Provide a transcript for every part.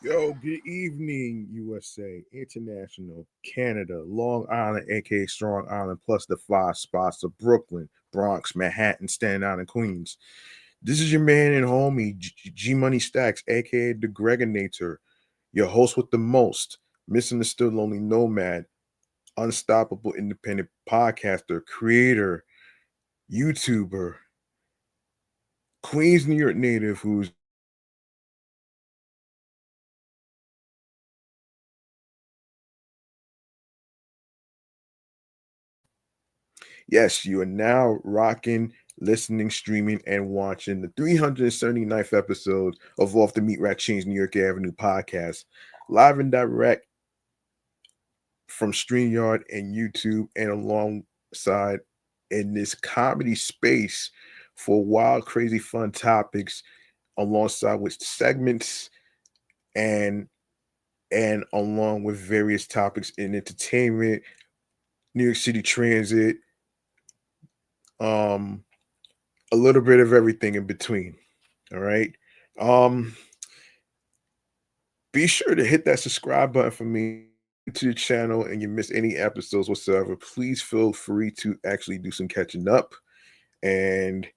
Yo, good evening, USA, International, Canada, Long Island, aka Strong Island, plus the five spots of Brooklyn, Bronx, Manhattan, Staten Island, Queens. This is your man and homie, G Money Stacks, aka the Gregonator, your host with the most, misunderstood lonely nomad, unstoppable independent podcaster, creator, YouTuber, Queens, New York native who's Yes, you are now rocking, listening, streaming, and watching the 379th episode of Off the Meat Rack Chainz New York Avenue podcast, live and direct from StreamYard and YouTube, and alongside in this comedy space for wild, crazy, fun topics, alongside with segments and along with various topics in entertainment, New York City transit, um, a little bit of everything in between. All right. Um, be sure to hit that subscribe button for me to the channel and you miss any episodes whatsoever. Please feel free to actually do some catching up. And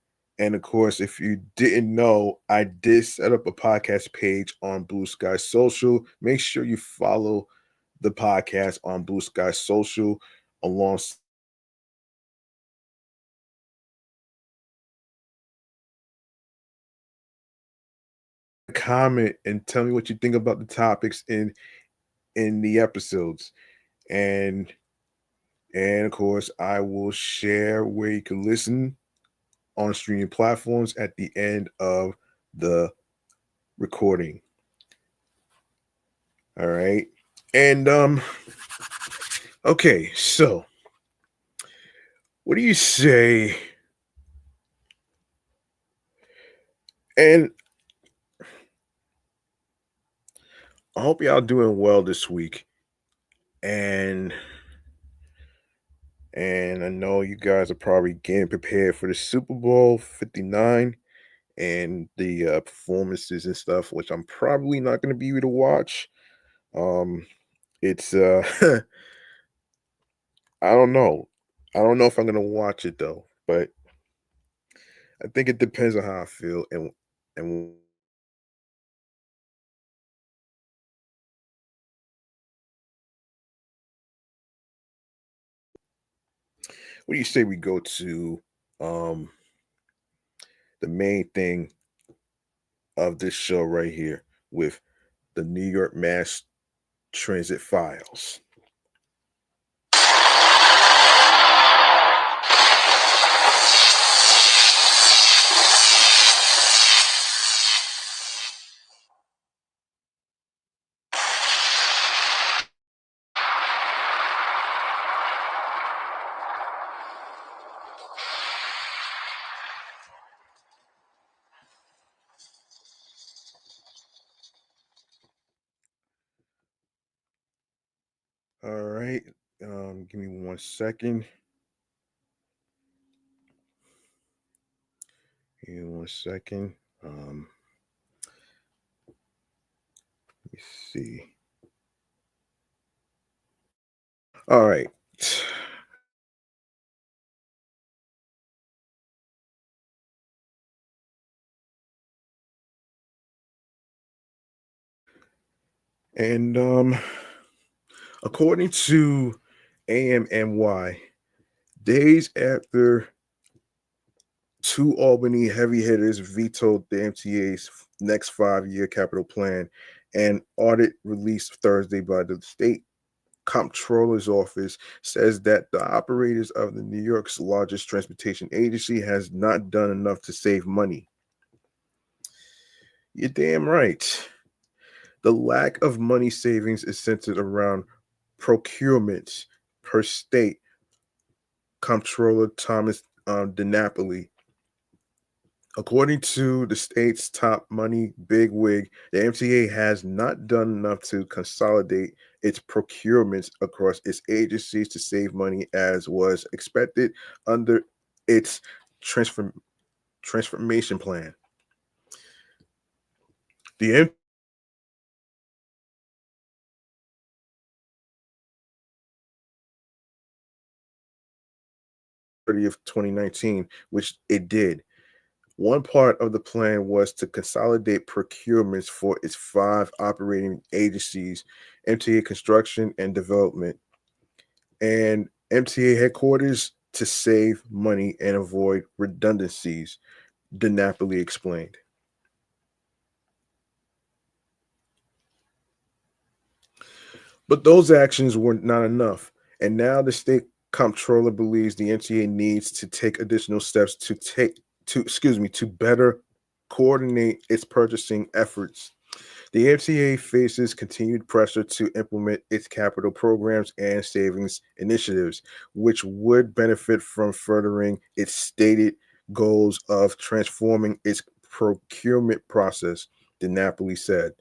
of course, if you didn't know, I did set up a podcast page on Blue Sky Social. Make sure you follow the podcast on Blue Sky Social alongside comment and tell me what you think about the topics in the episodes. And of course, I will share where you can listen on streaming platforms at the end of the recording. All right. And okay, so what do you say? And I hope y'all doing well this week. And I know you guys are probably getting prepared for the Super Bowl 59 and the performances and stuff, which I'm probably not going to be able to watch. It's I don't know. I don't know if I'm gonna watch it though, but I think it depends on how I feel and what do you say we go to um the main thing of this show right here with the New York Mass Transit Files. All right. Give me 1 second. Give me 1 second. Let me see. All right. And according to AMNY, days after two Albany heavy hitters vetoed the MTA's next 5-year capital plan, an audit released Thursday by the state comptroller's office says that the operators of the New York's largest transportation agency has not done enough to save money. You're damn right. The lack of money savings is centered around procurements per state. Comptroller Thomas DiNapoli. According to the state's top money bigwig, the MTA has not done enough to consolidate its procurements across its agencies to save money as was expected under its transformation plan. The 30th, 2019, which it did. One part of the plan was to consolidate procurements for its five operating agencies: MTA Construction and Development and MTA Headquarters, to save money and avoid redundancies, DiNapoli explained. But those actions were not enough, and now the state comptroller believes the MTA needs to take additional steps to better coordinate its purchasing efforts. The MTA faces continued pressure to implement its capital programs and savings initiatives, which would benefit from furthering its stated goals of transforming its procurement process, DiNapoli said.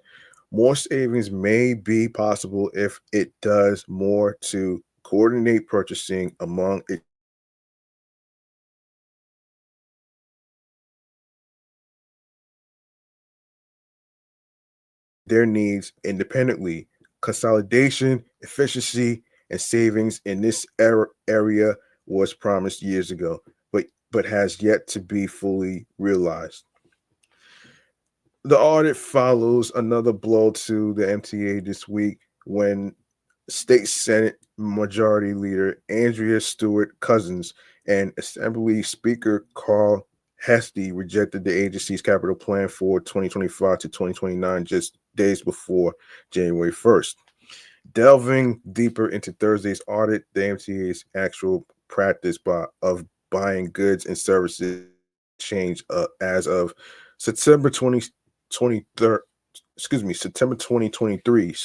More savings may be possible if it does more to coordinate purchasing among their needs independently. Consolidation, efficiency, and savings in this area was promised years ago, but has yet to be fully realized. The audit follows another blow to the MTA this week when State Senate Majority Leader Andrea Stewart Cousins and Assembly Speaker Carl Hesty rejected the agency's capital plan for 2025 to 2029 just days before January 1st. Delving deeper into Thursday's audit, the MTA's actual practice of buying goods and services changed as of September 2023, September 2023,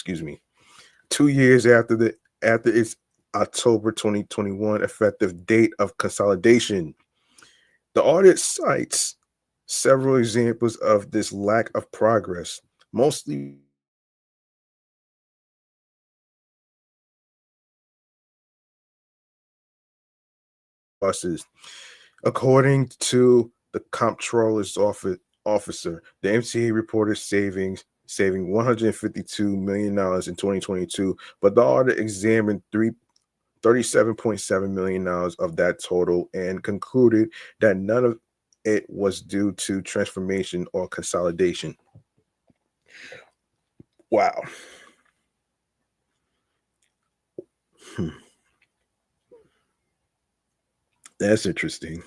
2 years after its October 2021 effective date of consolidation. The audit cites several examples of this lack of progress, mostly buses. According to the comptroller's officer, the MTA reported saving $152 million in 2022, but the audit examined 37.7 million dollars of that total and concluded that none of it was due to transformation or consolidation. Wow. Hmm. That's interesting.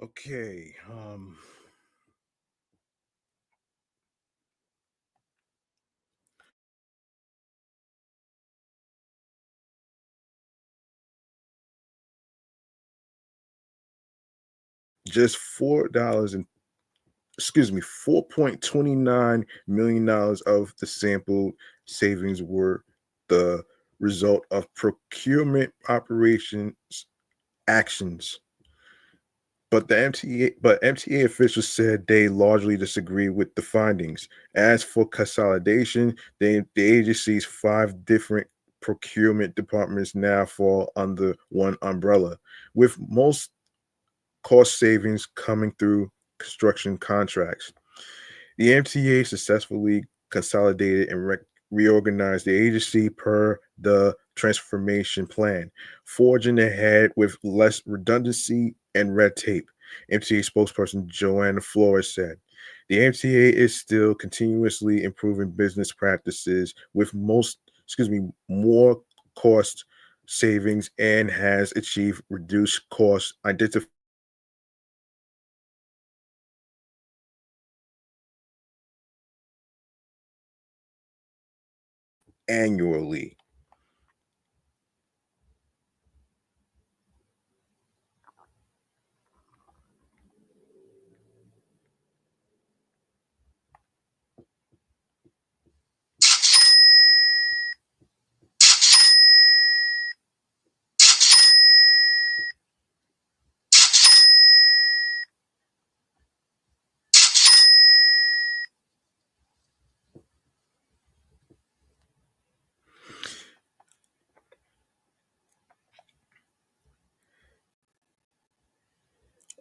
Okay. Just $4.29 million of the sampled savings were the result of procurement operations actions. But MTA officials said they largely disagree with the findings. As for consolidation, the agency's 5 different procurement departments now fall under one umbrella, with most cost savings coming through construction contracts. The MTA successfully consolidated and reorganized the agency per the transformation plan, forging ahead with less redundancy and red tape. MTA spokesperson Joanna Flores said. The MTA is still continuously improving business practices with more cost savings and has achieved reduced costs identified annually.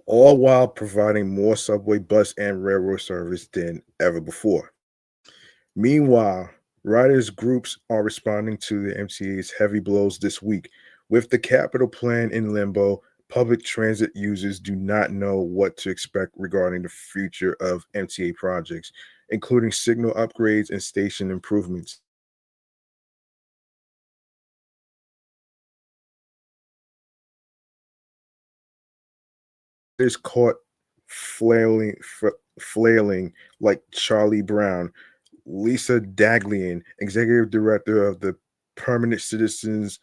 All while providing more subway, bus, and railroad service than ever before. Meanwhile, riders groups are responding to the MTA's heavy blows this week. With the capital plan in limbo, public transit users do not know what to expect regarding the future of MTA projects, including signal upgrades and station improvements. Is caught flailing like Charlie Brown. Lisa Daglian, executive director of the Permanent Citizens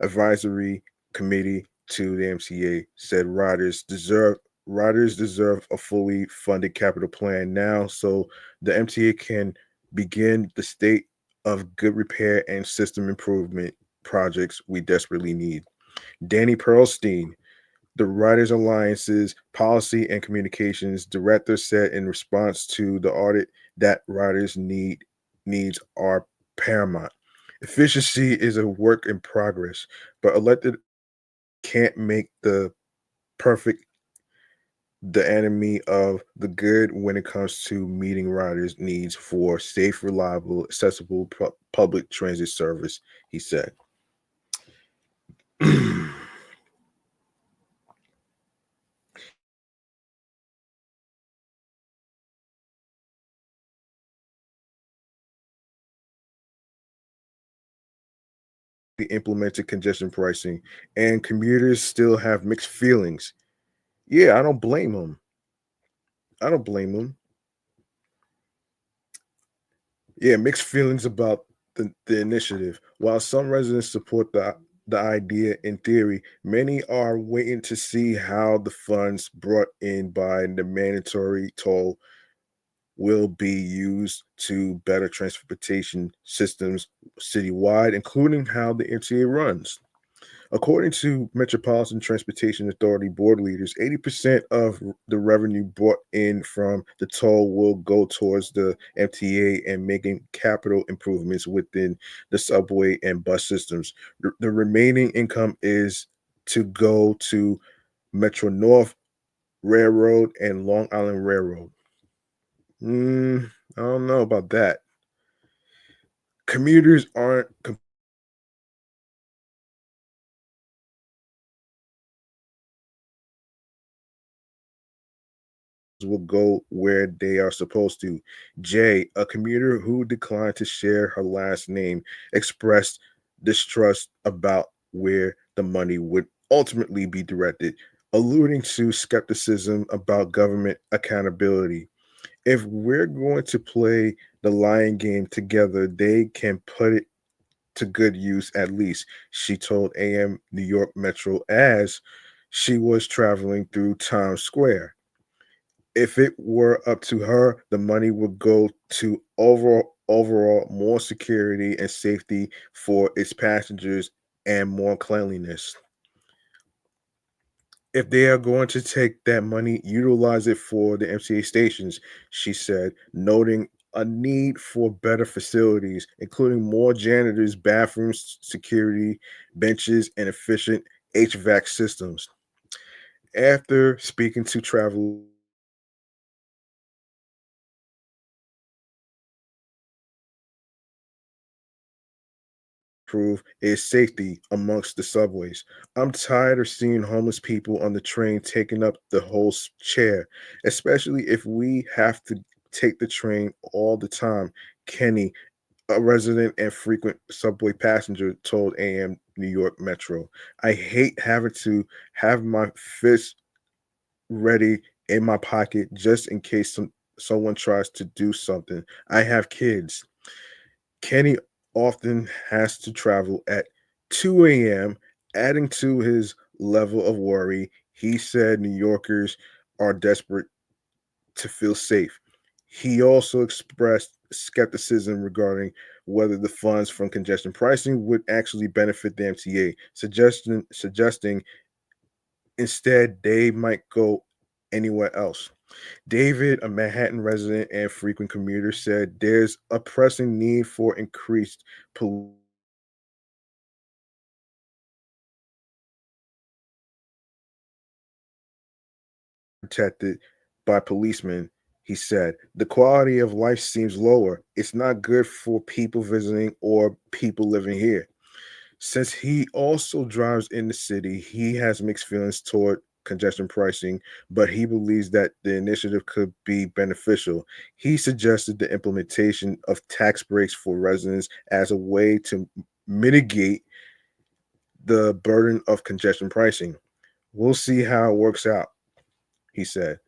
Advisory Committee to the MTA, said riders deserve a fully funded capital plan now so the MTA can begin the state of good repair and system improvement projects we desperately need. Danny Pearlstein, The Writers Alliance's policy and communications director said in response to the audit that needs are paramount. Efficiency is a work in progress, but elected can't make the perfect the enemy of the good when it comes to meeting riders' needs for safe, reliable, accessible public transit service, he said. Implemented congestion pricing, and commuters still have mixed feelings. Yeah, I don't blame them. I don't blame them. Yeah, mixed feelings about the initiative. While some residents support the idea in theory, many are waiting to see how the funds brought in by the mandatory toll will be used to better transportation systems citywide, including how the MTA runs. According to Metropolitan Transportation Authority board leaders, 80% of the revenue brought in from the toll will go towards the MTA and making capital improvements within the subway and bus systems. The remaining income is to go to Metro North Railroad and Long Island Railroad. I don't know about that. Commuters aren't will go where they are supposed to. Jay, a commuter who declined to share her last name, expressed distrust about where the money would ultimately be directed, alluding to skepticism about government accountability. If we're going to play the lying game together, they can put it to good use at least, she told AM New York Metro as she was traveling through Times Square. If it were up to her, the money would go to overall more security and safety for its passengers and more cleanliness. If they are going to take that money, utilize it for the MTA stations, she said, noting a need for better facilities, including more janitors, bathrooms, security, benches, and efficient HVAC systems. After speaking to travelers, improve is safety amongst the subways. I'm tired of seeing homeless people on the train taking up the whole chair, especially if we have to take the train all the time. Kenny, a resident and frequent subway passenger, told AM New York Metro, I hate having to have my fist ready in my pocket just in case someone tries to do something. I have kids. Kenny often has to travel at 2 a.m., adding to his level of worry. He said New Yorkers are desperate to feel safe. He also expressed skepticism regarding whether the funds from congestion pricing would actually benefit the MTA, suggesting instead they might go anywhere else. David, a Manhattan resident and frequent commuter, said there's a pressing need for increased police protected by policemen. He said, the quality of life seems lower. It's not good for people visiting or people living here. Since he also drives in the city, he has mixed feelings toward congestion pricing, but he believes that the initiative could be beneficial. He suggested the implementation of tax breaks for residents as a way to mitigate the burden of congestion pricing. We'll see how it works out, he said.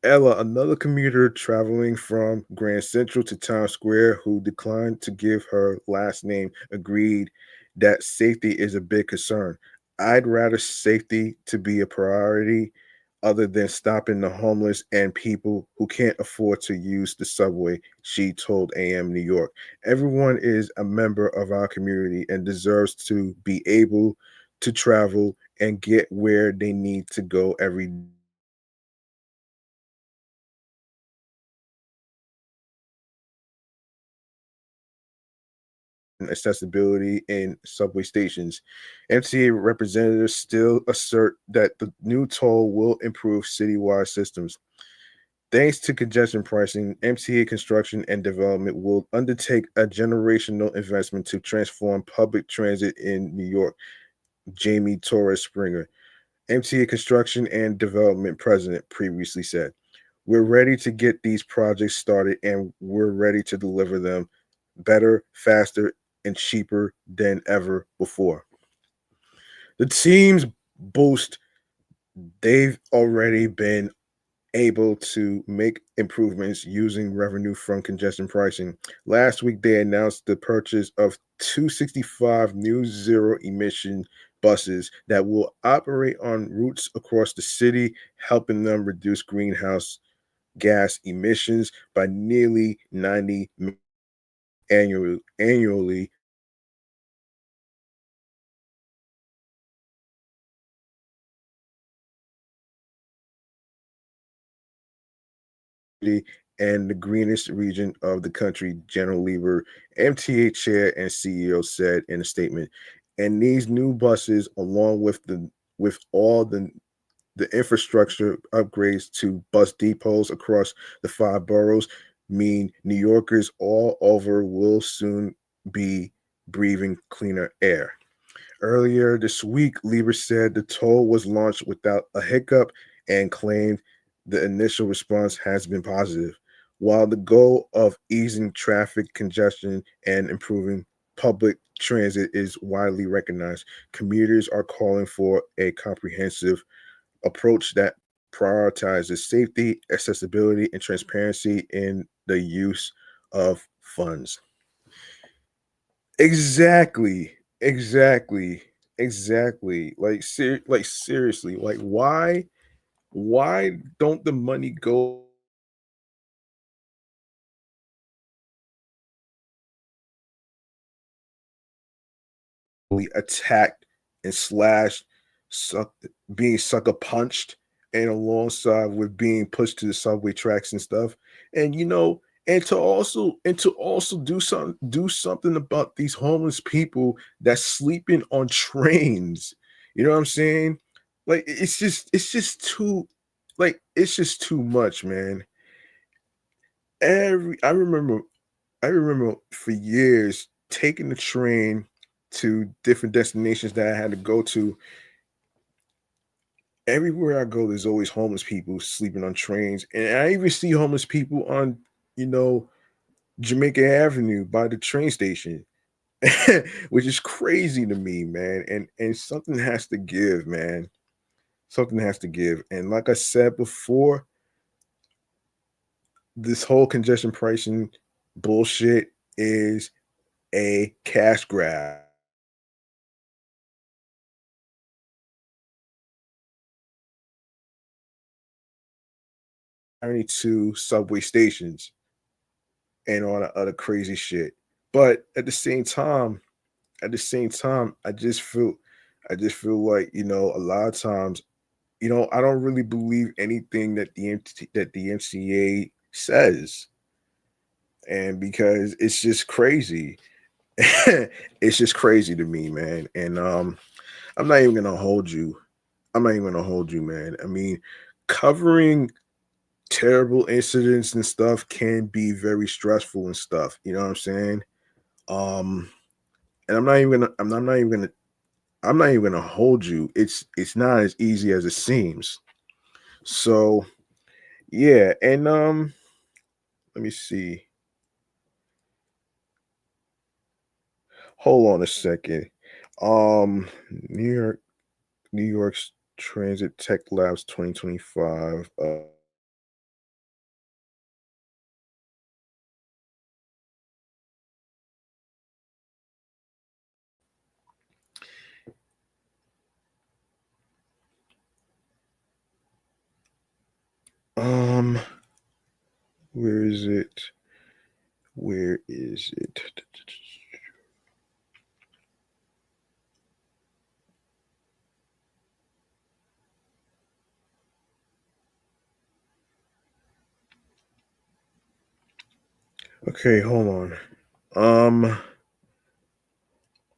Ella, another commuter traveling from Grand Central to Times Square who declined to give her last name, agreed that safety is a big concern. I'd rather safety to be a priority other than stopping the homeless and people who can't afford to use the subway, she told AM New York. Everyone is a member of our community and deserves to be able to travel and get where they need to go every accessibility in subway stations. MTA representatives still assert that the new toll will improve citywide systems. Thanks to congestion pricing, MTA Construction and Development will undertake a generational investment to transform public transit in New York. Jamie Torres Springer, MTA Construction and Development President, previously said. We're ready to get these projects started and we're ready to deliver them better, faster, and cheaper than ever before. The teams boast they've already been able to make improvements using revenue from congestion pricing. Last week, they announced the purchase of 265 new zero emission buses that will operate on routes across the city, helping them reduce greenhouse gas emissions by nearly 90 annually. And the greenest region of the country, General Lieber, MTA chair and CEO, said in a statement. And these new buses, along with all the infrastructure upgrades to bus depots across the five boroughs, mean New Yorkers all over will soon be breathing cleaner air. Earlier this week, Lieber said the toll was launched without a hiccup and claimed the initial response has been positive. While the goal of easing traffic congestion and improving public transit is widely recognized, commuters are calling for a comprehensive approach that prioritizes safety, accessibility, and transparency in the use of funds. Exactly. Exactly. Exactly. Like seriously, like why don't the money go attacked and slashed, sucked, being sucker punched, and alongside with being pushed to the subway tracks and stuff. And and to also do something about these homeless people that's sleeping on trains. You know what I'm saying? Like it's just too it's just too much, man. Every I remember for years taking the train to different destinations that I had to go to. Everywhere I go, there's always homeless people sleeping on trains. And I even see homeless people on, you know, Jamaica Avenue by the train station, which is crazy to me, man. And something has to give, man. Something has to give. And like I said before, this whole congestion pricing bullshit is a cash grab. 92 subway stations and all the other crazy shit. But at the same time, I just feel like, a lot of times, I don't really believe anything that the MCA says. And because it's just crazy. It's just crazy to me, man. And I'm not even gonna hold you. I'm not even gonna hold you, man. I mean, covering terrible incidents and stuff can be very stressful and stuff. You know what I'm saying? Um, and I'm not even gonna hold you. It's not as easy as it seems. So yeah, and let me see. Hold on a second. New York, New York's Transit Tech Labs 2025. Um, where is it? Where is it? Okay, hold on. Um,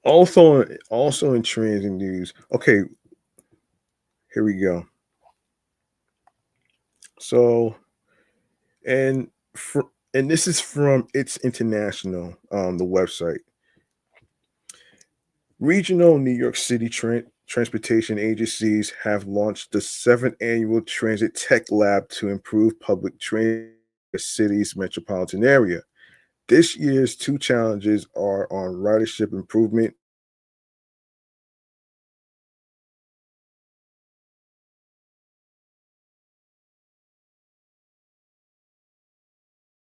also in transit news. Okay, here we go. So, and and this is from It's International, the website. Regional New York City transportation agencies have launched the seventh annual Transit Tech Lab to improve public transit in the city's metropolitan area. This year's two challenges are on ridership improvement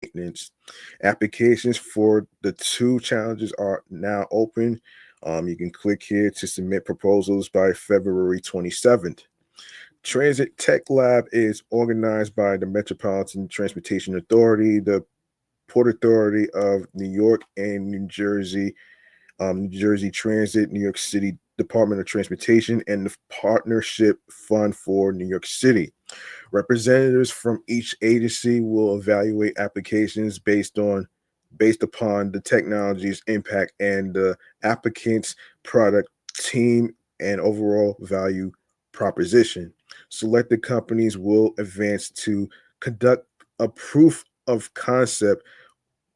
and maintenance. Applications for the two challenges are now open. You can click here to submit proposals by February 27th. Transit Tech Lab is organized by the Metropolitan Transportation Authority, the Port Authority of New York and New Jersey Transit, New York City Department of Transportation, and the Partnership Fund for New York City. Representatives from each agency will evaluate applications based upon the technology's impact and the applicant's product, team, and overall value proposition. Selected companies will advance to conduct a proof of concept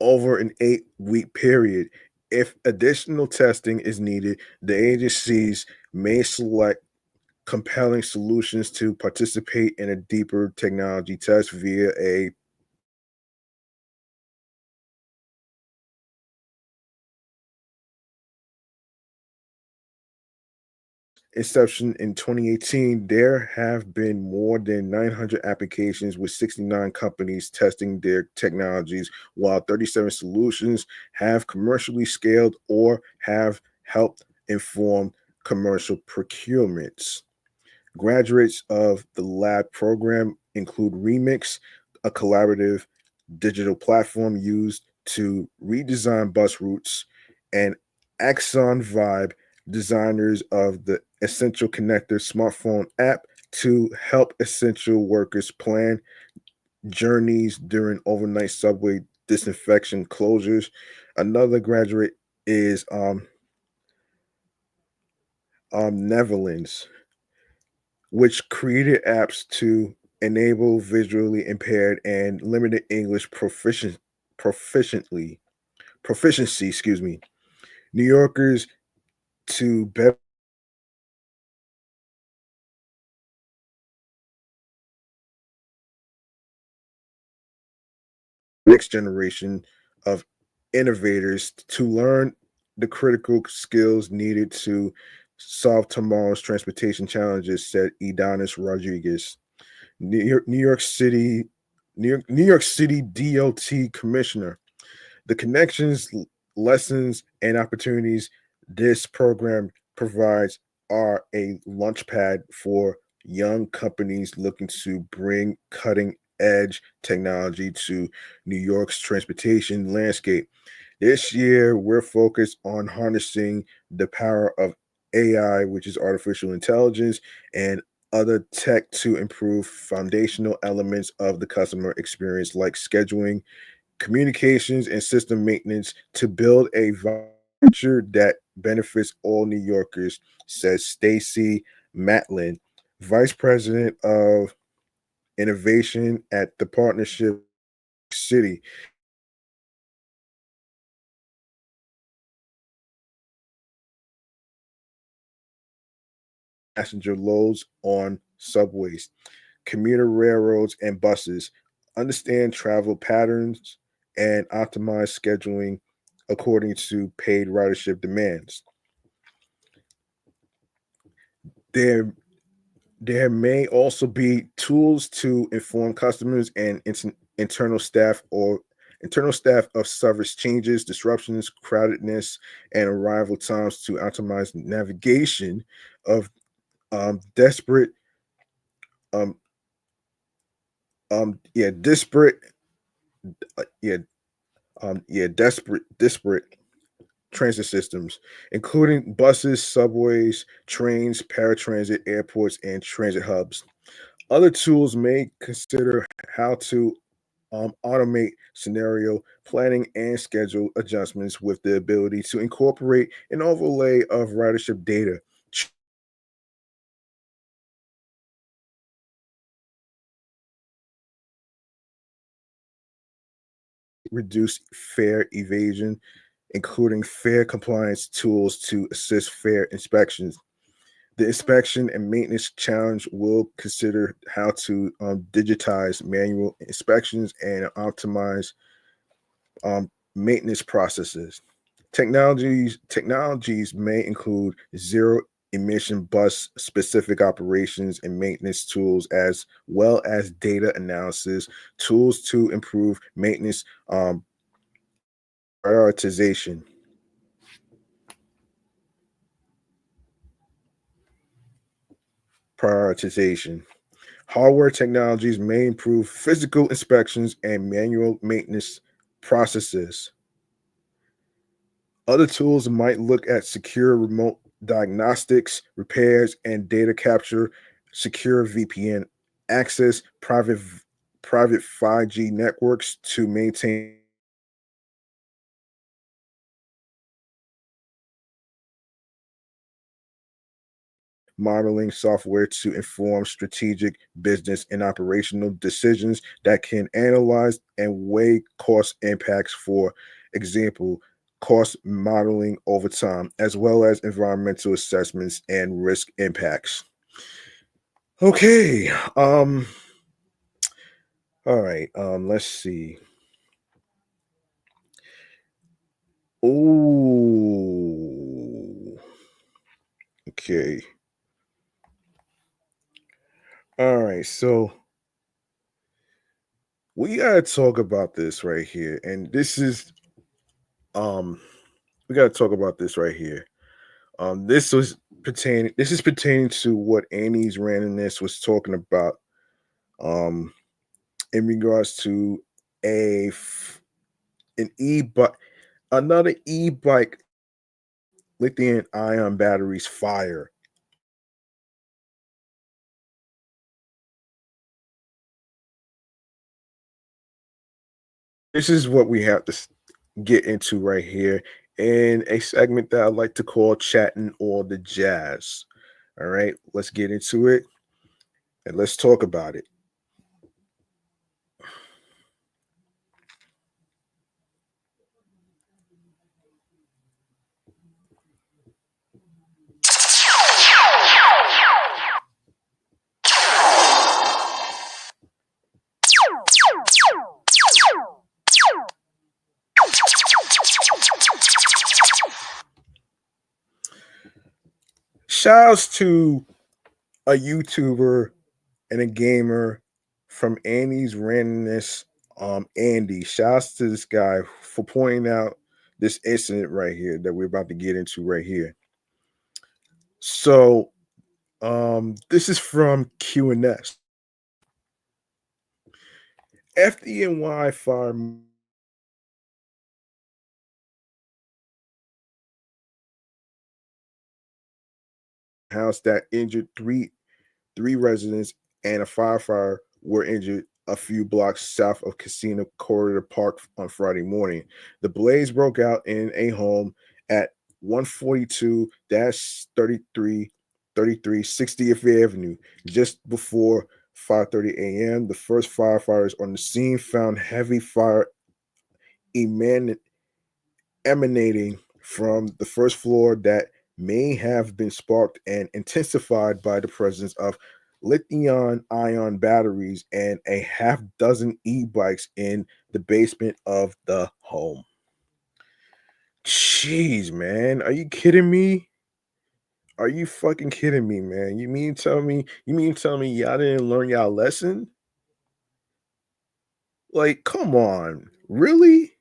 over an 8-week period. If additional testing is needed, the agencies may select compelling solutions to participate in a deeper technology test via a inception in 2018. There have been more than 900 applications with 69 companies testing their technologies, while 37 solutions have commercially scaled or have helped inform commercial procurements. Graduates of the lab program include Remix, a collaborative digital platform used to redesign bus routes, and Axon Vibe, designers of the Essential Connector smartphone app to help essential workers plan journeys during overnight subway disinfection closures. Another graduate is Netherlands, which created apps to enable visually impaired and limited English proficiently proficiency, excuse me, New Yorkers to better next generation of innovators to learn the critical skills needed to solve tomorrow's transportation challenges, said Edonis Rodriguez. New York City, New York City DOT Commissioner. The connections, lessons, and opportunities this program provides are a launchpad for young companies looking to bring cutting edge technology to New York's transportation landscape. This year, we're focused on harnessing the power of AI, which is artificial intelligence, and other tech to improve foundational elements of the customer experience, like scheduling, communications, and system maintenance to build a future that benefits all New Yorkers, says Stacy Matlin, Vice President of Innovation at the Partnership City. Passenger loads on subways, commuter railroads, and buses, understand travel patterns, and optimize scheduling according to paid ridership demands. There There may also be tools to inform customers and internal staff of service changes, disruptions, crowdedness, and arrival times to optimize navigation of desperate um yeah disparate yeah disparate transit systems, including buses, subways, trains, paratransit, airports, and transit hubs. Other tools may consider how to automate scenario planning and schedule adjustments with the ability to incorporate an overlay of ridership data, reduce fare evasion, including fare compliance tools to assist fare inspections. The inspection and maintenance challenge will consider how to digitize manual inspections and optimize maintenance processes. Technologies may include zero emission bus specific operations and maintenance tools, as well as data analysis tools to improve maintenance prioritization. Prioritization. Hardware technologies may improve physical inspections and manual maintenance processes. Other tools might look at secure remote diagnostics, repairs, and data capture, secure VPN access, private 5G networks to maintain modeling software to inform strategic business and operational decisions that can analyze and weigh cost impacts, for example, cost modeling over time, as well as environmental assessments and risk impacts. Okay. All right. Let's see. Oh, okay. All right. So we gotta talk about this right here. And this is um we gotta talk about this right here. This is pertaining to what Annie's randomness was talking about um in regards to a an e-bike, another e-bike lithium ion batteries fire. This is what we have to get into right here in a segment that I like to call chatting all the jazz. All right, let's get into it and let's talk about it. Shouts to a YouTuber and a gamer from Andy's randomness. Andy, shouts to this guy for pointing out this incident right here that we're about to get into right here. So, this is from QNS. FDNY fire house that injured three residents and a firefighter were injured a few blocks south of Casino Corridor Park on Friday morning. The blaze broke out in a home at 142 33 60th Avenue just before 5:30 a.m. The first firefighters on the scene found heavy fire eman- emanating from the first floor that may have been sparked and intensified by the presence of lithium ion batteries and a half dozen e-bikes in the basement of the home. Jeez, man, are you kidding me? Are you fucking kidding me, man? You mean tell me y'all didn't learn y'all lesson? Like, come on. Really?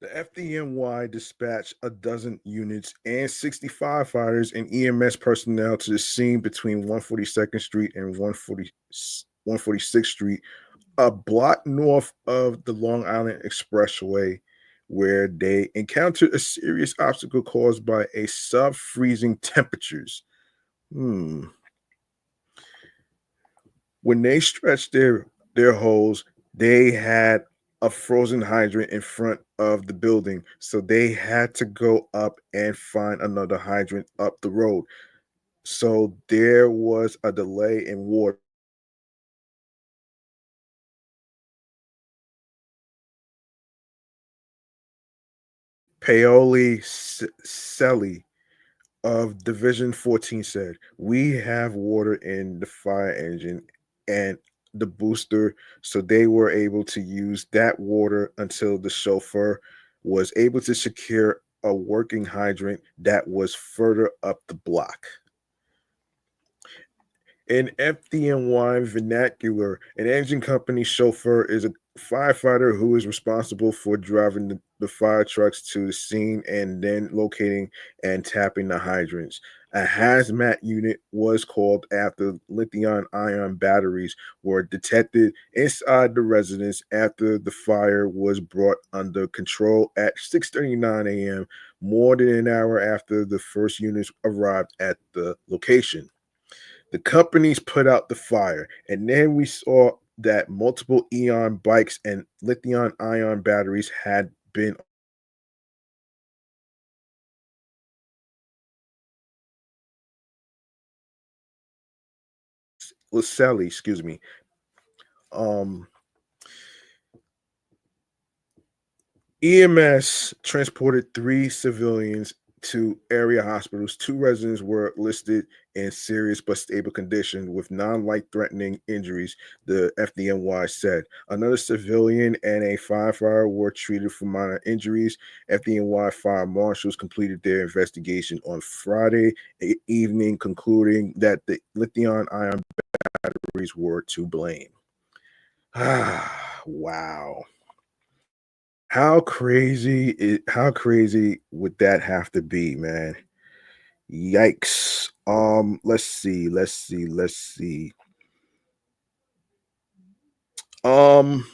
The FDNY dispatched a dozen units and 65 fighters and EMS personnel to the scene between 142nd Street and 146th Street, a block north of the Long Island Expressway, where they encountered a serious obstacle caused by a sub-freezing temperatures. Hmm. When they stretched their hose, they had a frozen hydrant in front of the building, so they had to go up and find another hydrant up the road. So there was a delay in water. Paoli Selly of Division 14 said, "We have water in the fire engine and the booster, so they were able to use that water until the chauffeur was able to secure a working hydrant that was further up the block." In FDNY vernacular, an engine company chauffeur is a firefighter who is responsible for driving the fire trucks to the scene and then locating and tapping the hydrants. A hazmat unit was called after lithium ion batteries were detected inside the residence after the fire was brought under control at 6:39 a.m., more than an hour after the first units arrived at the location. The companies put out the fire, and then we saw that multiple Eon bikes and lithium ion batteries had been Laselli, excuse me. Um, EMS transported three civilians to area hospitals. Two residents were listed in serious but stable condition with non-life threatening injuries, the FDNY said. Another civilian and a firefighter were treated for minor injuries. FDNY fire marshals completed their investigation on Friday evening, concluding that the lithium ion batteries were to blame. Ah, wow. How crazy would that have to be, man? Yikes. Let's see. Um,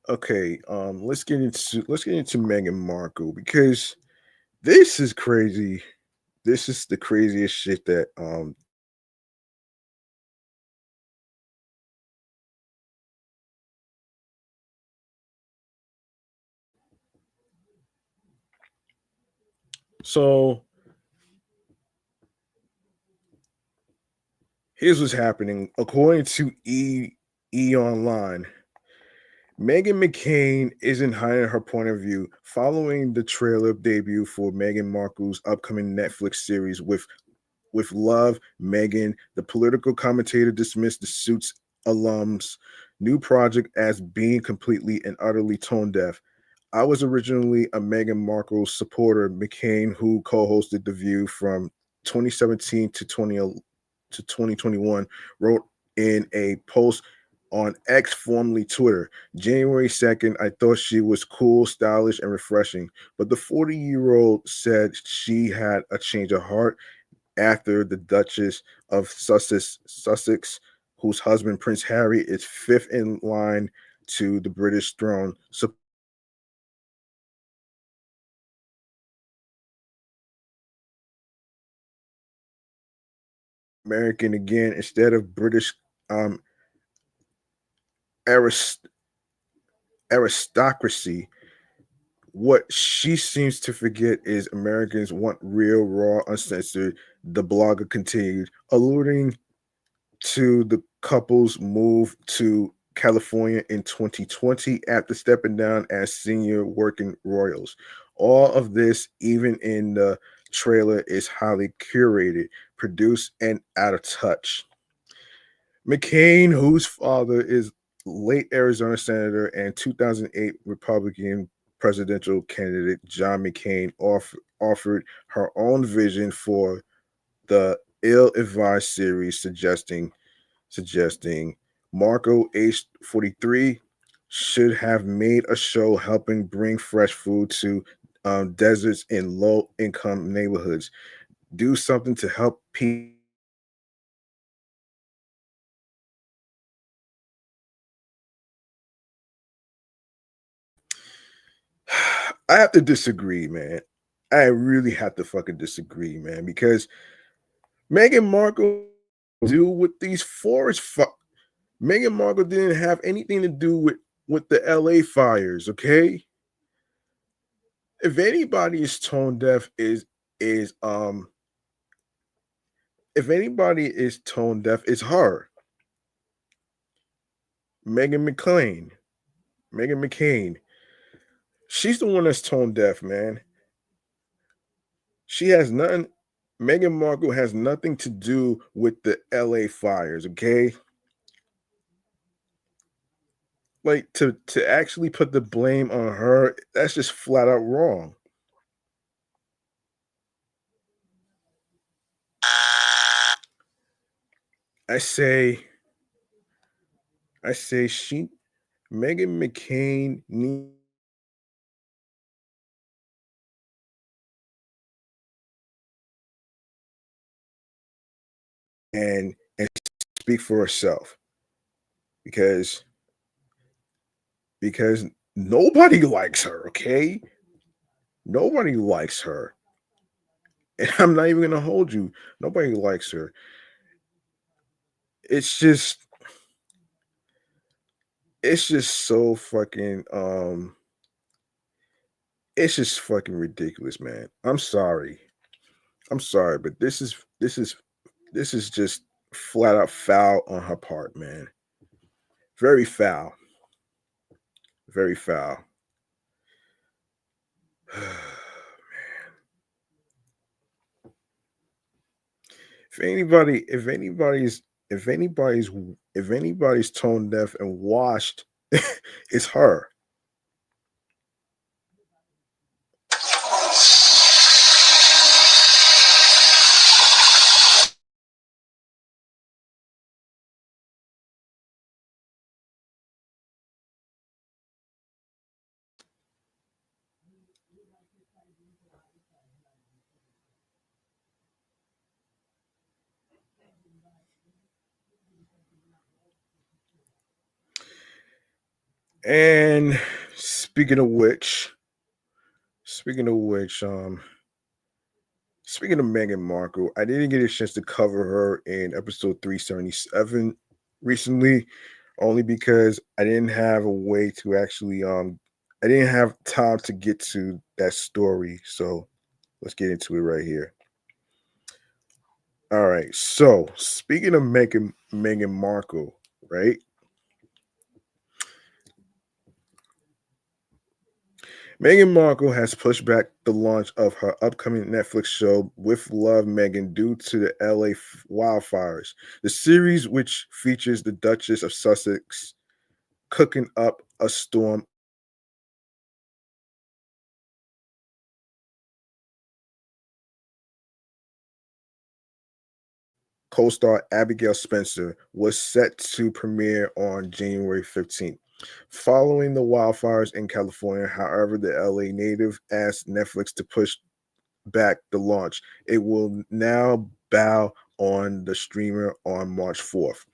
okay, let's get into Meghan Markle because this is crazy. This is the craziest shit that so here's what's happening. According to E Online, Meghan McCain isn't hiding her point of view following the trailer debut for Meghan Markle's upcoming Netflix series with Love, Meghan. The political commentator dismissed the Suits alums' new project as being completely and utterly tone deaf. I was originally a Meghan Markle supporter. McCain, who co-hosted The View from 2017 to 2021, wrote in a post on X, formerly Twitter, January 2nd. I thought she was cool, stylish, and refreshing. But the 40-year-old said she had a change of heart after the Duchess of Sussex, whose husband Prince Harry is fifth in line to the British throne, American again instead of British um, arist- aristocracy. What she seems to forget is Americans want real, raw, uncensored. The blogger continued, alluding to the couple's move to California in 2020 after stepping down as senior working royals. All of this, even in the trailer, is highly curated, produced, and out of touch. McCain, whose father is late Arizona Senator and 2008 Republican presidential candidate John McCain, offered her own vision for the ill-advised series, suggesting Marco, aged 43, should have made a show helping bring fresh food to deserts in low income neighborhoods. Do something to help people. I have to disagree, man. I really have to fucking disagree, man, because Meghan Markle do with these forest Meghan Markle didn't have anything to do with the LA fires, okay? If anybody is tone deaf is if anybody is tone deaf, it's her. Megan McClain. Megan McCain. She's the one that's tone deaf, man. She has nothing. Meghan Markle has nothing to do with the LA fires, okay? Like to actually put the blame on her, that's just flat out wrong. I say she Megan McCain need and speak for herself because because nobody likes her, okay? Nobody likes her. And I'm not even gonna hold you. Nobody likes her. It's just it's just so fucking it's just fucking ridiculous, man. I'm sorry. I'm sorry, but this is just flat out foul on her part, man. Very foul. Very foul. If anybody's if anybody's tone deaf and washed, it's her. And speaking of which, speaking of which, speaking of Meghan Markle, I didn't get a chance to cover her in episode 377 recently, only because I didn't have a way to actually I didn't have time to get to that story. So let's get into it right here. All right. So speaking of Meghan Markle, right? Meghan Markle has pushed back the launch of her upcoming Netflix show With Love Meghan due to the LA wildfires. The series, which features the Duchess of Sussex cooking up a storm, co-star Abigail Spencer, was set to premiere on January 15th. Following the wildfires in California, however, the LA native asked Netflix to push back the launch. It will now bow on the streamer on March 4th.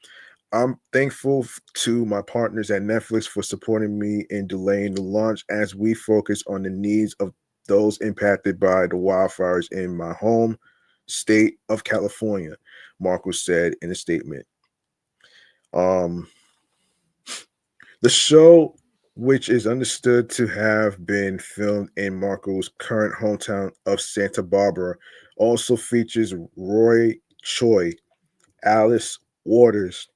I'm thankful to my partners at Netflix for supporting me in delaying the launch as we focus on the needs of those impacted by the wildfires in my home state of California, Markle said in a statement. Um, the show, which is understood to have been filmed in Markle's current hometown of Santa Barbara, also features Roy Choi, Alice Waters,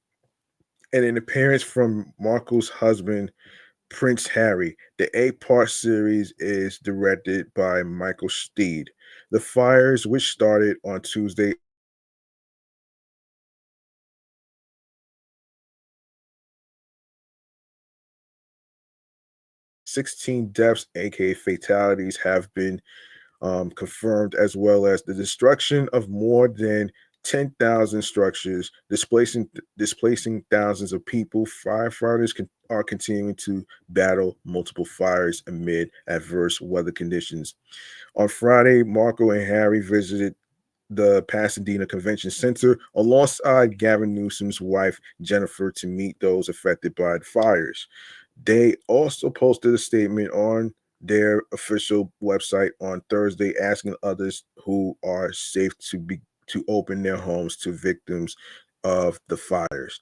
and an appearance from Markle's husband, Prince Harry. The 8-part series is directed by Michael Steed. The fires, which started on Tuesday, 16 deaths, aka fatalities, have been confirmed, as well as the destruction of more than 10,000 structures, displacing thousands of people. Firefighters are continuing to battle multiple fires amid adverse weather conditions. On Friday, Marco and Harry visited the Pasadena Convention Center alongside Gavin Newsom's wife, Jennifer, to meet those affected by the fires. They also posted a statement on their official website on Thursday asking others who are safe to open their homes to victims of the fires.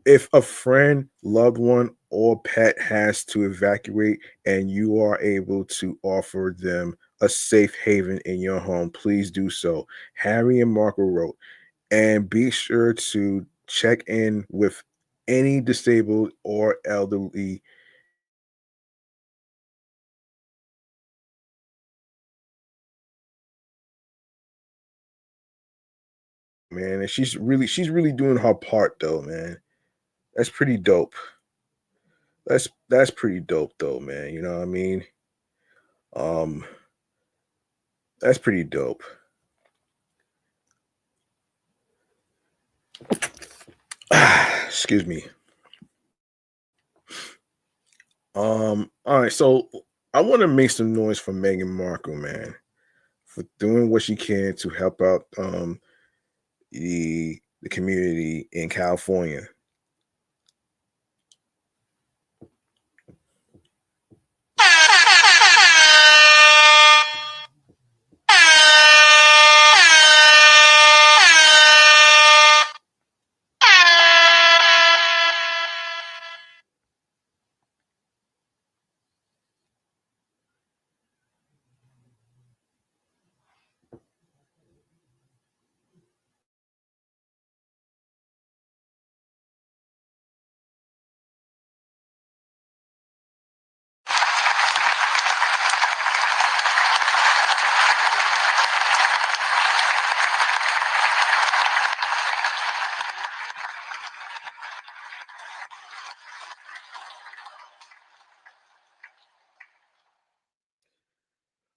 If a friend, loved one, or pet has to evacuate and you are able to offer them a safe haven in your home, please do so. Harry and Marco wrote, and be sure to check in with any disabled or elderly man. And she's really doing her part though, man. That's pretty dope. That's pretty dope though, man. You know what I mean? Um, that's pretty dope. Excuse me. All right, so I want to make some noise for Meghan Markle, man, for doing what she can to help out the community in California.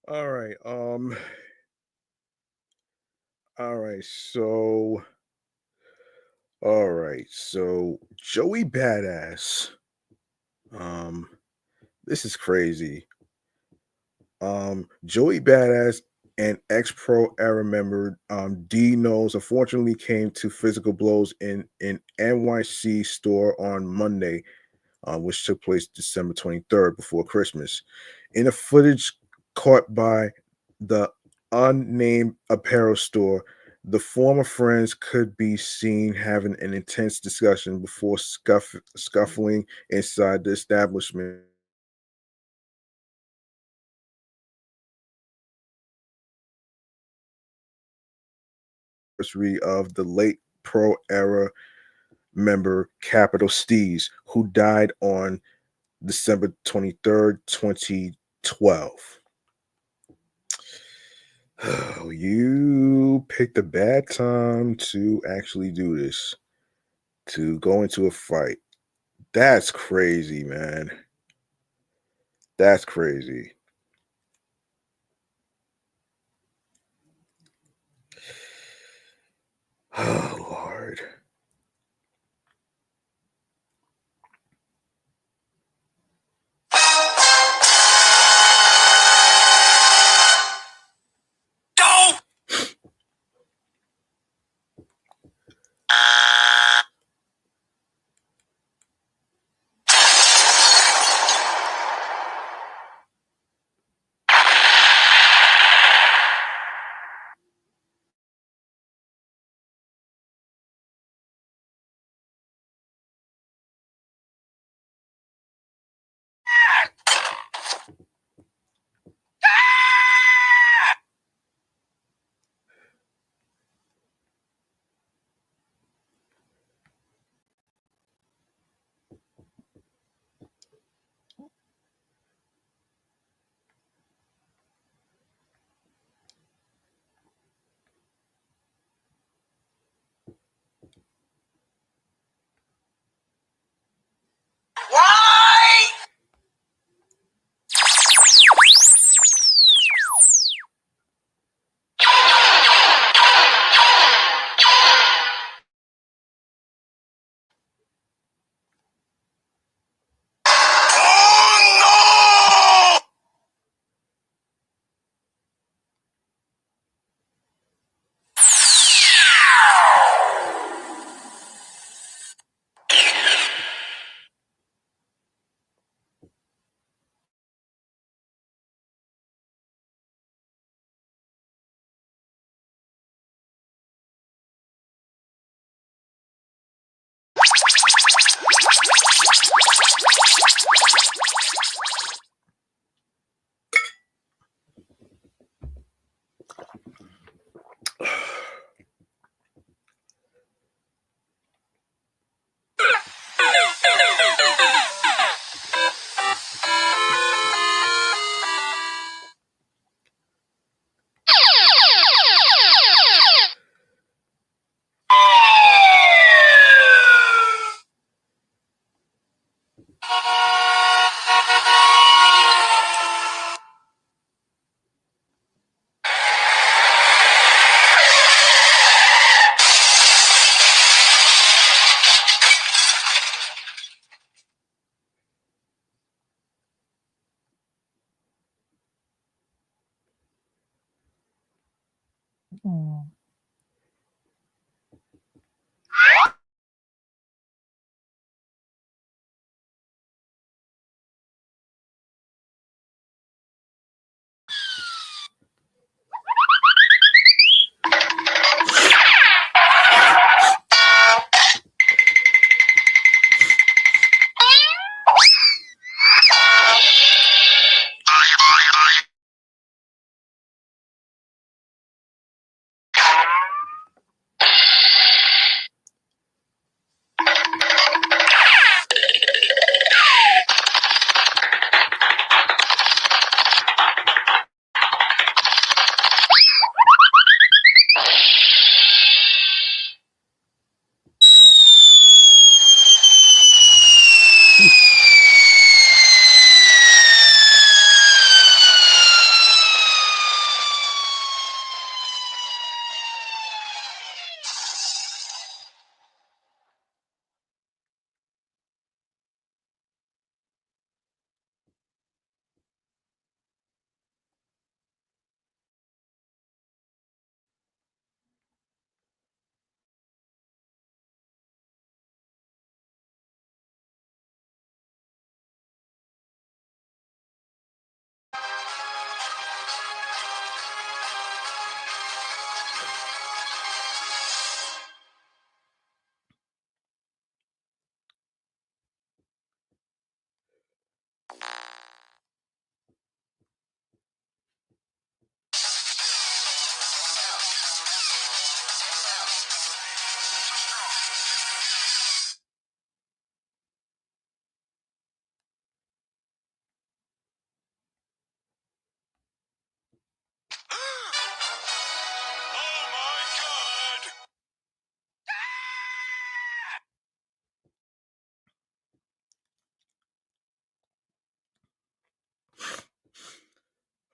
All right, all right, so Joey Badass. Um, this is crazy. Joey Badass and ex-pro era member D Knows unfortunately came to physical blows in NYC store on Monday, which took place December 23rd before Christmas. In a footage caught by the unnamed apparel store, the former friends could be seen having an intense discussion before scuffling inside the establishment of the late pro era member Capital Steez, who died on December 23rd, 2012. Oh, you picked a bad time to actually do this, to go into a fight. That's crazy, man. That's crazy. Oh, Lord.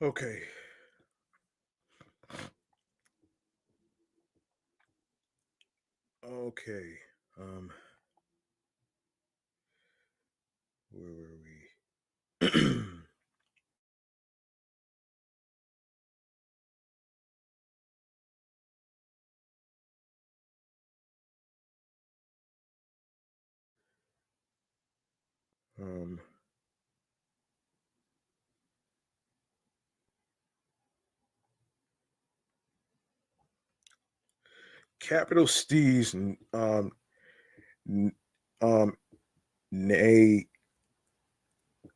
Okay. Okay. Um, where were we? um, Capital Steez, n- um, nay,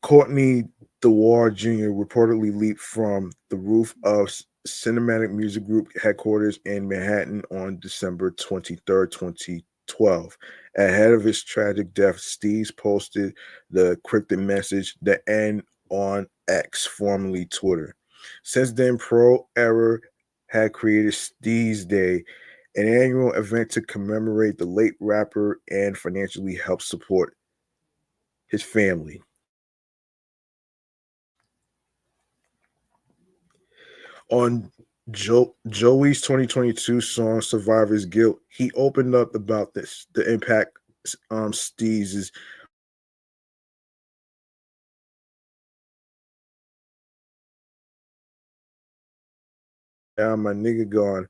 Courtney DeWar Jr. reportedly leaped from the roof of Cinematic Music Group headquarters in Manhattan on December 23rd, 2012. Ahead of his tragic death, Steez posted the cryptic message, "The End," on X, formerly Twitter. Since then, Pro Era had created Steez Day, an annual event to commemorate the late rapper and financially help support his family. On Joey's 2022 song "Survivor's Guilt," he opened up about the impact Steez is. My nigga gone.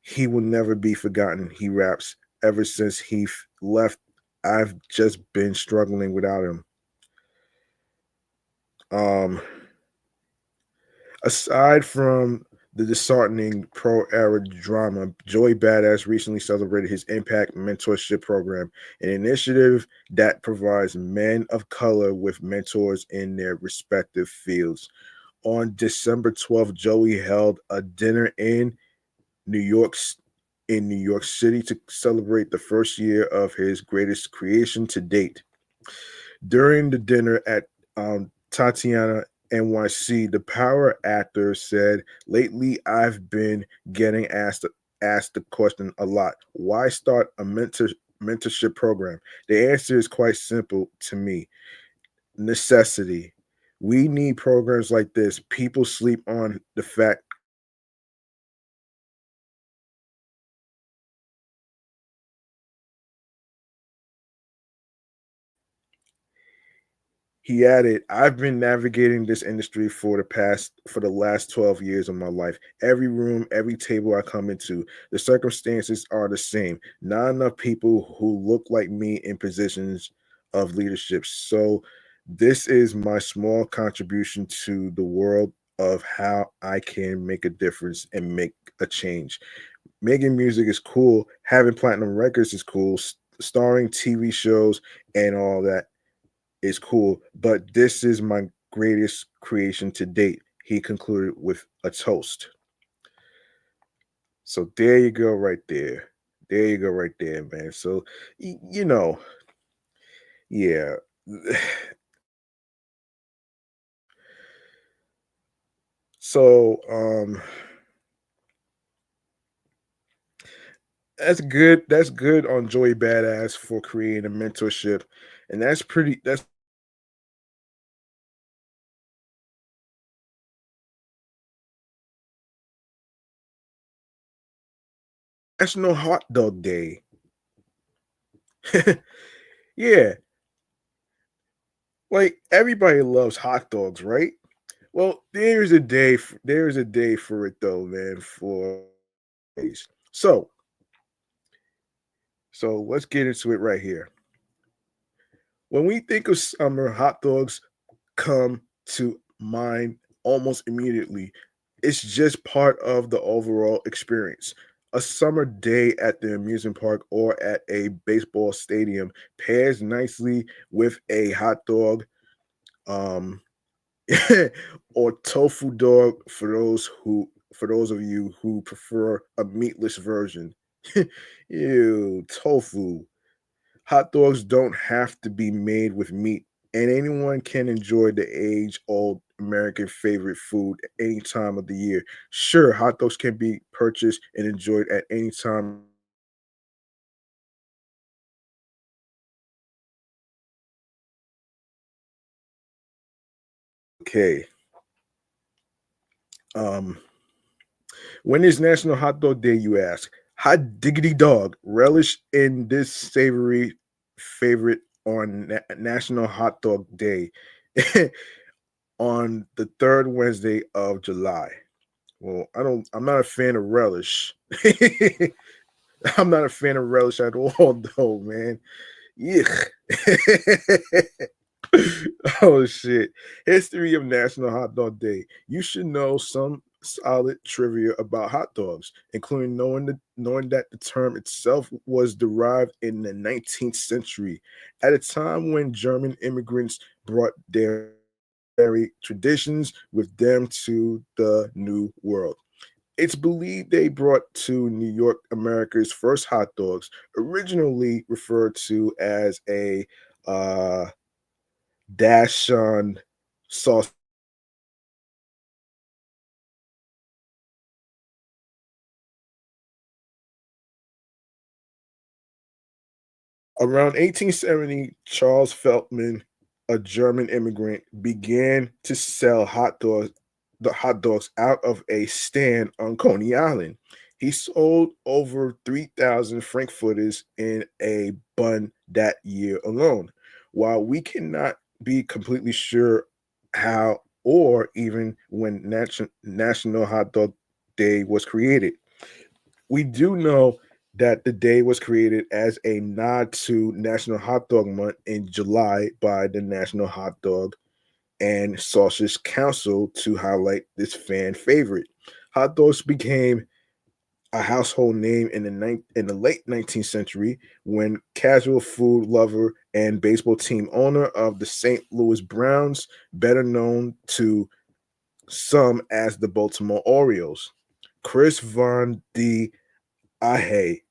He will never be forgotten. He raps. Ever since he left, I've just been struggling without him. Um, Aside from the disheartening pro era drama, Joey Badass recently celebrated his Impact Mentorship Program, an initiative that provides men of color with mentors in their respective fields. On December 12th, Joey held a dinner New York in New York City to celebrate the first year of his greatest creation to date. During the dinner at Tatiana NYC, the power actor said, "Lately, I've been getting asked the question a lot: Why start a mentorship program? The answer is quite simple to me. necessity. We need programs like this. People sleep on the fact he added, I've been navigating this industry for the last 12 years of my life. Every room, every table I come into, the circumstances are the same. Not enough people who look like me in positions of leadership. So this is my small contribution to the world of how I can make a difference and make a change. Making music is cool, having platinum records is cool, starring TV shows and all that is cool, but this is my greatest creation to date. He concluded with a toast. So there you go, right there. There you go, right there, man. So, you know, yeah. So, that's good. That's good on Joey Badass for creating a mentorship, and that's pretty. That's National Hot Dog Day. Yeah, like everybody loves hot dogs, right? Well, there's a day for it though, man, for days. So let's get into it right here. When we think of summer, hot dogs come to mind almost immediately. It's just part of the overall experience. A summer day at the amusement park or at a baseball stadium pairs nicely with a hot dog, um, or tofu dog for those of you who prefer a meatless version. Ew, tofu. Hot dogs don't have to be made with meat, and anyone can enjoy the age-old American favorite food any time of the year. Sure, hot dogs can be purchased and enjoyed at any time. Okay. Um, when is National Hot Dog Day, you ask? Hot diggity dog, relish in this savory favorite on National Hot Dog Day on the third Wednesday of July. Well, I'm not a fan of relish. I'm not a fan of relish at all, though, man. Yuck. Oh shit. History of National Hot Dog Day. You should know some solid trivia about hot dogs, including knowing that the term itself was derived in the 19th century, at a time when German immigrants brought their very traditions with them to the New World. It's believed they brought to New York America's first hot dogs, originally referred to as a dash on sauce. Around 1870, Charles Feltman, a German immigrant, began to sell hot dogs out of a stand on Coney Island. He sold over 3,000 frankfurters in a bun that year alone. While we cannot be completely sure how or even when National Hot Dog Day was created, we do know that the day was created as a nod to National Hot Dog Month in July by the National Hot Dog and Sausage Council to highlight this fan favorite. Hot dogs became a household name in the late 19th century when casual food lover and baseball team owner of the St. Louis Browns, better known to some as the Baltimore Orioles, Chris Von D. Ahe,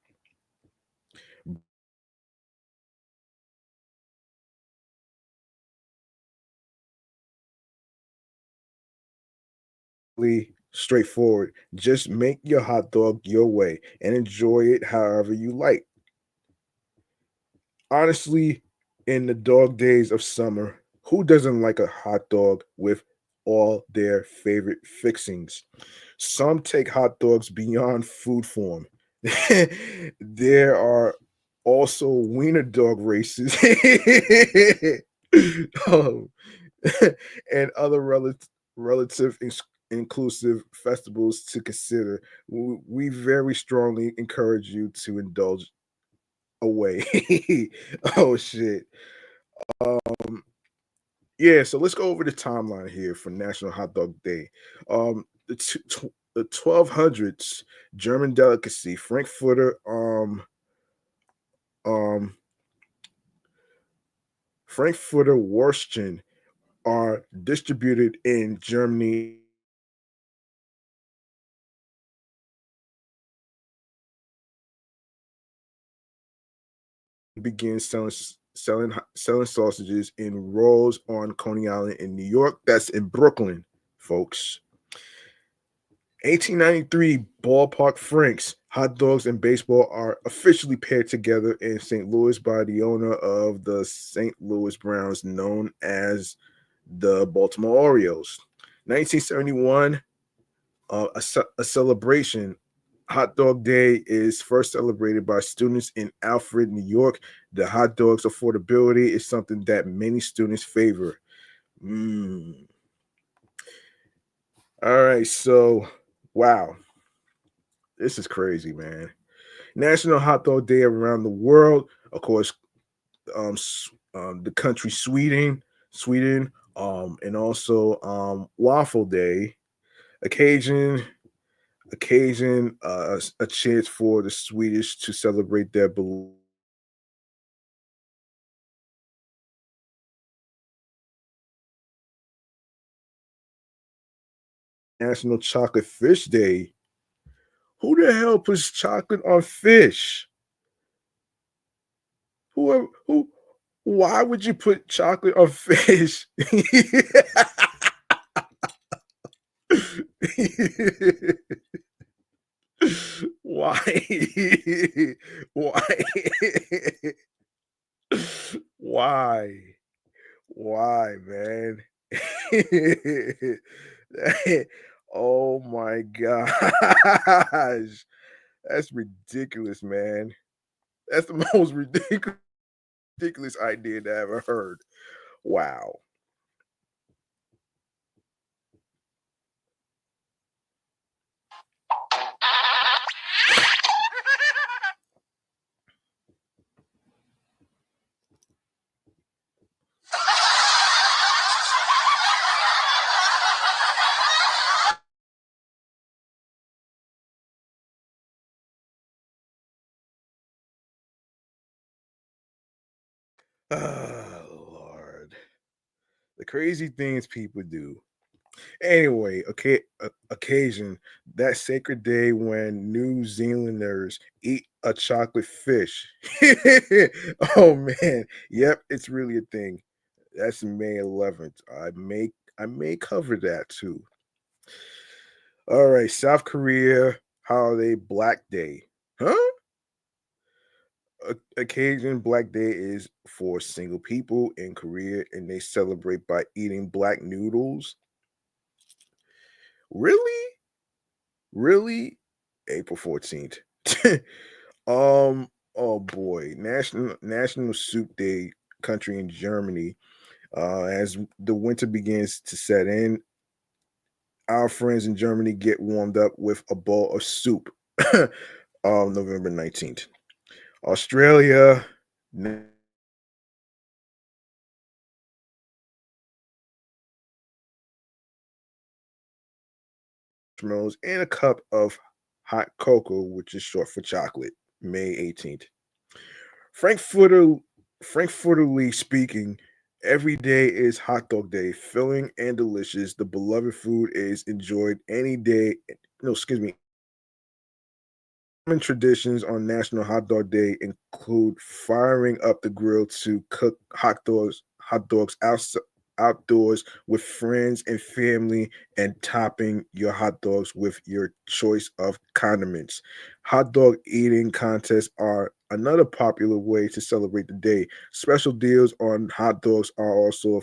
straightforward. Just make your hot dog your way and enjoy it however you like. Honestly, in the dog days of summer, Who doesn't like a hot dog with all their favorite fixings? Some take hot dogs beyond food form. There are also wiener dog races um, and other relative inclusive festivals to consider. We very strongly encourage you to indulge away. Oh shit. Um yeah, so let's go over the timeline here for National Hot Dog Day. The 1200s German delicacy um Frankfurter Würstchen are distributed in Germany. Began selling sausages in rolls on Coney Island in New York. That's in Brooklyn, folks. 1893 ballpark Franks. Hot dogs and baseball are officially paired together in St. Louis by the owner of the St. Louis Browns, known as the Baltimore Orioles. 1971, a celebration. Hot Dog Day is first celebrated by students in Alfred, New York. The hot dog's affordability is something that many students favor. Mm. All right, so wow, this is crazy, man. National Hot Dog Day around the world, of course, the country Sweden, and also Waffle Day. Occasion, a chance for the Swedish to celebrate their National Chocolate Fish Day. Who the hell puts chocolate on fish? Who? Why would you put chocolate on fish? Why? Why? Why? Why, man? Oh my gosh. That's ridiculous, man. That's the most ridiculous idea that I ever heard. Wow. Oh Lord. The crazy things people do. Anyway, okay, occasion that sacred day when New Zealanders eat a chocolate fish. Oh man, yep, it's really a thing. That's May 11th. I may cover that too. All right, South Korea holiday Black Day. Huh? Occasion Black Day is for single people in Korea, and they celebrate by eating black noodles. Really? Really? April 14th. Oh boy. National Soup Day country in Germany. As the winter begins to set in, our friends in Germany get warmed up with a bowl of soup. November 19th. Australia, marshmallows, and a cup of hot cocoa, which is short for chocolate, May 18th. Frankfurter, Frankfurterly speaking, every day is hot dog day, filling and delicious. The beloved food is enjoyed any day. No, excuse me. Common traditions on National Hot Dog Day include firing up the grill to cook hot dogs outdoors with friends and family, and topping your hot dogs with your choice of condiments. Hot dog eating contests are another popular way to celebrate the day. Special deals on hot dogs are also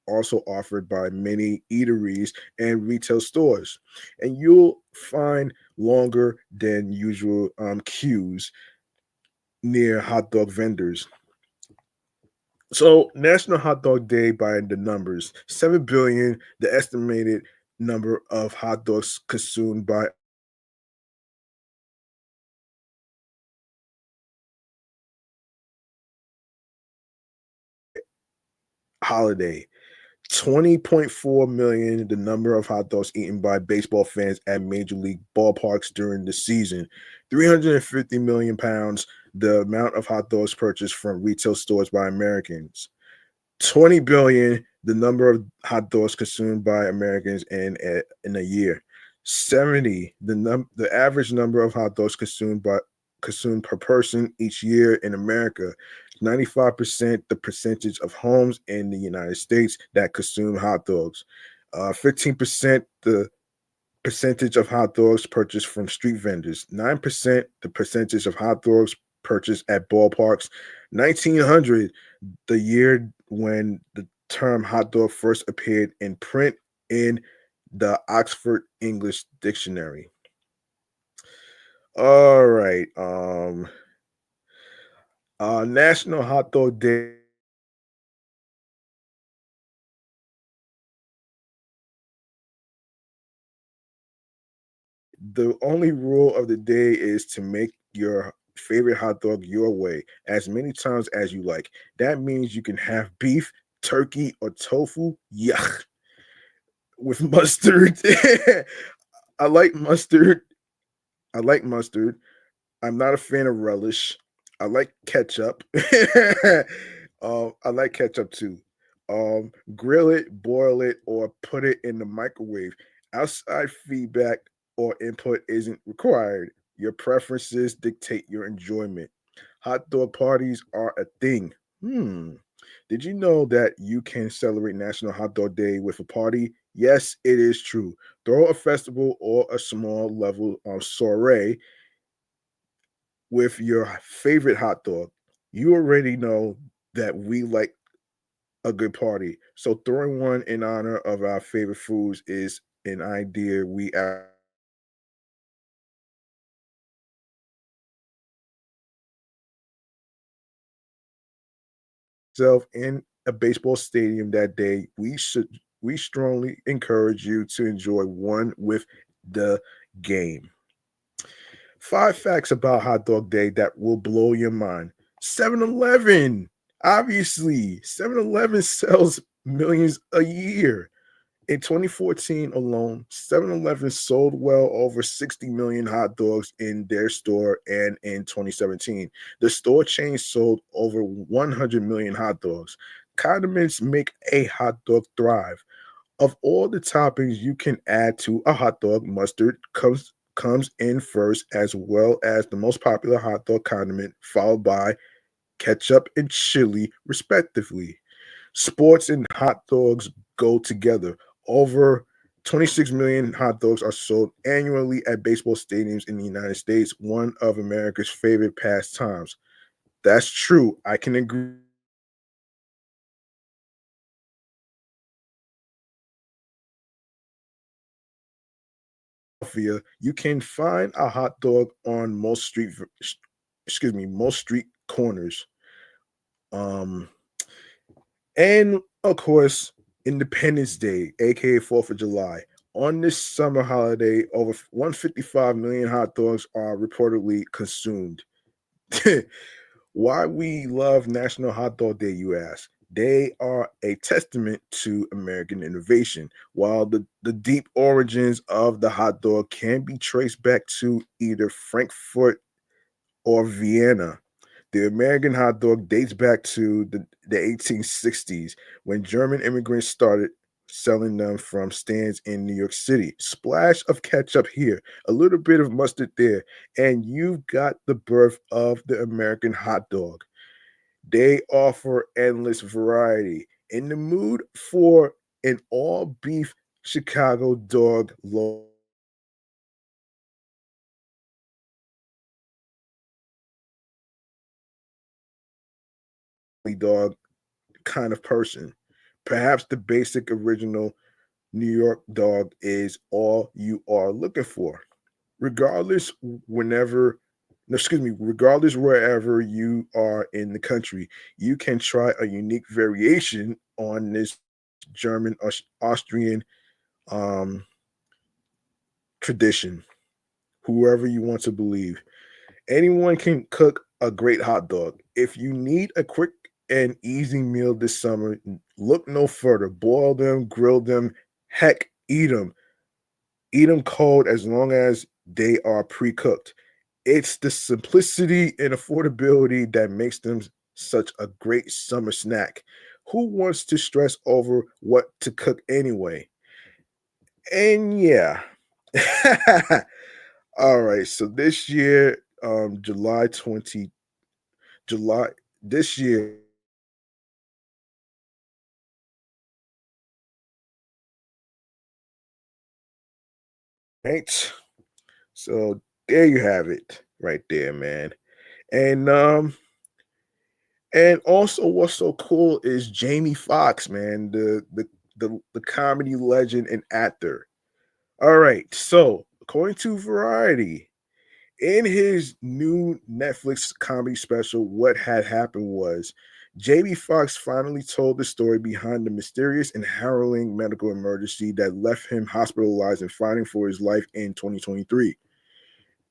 also offered by many eateries and retail stores. And you'll find longer than usual queues near hot dog vendors. So, National Hot Dog Day by the numbers 7 billion, the estimated number of hot dogs consumed by holiday. 20.4 million, the number of hot dogs eaten by baseball fans at major league ballparks during the season. 350 million pounds, the amount of hot dogs purchased from retail stores by Americans. 20 billion, the number of hot dogs consumed by Americans in a year. 70, the average number of hot dogs consumed per person each year in America. 95%, the percentage of homes in the United States that consume hot dogs. 15%, the percentage of hot dogs purchased from street vendors. 9%, the percentage of hot dogs purchased at ballparks. 1900, the year when the term hot dog first appeared in print in the Oxford English Dictionary. All right. National Hot Dog Day. The only rule of the day is to make your favorite hot dog your way as many times as you like. That means you can have beef, turkey, or tofu. Yuck. With mustard. I like mustard. I like mustard. I'm not a fan of relish. I like ketchup. I like ketchup too. Grill it, boil it, or put it in the microwave. Outside feedback or input isn't required. Your preferences dictate your enjoyment. Hot dog parties are a thing. Did you know that you can celebrate National Hot Dog Day with a party? Yes, it is true. Throw a festival or a small level soiree with your favorite hot dog. You already know that we like a good party. So throwing one in honor of our favorite foods is an idea we ourselves in a baseball stadium that day. We strongly encourage you to enjoy one with the game. 5 facts about Hot Dog Day that will blow your mind. 7-Eleven. Obviously, 7-Eleven sells millions a year. In 2014 alone, 7-Eleven sold well over 60 million hot dogs in their store, and in 2017, the store chain sold over 100 million hot dogs. Condiments make a hot dog thrive. Of all the toppings you can add to a hot dog, mustard comes in first, as well as the most popular hot dog condiment, followed by ketchup and chili, respectively. Sports and hot dogs go together. Over 26 million hot dogs are sold annually at baseball stadiums in the United States, one of America's favorite pastimes. That's true. I can agree. You can find a hot dog on most street corners. Um, and of course, Independence Day, aka 4th of July. On this summer holiday, over 155 million hot dogs are reportedly consumed. Why we love National Hot Dog Day, you ask? They are a testament to American innovation. While the deep origins of the hot dog can be traced back to either Frankfurt or Vienna, the American hot dog dates back to the 1860s when German immigrants started selling them from stands in New York City. Splash of ketchup here, a little bit of mustard there, and you've got the birth of the American hot dog. They offer endless variety. In the mood for an all beef Chicago dog dog kind of person, Perhaps the basic original New York dog is all you are looking for. Regardless, whenever, no, excuse me, regardless wherever you are in the country, you can try a unique variation on this German Austrian um, tradition. Whoever you want to believe, anyone can cook a great hot dog. If you need a quick and easy meal this summer, look no further. Boil them, grill them, heck, eat them. Eat them cold as long as they are pre-cooked. It's the simplicity and affordability that makes them such a great summer snack. Who wants to stress over what to cook anyway? And yeah. All right. So this year, July 20, July this year, right? So there you have it right there, man. And also what's so cool is Jamie Foxx, man, the comedy legend and actor. All right, so according to Variety, in his new Netflix comedy special, what had happened was Jamie Foxx finally told the story behind the mysterious and harrowing medical emergency that left him hospitalized and fighting for his life in 2023.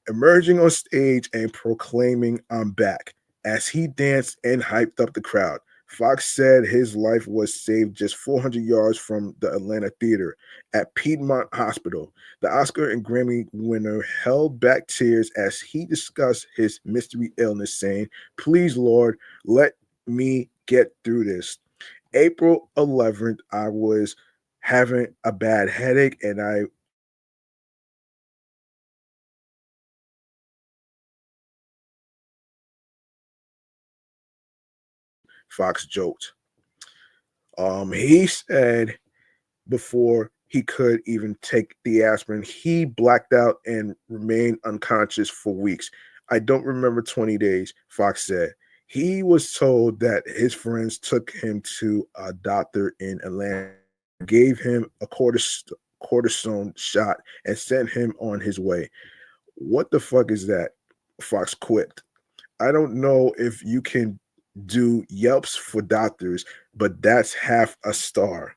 Emerging on stage and proclaiming "I'm back" as he danced and hyped up the crowd. Fox said his life was saved just 400 yards from the Atlanta theater at Piedmont Hospital. The Oscar and Grammy winner held back tears as he discussed his mystery illness, saying, "Please, Lord, let me get through this." April 11th, I was having a bad headache and Fox joked. He said before he could even take the aspirin, he blacked out and remained unconscious for weeks. I don't remember 20 days, Fox said. He was told that his friends took him to a doctor in Atlanta, gave him a cortisone shot, and sent him on his way. What the fuck is that? Fox quipped. I don't know if you can do Yelps for doctors, but that's half a star.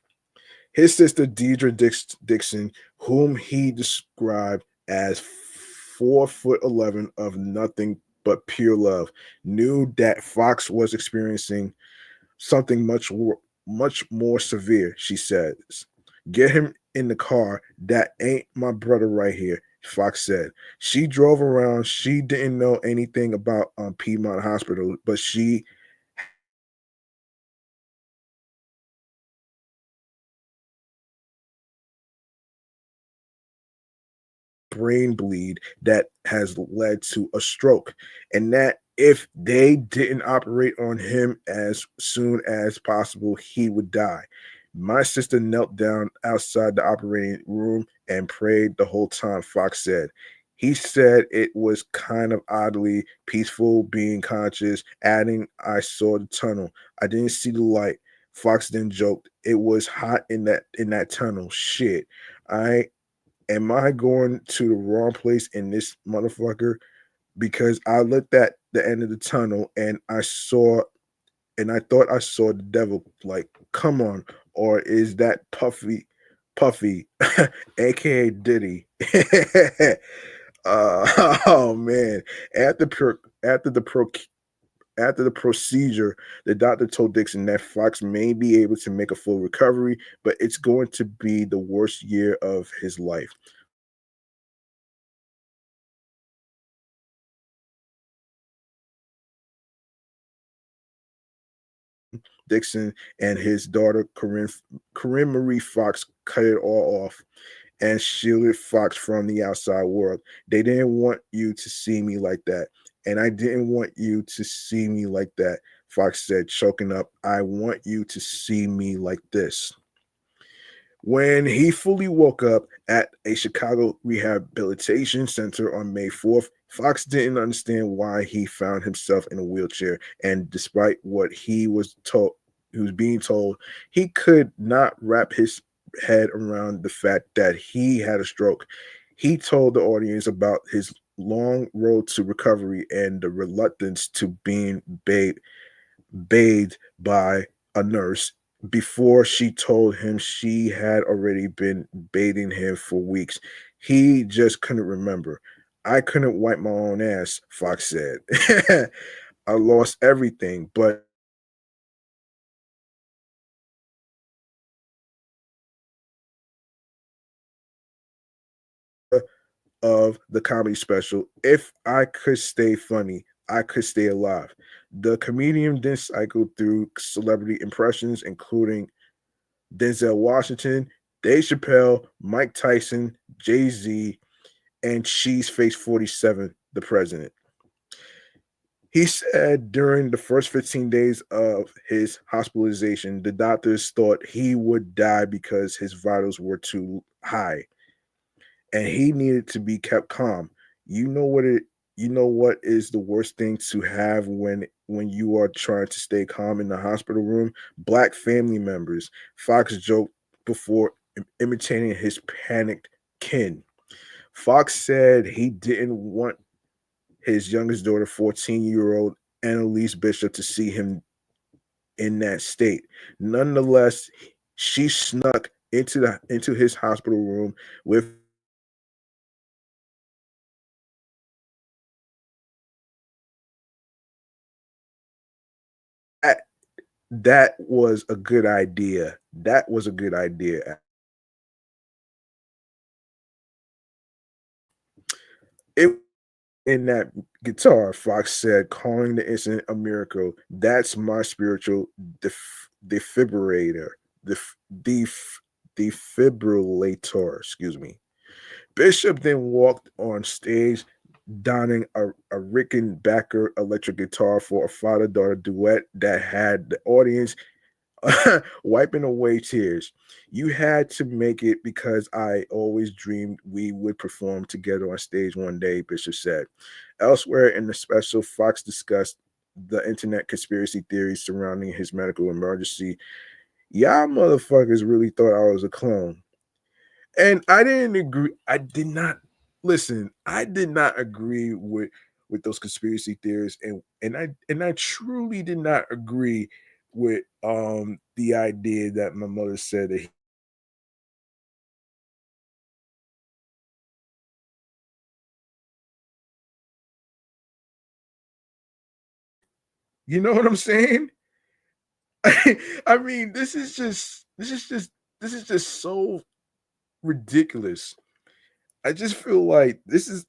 His sister Deidre Dixon, whom he described as 4'11" of nothing but pure love, knew that Fox was experiencing something much more severe. She says, "Get him in the car. That ain't my brother right here." Fox said. She drove around. She didn't know anything about Piedmont Hospital, but she brain bleed that has led to a stroke, and that if they didn't operate on him as soon as possible, he would die. My sister knelt down outside the operating room and prayed the whole time, Fox said. He said it was kind of oddly peaceful being conscious, adding, I saw the tunnel. I didn't see the light. Fox then joked, it was hot in that tunnel. Shit. I am I going to the wrong place in this motherfucker? Because I looked at the end of the tunnel and I thought I saw the devil. Like, come on. Or is that Puffy, aka Diddy? Oh man. After per, after the pro after the procedure, the doctor told Dixon that Fox may be able to make a full recovery, but it's going to be the worst year of his life. Dixon and his daughter Corinne Marie Fox cut it all off and shielded Fox from the outside world. They didn't want you to see me like that. And I didn't want you to see me like that, Fox said, choking up. I want you to see me like this. When he fully woke up at a Chicago rehabilitation center on May 4th, Fox didn't understand why he found himself in a wheelchair. And despite what he was told, was being told he could not wrap his head around the fact that he had a stroke. He told the audience about his long road to recovery and the reluctance to being bathed by a nurse before she told him she had already been bathing him for weeks. He just couldn't remember. I couldn't wipe my own ass, Foxx said. I lost everything, but of the comedy special, if I could stay funny, I could stay alive. The comedian then cycled through celebrity impressions, including Denzel Washington, Dave Chappelle, Mike Tyson, Jay-Z, and Cheeseface 47, the president. He said during the first 15 days of his hospitalization, the doctors thought he would die because his vitals were too high and he needed to be kept calm. You know what it you know what is the worst thing to have when you are trying to stay calm in the hospital room? Black family members. Fox joked before imitating his panicked kin. Fox said he didn't want his youngest daughter, 14-year-old Annalise Bishop, to see him in that state. Nonetheless, she snuck into his hospital room with that. That was a good idea. That was a good idea. It in that guitar, Fox said, calling the incident a miracle. That's my spiritual defibrillator. Def, def, defibrillator, excuse me. Bishop then walked on stage donning a Rickenbacker electric guitar for a father-daughter duet that had the audience wiping away tears. You had to make it because I always dreamed we would perform together on stage one day, Bishop said. Elsewhere in the special, Fox discussed the internet conspiracy theories surrounding his medical emergency. Y'all motherfuckers really thought I was a clone. And I didn't agree. I did not listen. I did not agree with those conspiracy theories, and I truly did not agree with the idea that my mother said that you know what I'm saying? I mean, this is just so ridiculous. I just feel like this is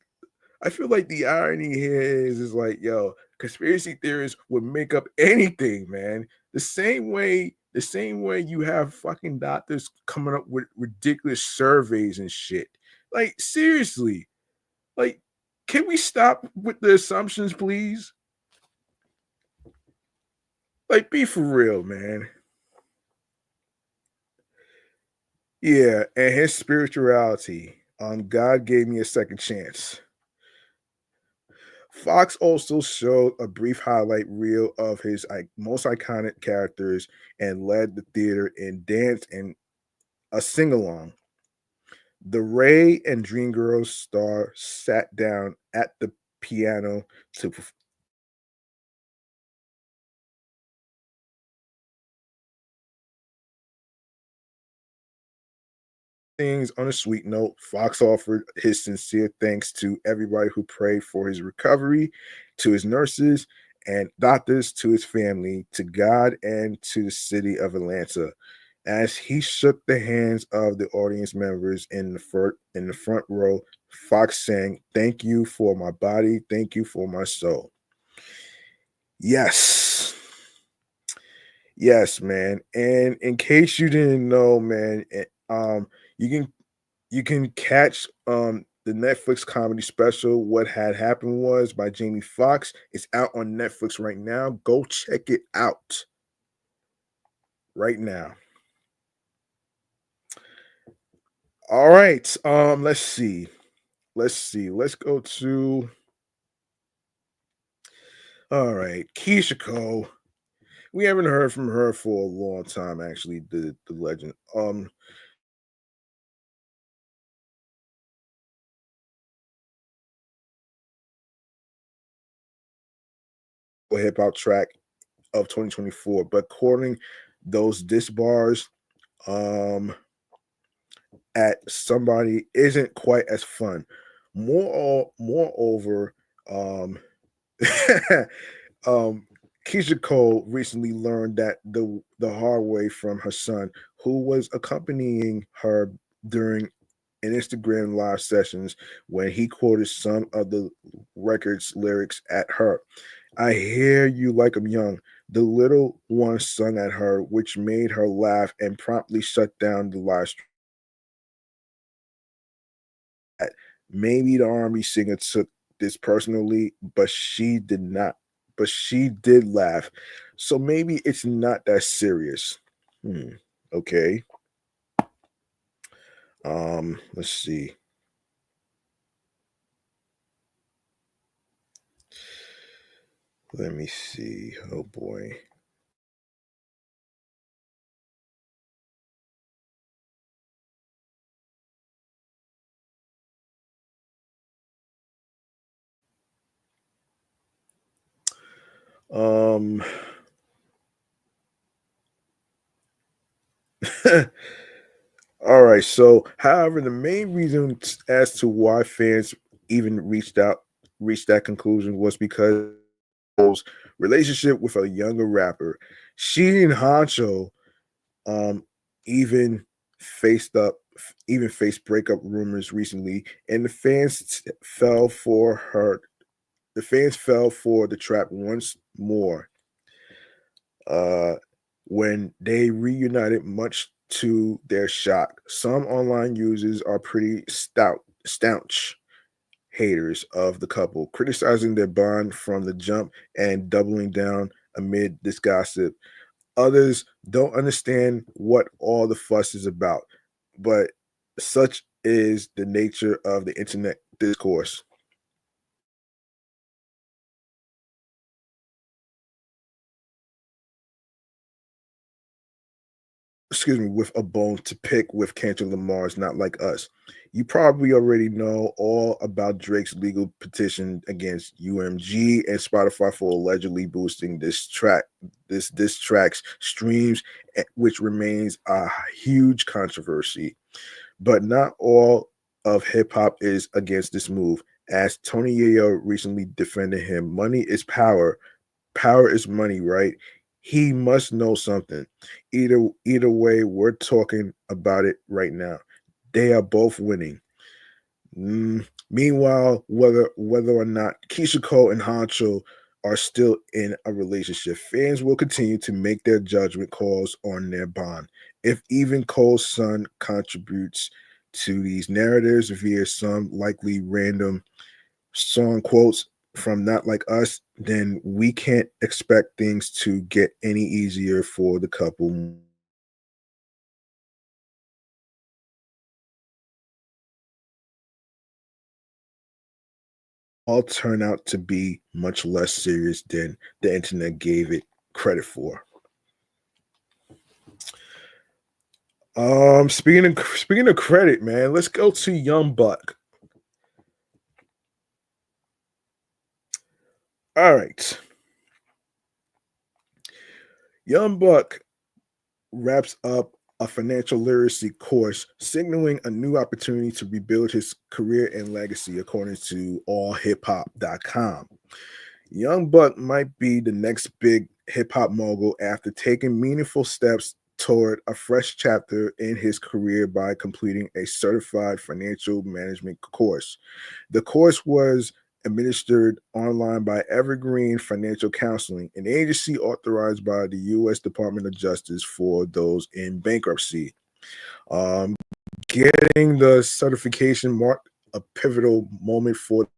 I feel like the irony here is like, yo, conspiracy theorists would make up anything, man. The same way you have fucking doctors coming up with ridiculous surveys and shit. Like, seriously, like, can we stop with the assumptions, please? Like, be for real, man. Yeah, and his spirituality. God gave me a second chance. Fox also showed a brief highlight reel of his most iconic characters and led the theater in dance and a sing along. The Ray and Dreamgirls star sat down at the piano to things on a sweet note. Fox offered his sincere thanks to everybody who prayed for his recovery, to his nurses and doctors, to his family, to God, and to the city of Atlanta. As he shook the hands of the audience members in the front row, Fox sang, "Thank you for my body, thank you for my soul." Yes, yes, man. And in case you didn't know, man, you can catch the Netflix comedy special "What Had Happened Was" by Jamie Foxx. It's out on Netflix right now. Go check it out right now. All right. Let's see. Let's see. Let's go to all right. Keyshia Cole We haven't heard from her for a long time, actually, the legend. Hip hop track of 2024, but according those disc bars um at somebody isn't quite as fun. Moreover, um um Keyshia Cole recently learned that the hard way from her son, who was accompanying her during an Instagram live sessions when he quoted some of the record's lyrics at her. I hear you like I'm young. The little one sung at her, which made her laugh and promptly shut down the live stream. Maybe the R&B singer took this personally, but she did not. But she did laugh. So maybe it's not that serious. Hmm. Okay. Let's see. Let me see. Oh boy. Um All right. So, however, the main reason as to why fans even reached that conclusion was because Cole's relationship with a younger rapper. She and Honcho um even faced up even faced breakup rumors recently, and the fans fell for the trap once more uh, when they reunited, much to their shock. Some online users are pretty staunch haters of the couple, criticizing their bond from the jump and doubling down amid this gossip. Others don't understand what all the fuss is about, but such is the nature of the internet discourse. Excuse me, with a bone to pick with Kendrick Lamar's Not Like Us. You probably already know all about Drake's legal petition against UMG and Spotify for allegedly boosting this track's streams, which remains a huge controversy. But not all of hip hop is against this move. As Tony Yayo recently defended him, money is power, power is money, right? He must know something. Either way, we're talking about it right now. They are both winning. Meanwhile, whether or not Keyshia Cole and Honcho are still in a relationship, fans will continue to make their judgment calls on their bond. If even Cole's son contributes to these narratives via some likely random song quotes from Not Like Us, then we can't expect things to get any easier for the couple. All turn out to be much less serious than the internet gave it credit for. Speaking of credit, man, let's go to Young Buck. All right, Young Buck wraps up a financial literacy course, signaling a new opportunity to rebuild his career and legacy, according to allhiphop.com. Young Buck might be the next big hip hop mogul after taking meaningful steps toward a fresh chapter in his career by completing a certified financial management course. The course was administered online by Evergreen Financial Counseling, an agency authorized by the U.S. Department of Justice for those in bankruptcy. Um, Getting the certification marked a pivotal moment for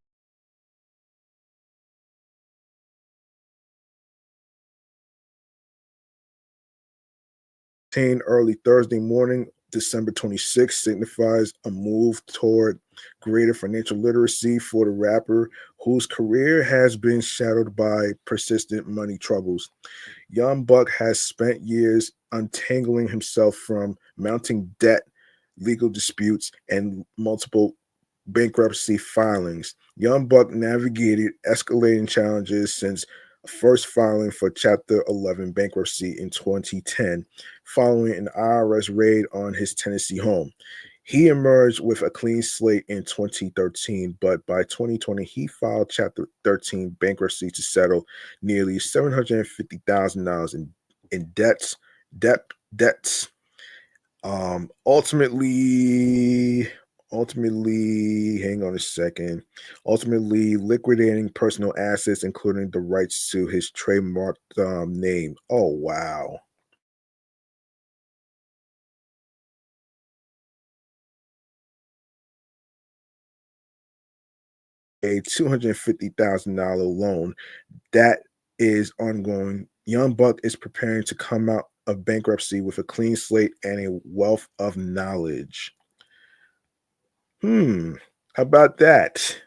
early Thursday morning, December 26th, signifies a move toward greater financial literacy for the rapper whose career has been shadowed by persistent money troubles. Young Buck has spent years untangling himself from mounting debt, legal disputes, and multiple bankruptcy filings. Young Buck navigated escalating challenges since first filing for Chapter 11 bankruptcy in 2010, following an IRS raid on his Tennessee home. He emerged with a clean slate in 2013, but by 2020, he filed Chapter 13 bankruptcy to settle nearly $750,000 in debt, debts. Ultimately, hang on a second. Ultimately, liquidating personal assets, including the rights to his trademarked name. Oh wow! A $250,000 loan that is ongoing. Young Buck is preparing to come out of bankruptcy with a clean slate and a wealth of knowledge. How about that?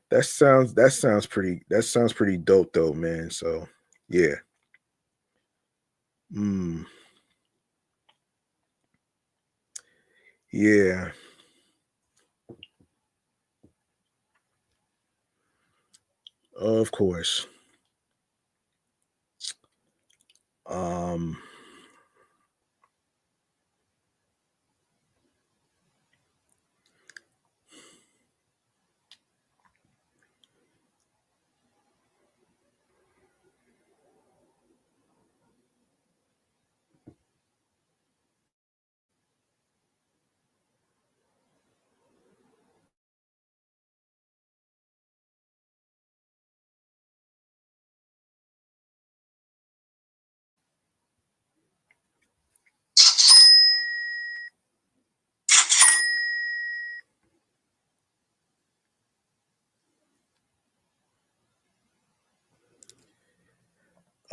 That sounds pretty dope though, man. So yeah. Mm, yeah, of course. Um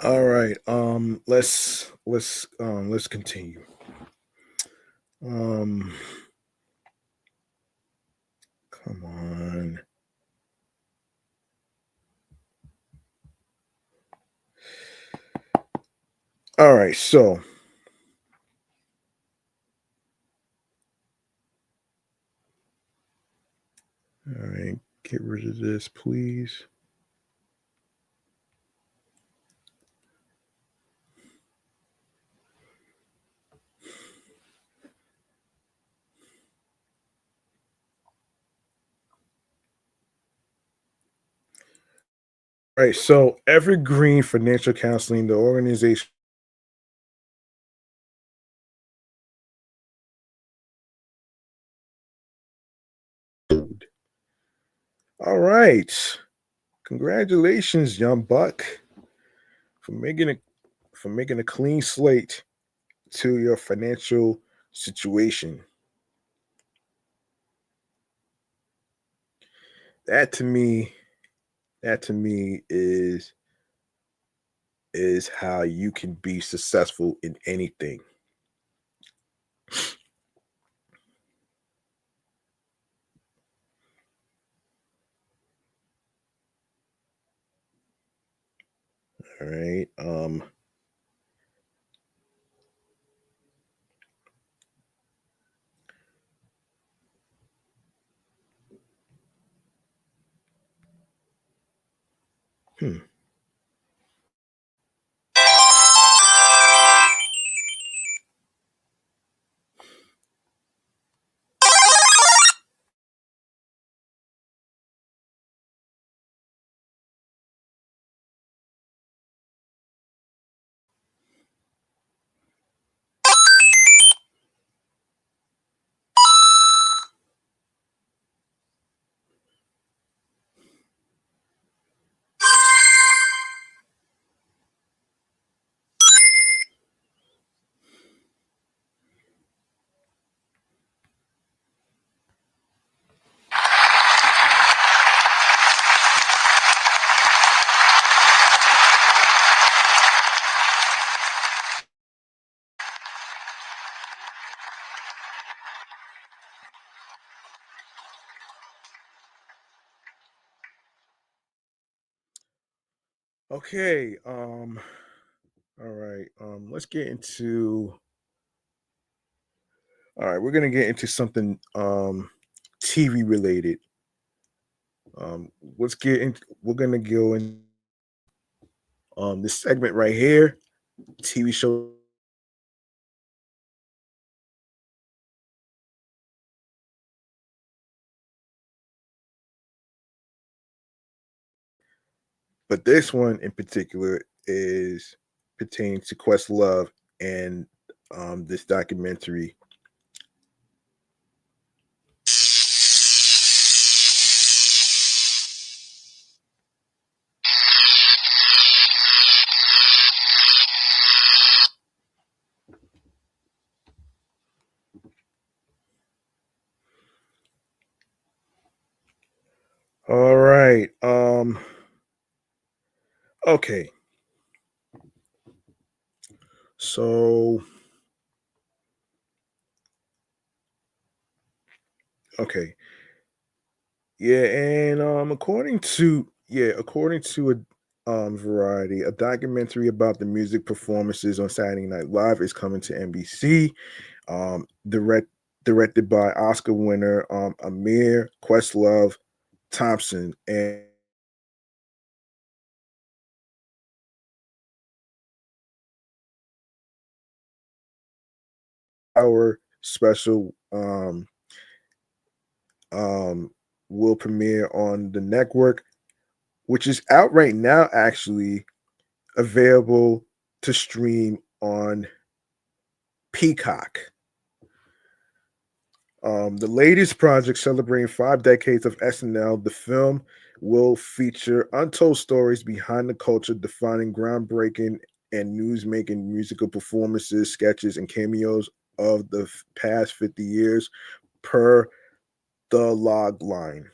all right. Let's continue. Um Come on. All right, so all right, get rid of this, please. All right, so Evergreen Financial Counseling, the organization. All right. Congratulations, young buck, for making a clean slate to your financial situation. That to me, that to me is how you can be successful in anything. All right. Hmm. Okay. All right. Let's get into. All right, we're gonna get into something TV related. Let's get in. We're gonna go in this segment right here. TV show. But this one in particular is pertaining to Questlove and this documentary. All right. Okay. So okay. Yeah, and according to a Variety, a documentary about the music performances on Saturday Night Live is coming to NBC. Um, direct Directed by Oscar winner Amir Questlove Thompson and our special um will premiere on the network, which is out right now, actually available to stream on Peacock. The latest project celebrating 5 decades of SNL, the film will feature untold stories behind the culture, defining groundbreaking and news-making musical performances, sketches, and cameos of the past 50 years per the log line.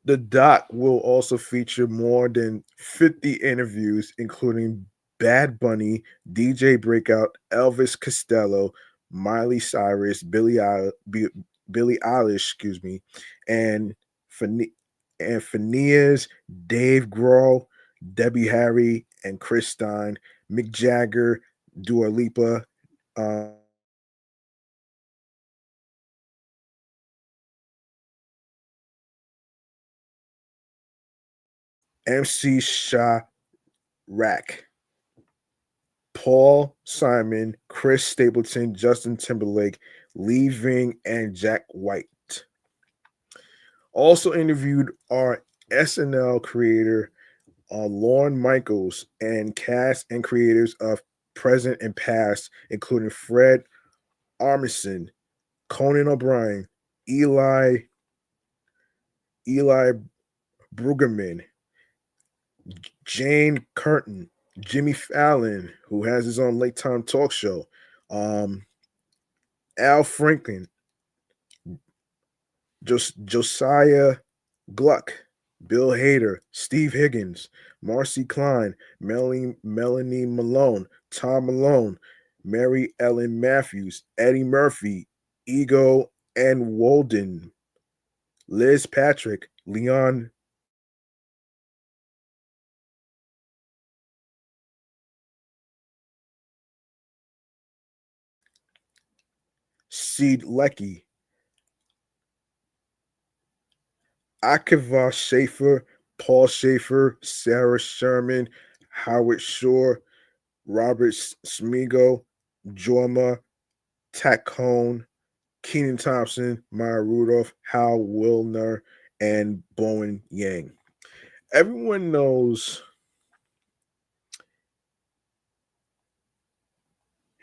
The doc will also feature more than 50 interviews, including Bad Bunny, DJ Breakout, Elvis Costello, Miley Cyrus, Billie Eilish, excuse me, and Fine- Phineas, Dave Grohl, Debbie Harry, and Chris Stein, Mick Jagger, Dua Lipa, uh, MC Shah Rack, Paul Simon, Chris Stapleton, Justin Timberlake, Lee Ving, and Jack White. Also interviewed are SNL creator Lorne Michaels and cast and creators of present and past, including Fred Armisen, Conan O'Brien, Eli Eli Brueggemann, Jane Curtin, Jimmy Fallon, who has his own late time talk show, um, Al Franklin, Josiah Gluck, Bill Hader, Steve Higgins, Marcy Klein, Melanie Malone, Tom Malone, Mary Ellen Matthews, Eddie Murphy, Ego and Walden, Liz Patrick, Leon Seed Lecky, Akiva Schaefer, Paul Schaefer, Sarah Sherman, Howard Shore, Robert Smigo, Jorma Tacone, Keenan Thompson, Maya Rudolph, Hal Wilner, and Bowen Yang. Everyone knows,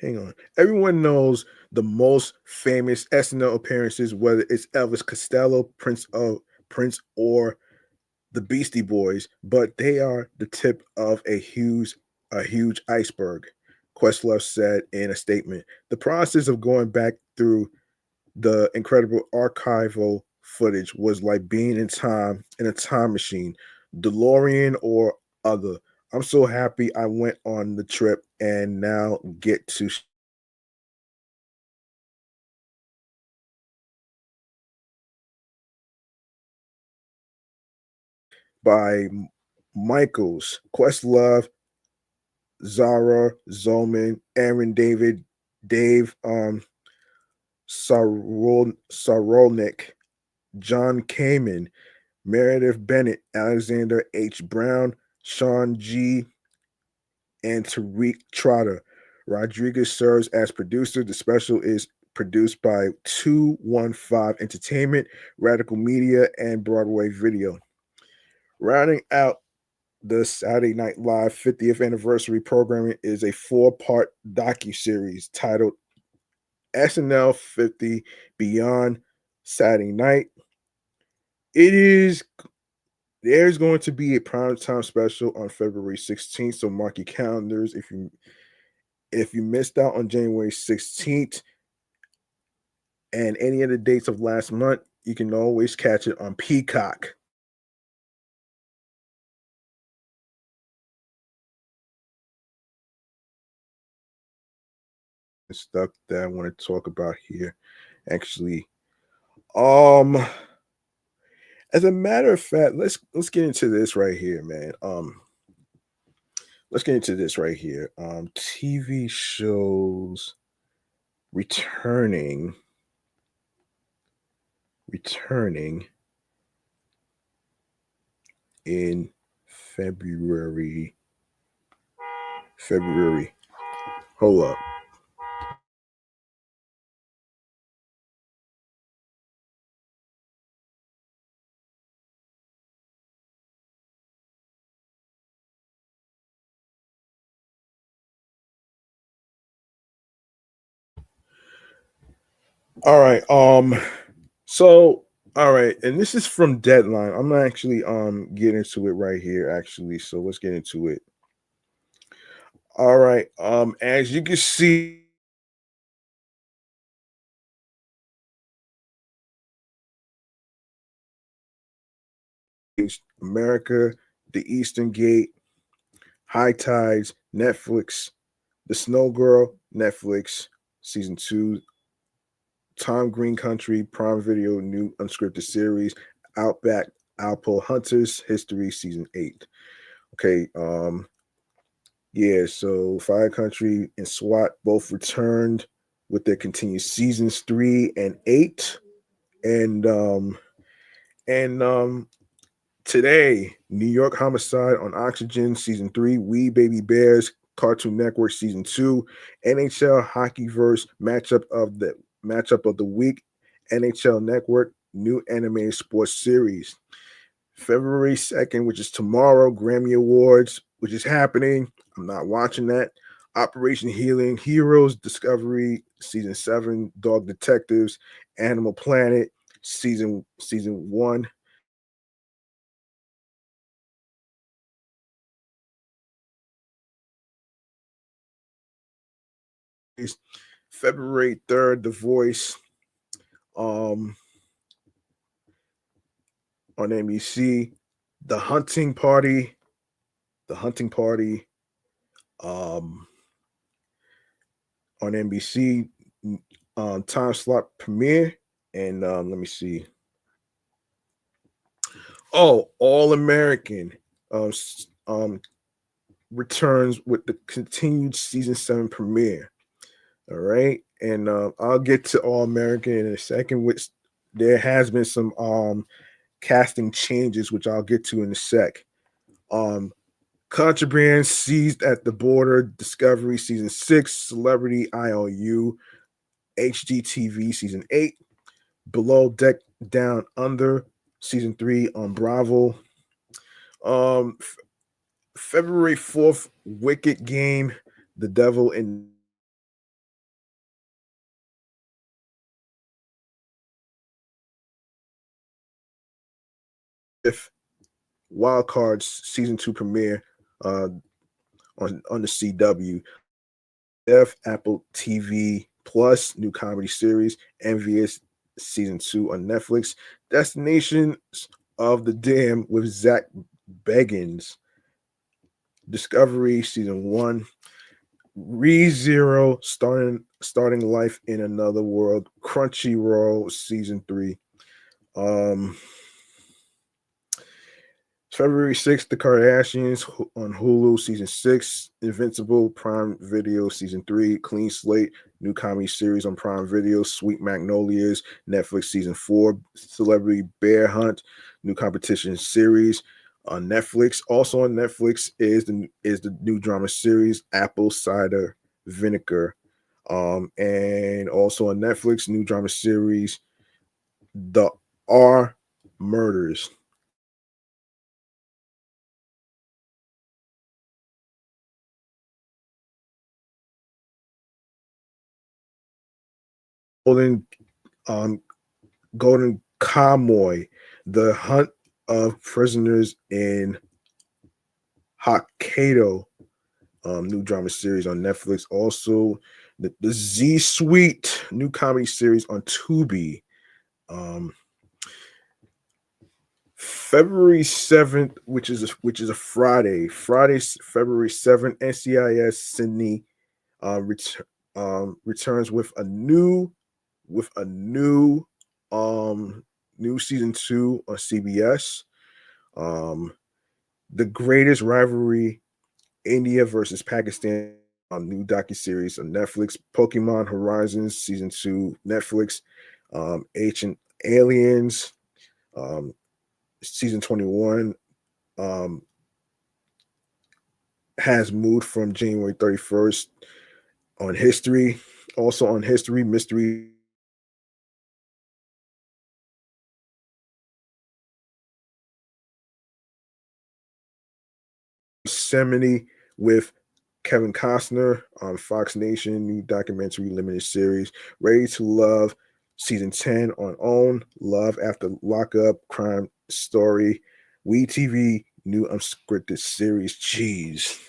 hang on, everyone knows the most famous SNL appearances, whether it's Elvis Costello, Prince, or the Beastie Boys, but they are the tip of a huge iceberg. Questlove said in a statement. The process of going back through the incredible archival footage was like being in a time machine, DeLorean or other. I'm so happy I went on the trip and now get to by Michaels, Questlove, Zara, Zolman, Aaron David, Dave Sarolnik, John Kamen, Meredith Bennett, Alexander H. Brown, Sean G., and Tariq Trotter. Rodriguez serves as producer. The special is produced by 215 Entertainment, Radical Media, and Broadway Video. Rounding out the Saturday Night Live 50th anniversary programming is a 4-part docuseries titled SNL 50 Beyond Saturday Night. There's going to be a primetime special on February 16th, so mark your calendars. If you missed out on January 16th and any of the dates of last month, you can always catch it on Peacock. The stuff that I want to talk about here, actually. As a matter of fact, let's get into this right here, man. Let's get into this right here. TV shows returning in February. Hold up. All right. So all right, and this is from Deadline. I'm not actually getting into it right here, actually. So let's get into it. All right. As you can see, America, The Eastern Gate, High Tides, Netflix, The Snow Girl, Netflix, season 2, Tom Green Country, Prime Video, new unscripted series, Outback Alpo Hunters, History, season 8. Okay, yeah, so Fire Country and SWAT both returned with their continued seasons 3 and 8. And today, New York Homicide on Oxygen, season 3, We Baby Bears, Cartoon Network, season 2, NHL Hockeyverse matchup of the week, NHL Network, new animated sports series. February 2nd, which is tomorrow, Grammy Awards, which is happening. I'm not watching that. Operation Healing, Heroes, Discovery, season 7, Dog Detectives, Animal Planet, season 1. February 3rd, The Voice, um, on NBC, The Hunting Party, um, on NBC, time slot premiere, and let me see. Oh, All American, returns with the continued season 7 premiere. All right, and I'll get to All American in a second. Which there has been some casting changes, which I'll get to in a sec. Contraband seized at the border, Discovery season 6, Celebrity IOU, HGTV season 8, Below Deck Down Under season 3 on Bravo. February 4th, Wicked Game, The Devil in Wild Cards season 2 premiere on the CW. Apple TV Plus, new comedy series, Envious season 2 on Netflix. Destinations of the Dam with Zach Beggins, Discovery season 1. ReZero, starting life in another world, Crunchyroll season 3. February 6th, The Kardashians on Hulu, season 6, Invincible, Prime Video, season 3, Clean Slate, new comedy series on Prime Video, Sweet Magnolias, Netflix, season 4, Celebrity Bear Hunt, new competition series on Netflix. Also on Netflix is the new drama series, Apple Cider Vinegar. And also on Netflix, new drama series, The R Murders. Golden um Golden Kamuy, The Hunt of Prisoners in Hokkaido, new drama series on Netflix. Also, the Z Suite, new comedy series on Tubi. Um, February 7th, which is a Friday, February 7th, NCIS Sydney returns with a new um new season 2 on CBS. Um, the greatest rivalry, India versus Pakistan, new docuseries on Netflix. Pokemon Horizons season 2, Netflix. Ancient Aliens, season 21, um, has moved from January 31st on History. Also on History, Mystery Yosemite with Kevin Costner on Fox Nation, new documentary limited series. Ready to Love, season 10 on OWN. Love After Lockup, crime story. WeTV, new unscripted series. Jeez.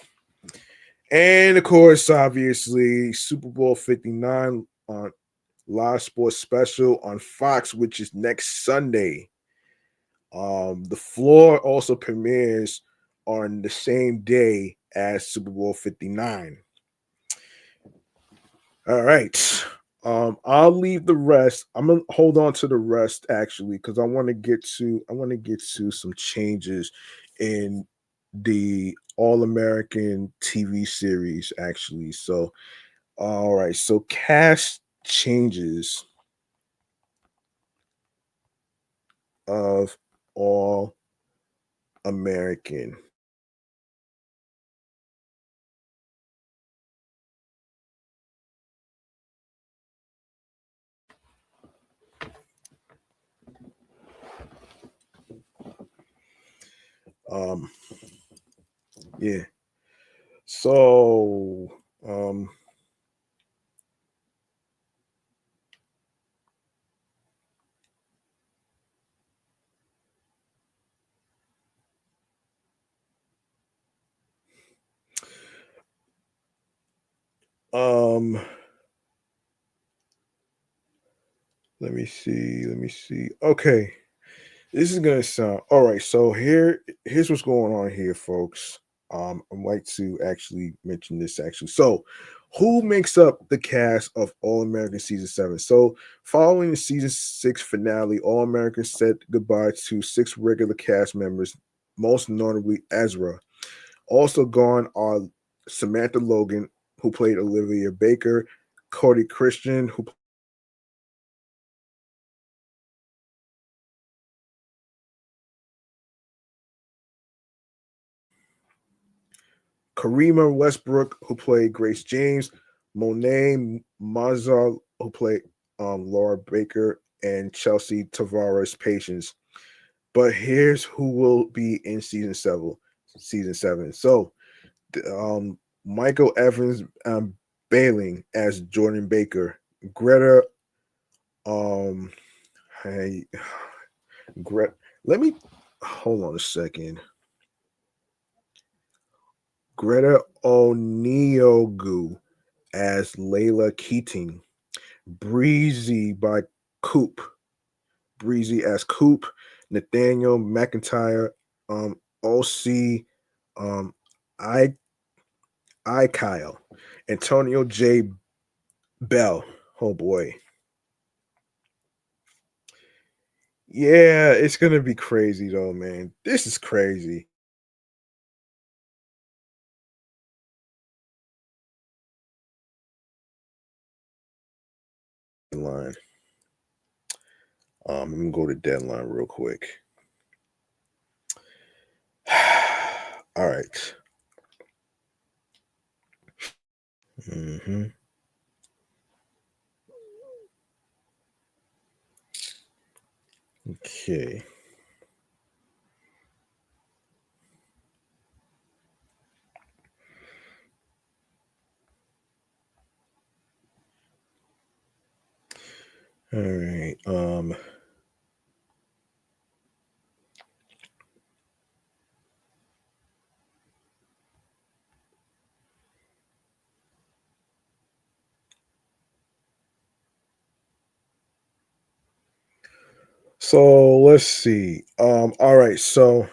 And of course, obviously, Super Bowl 59 on live sports special on Fox, which is next Sunday. The floor also premieres on the same day as Super Bowl 59. All right. I'll leave the rest. I'm gonna hold on to the rest actually because I want to get to some changes in the All American TV series actually. So all right, so cast changes of All American. Um yeah. So um let me see. Okay. This is gonna sound all right. So here's what's going on here, folks. I'd like to actually mention this actually. So, who makes up the cast of All American season 7? So, following the season 6 finale, All American said goodbye to 6 regular cast members, most notably Ezra. Also gone are Samantha Logan, who played Olivia Baker, Cody Christian, who Karima Westbrook, who played Grace James, Monet Mazal, who played Laura Baker, and Chelsea Tavares Patience. But here's who will be in season 7. Season 7. So, Michael Evans bailing as Jordan Baker, Greta. Um, hey, Greta. Let me hold on a second. Greta Oniogu as Layla Keating, Breezy by Coop, Breezy as Coop, Nathaniel McIntyre, OC, um, I Kyle, Antonio J. Bell. Oh boy. Yeah, it's gonna be crazy though, man. This is crazy. Line. I'm gonna go to deadline real quick. All right. Mhm. Okay. All right. So let's see. All right. So,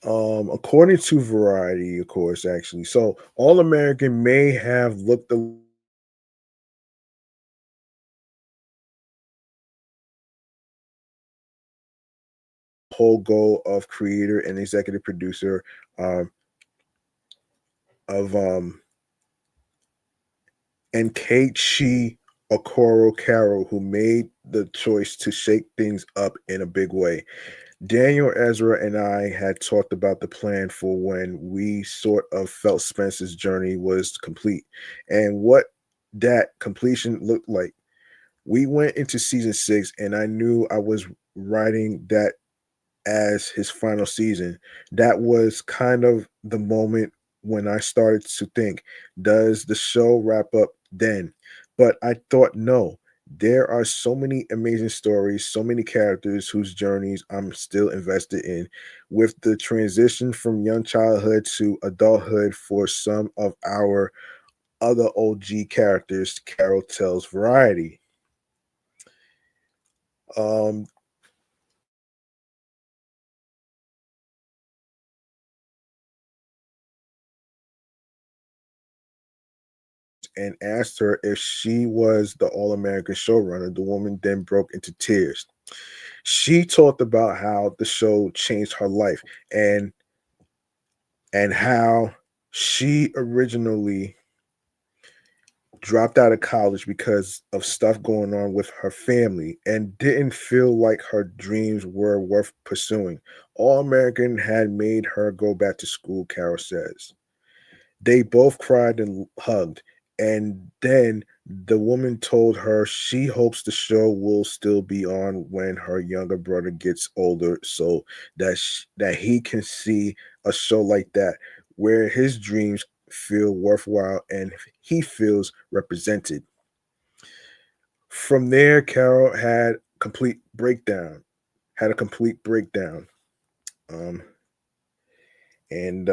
according to Variety, of course, actually, so All American may have looked the whole goal of creator and executive producer um, of and Keiichi Okoro Carol, who made the choice to shake things up in a big way. Daniel Ezra and I had talked about the plan for when we sort of felt Spencer's journey was complete and what that completion looked like. We went into season 6, and I knew I was writing that as his final season. That was kind of the moment when I started to think, does the show wrap up then? But I thought, no, there are so many amazing stories, so many characters whose journeys I'm still invested in. With the transition from young childhood to adulthood for some of our other OG characters, Carol tells Variety. Um, and asked her if she was the All American showrunner. The woman then broke into tears. She talked about how the show changed her life and how she originally dropped out of college because of stuff going on with her family and didn't feel like her dreams were worth pursuing. All American had made her go back to school, Carol says. They both cried and hugged. And then the woman told her she hopes the show will still be on when her younger brother gets older so that he can see a show like that where his dreams feel worthwhile and he feels represented. From there, Carol had a complete breakdown. Um, and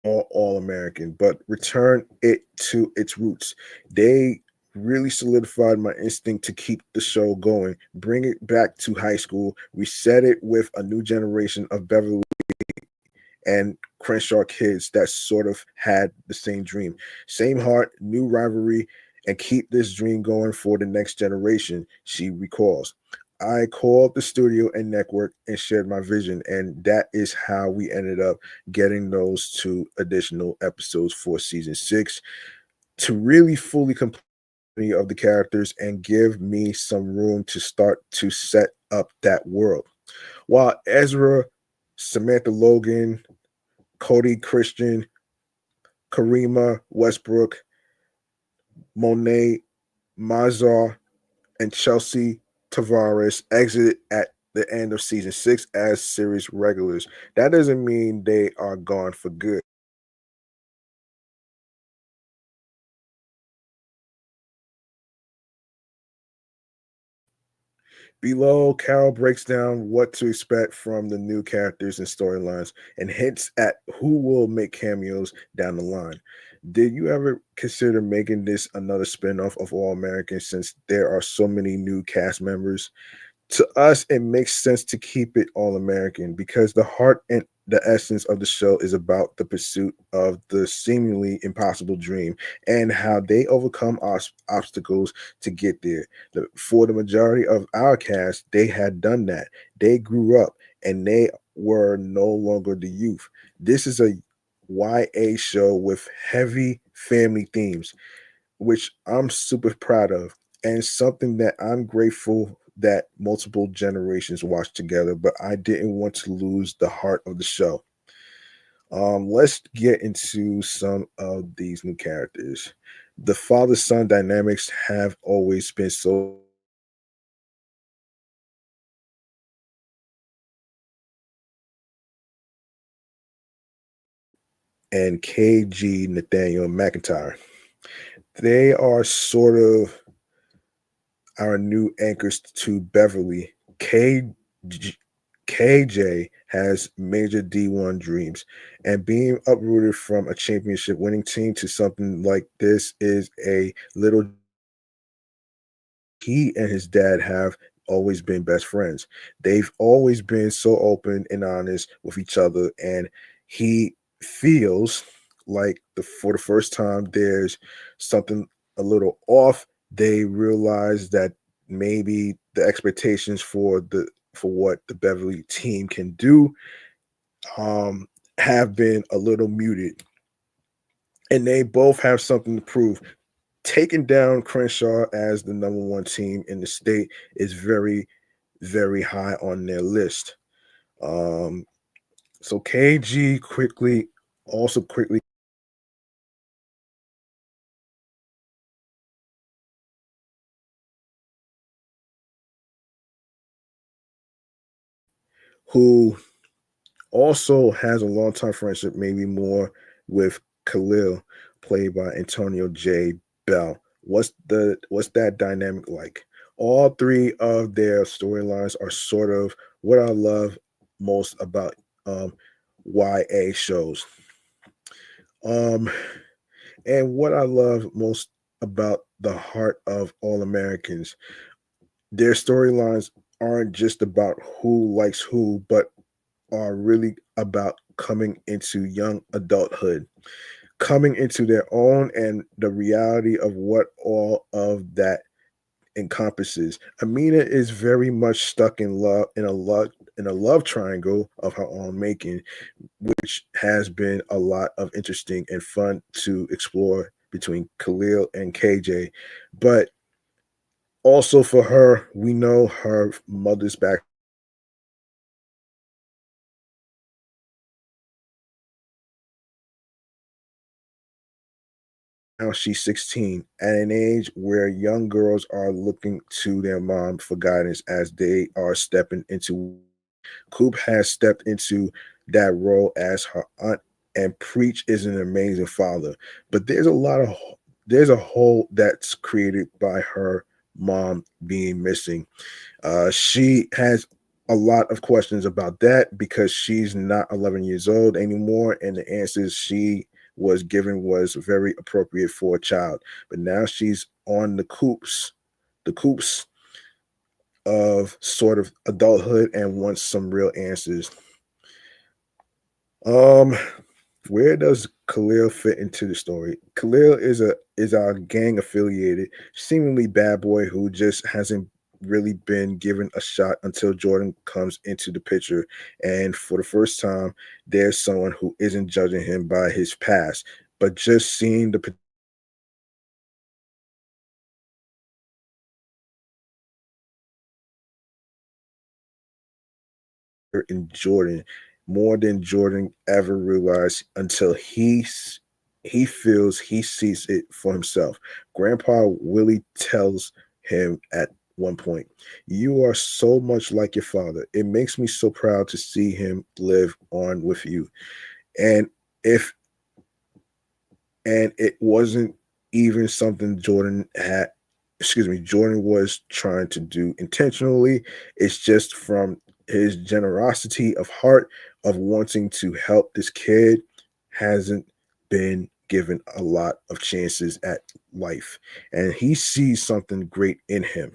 all American, but return it to its roots. They really solidified my instinct to keep the show going, bring it back to high school, reset it with a new generation of Beverly and Crenshaw kids that sort of had the same dream. Same heart, new rivalry, and keep this dream going for the next generation, she recalls. I called the studio and network and shared my vision, and that is how we ended up getting those 2 additional episodes for season 6 to really fully complete of the characters and give me some room to start to set up that world. While Ezra, Samantha Logan, Cody Christian, Karima Westbrook, Monet Mazar, and Chelsea Tavares exited at the end of season 6 as series regulars. That doesn't mean they are gone for good. Below, Carol breaks down what to expect from the new characters and storylines and hints at who will make cameos down the line. Did you ever consider making this another spin-off of All American since there are so many new cast members? To us, it makes sense to keep it all American because the heart and the essence of the show is about the pursuit of the seemingly impossible dream and how they overcome obstacles to get there. For the majority of our cast, they had done that. They grew up and they were no longer the youth. This is a YA show with heavy family themes, which I'm super proud of, and something that I'm grateful that multiple generations watched together, but I didn't want to lose the heart of the show. Let's get into some of these new characters. The father son dynamics have always been so, and KG Nathaniel McIntyre. They are sort of our new anchors to Beverly. KJ has major D1 dreams, and being uprooted from a championship winning team to something like this is a little. He and his dad have always been best friends. They've always been so open and honest with each other, and he feels like for the first time there's something a little off. They realize that maybe the expectations for what the Beverly team can do um have been a little muted, and they both have something to prove. Taking down Crenshaw as the number one team in the state is very, very high on their list. Um, so KG quickly who also has a long time friendship, maybe more with Khalil, played by Antonio J. Bell. What's that dynamic like? All three of their storylines are sort of what I love most about um, YA shows. Um, and what I love most about the heart of All Americans, their storylines aren't just about who likes who, but are really about coming into young adulthood, coming into their own, and the reality of what all of that encompasses. Amina is very much stuck in a love triangle of her own making, which has been a lot of interesting and fun to explore between Khalil and KJ. But also for her, we know her mother's back. Now she's 16, at an age where young girls are looking to their mom for guidance as they are stepping into. Coop has stepped into that role as her aunt, and Preach is an amazing father. But there's a hole that's created by her mom being missing. She has a lot of questions about that because she's not 11 years old anymore, and the answers she was given was very appropriate for a child. But now she's on the coops of sort of adulthood and wants some real answers. Um, where does Khalil fit into the story? Khalil is our gang affiliated, seemingly bad boy who just hasn't really been given a shot until Jordan comes into the picture. And for the first time, there's someone who isn't judging him by his past, but just seeing the in Jordan more than Jordan ever realized until he feels he sees it for himself. Grandpa Willie tells him at one point, "You are so much like your father. It makes me so proud to see him live on with you." And if and it wasn't even something Jordan was trying to do intentionally. It's just from his generosity of heart of wanting to help this kid hasn't been given a lot of chances at life, and he sees something great in him.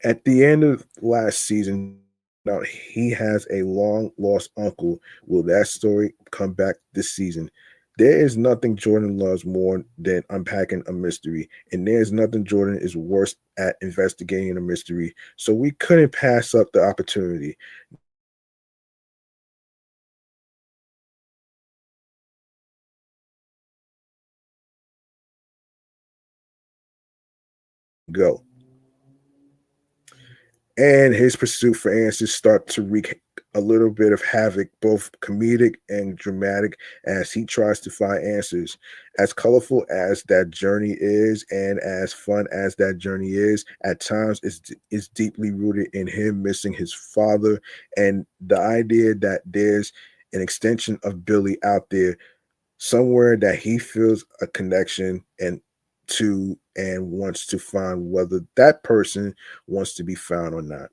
At the end of last season, now he has a long lost uncle. Will that story come back this season? There is nothing Jordan loves more than unpacking a mystery, and there's nothing Jordan is worse at investigating a mystery. So we couldn't pass up the opportunity. Go. And his pursuit for answers start to wreak a little bit of havoc, both comedic and dramatic, as he tries to find answers. As colorful as that journey is, and as fun as that journey is, at times it's deeply rooted in him missing his father and the idea that there's an extension of Billy out there somewhere that he feels a connection and to and wants to find whether that person wants to be found or not.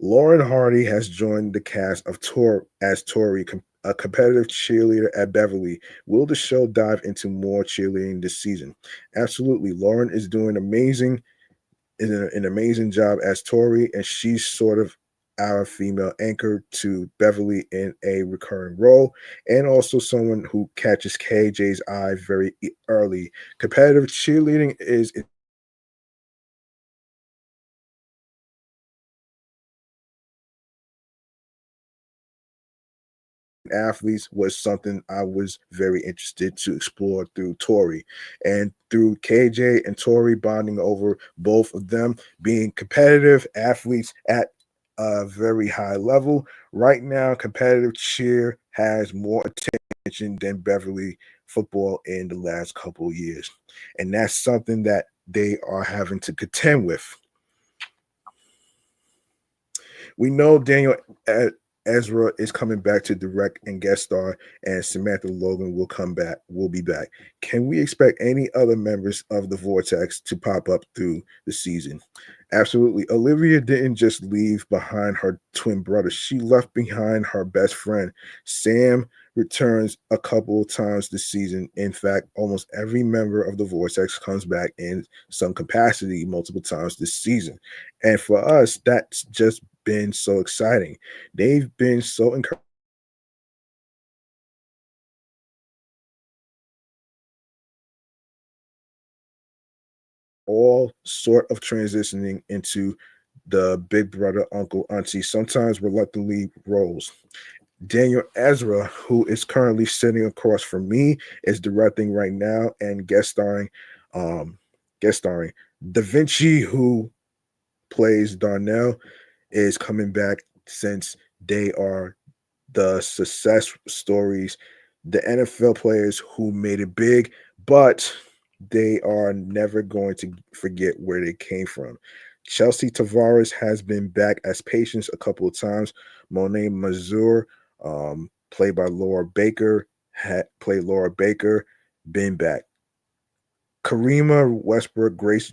Lauren Hardy has joined the cast of Tor as Tori, a competitive cheerleader at Beverly. Will the show dive into more cheerleading this season? Absolutely. Lauren is doing an amazing job as Tori, and she's sort of our female anchor to Beverly in a recurring role, and also someone who catches KJ's eye very early. Competitive cheerleading is athletes was something I was very interested to explore through Tori and through KJ and Tori bonding over both of them being competitive athletes at a very high level. Right now, competitive cheer has more attention than Beverly football in the last couple of years. And that's something that they are having to contend with. We know Daniel Ezra is coming back to direct and guest star, and Samantha Logan will be back. Can we expect any other members of the Vortex to pop up through the season? Absolutely. Olivia didn't just leave behind her twin brother, she left behind her best friend. Sam returns a couple of times this season. In fact, almost every member of the Vortex comes back in some capacity multiple times this season. And for us, that's just been so exciting. They've been so encouraged all sort of transitioning into the big brother, uncle, auntie, sometimes reluctantly roles. Daniel Ezra, who is currently sitting across from me, is directing right now and um, guest starring. Da Vinci, who plays Darnell, is coming back since they are the success stories, the NFL players who made it big, but they are never going to forget where they came from. Chelsea Tavares has been back as Patience a couple of times. Monet Mazur, played by Laura Baker, had played Laura Baker, been back. Karima Westbrook, Grace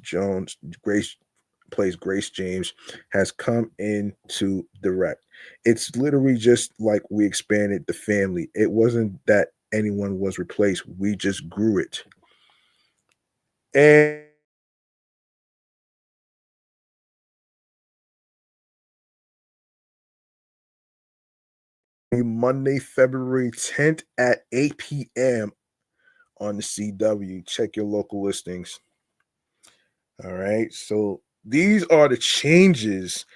plays Grace James, has come in to direct. It's literally just like we expanded the family. It wasn't that anyone was replaced. We just grew it. And Monday, February 10th at 8 p.m. on the CW. Check your local listings. All right. So these are the changes.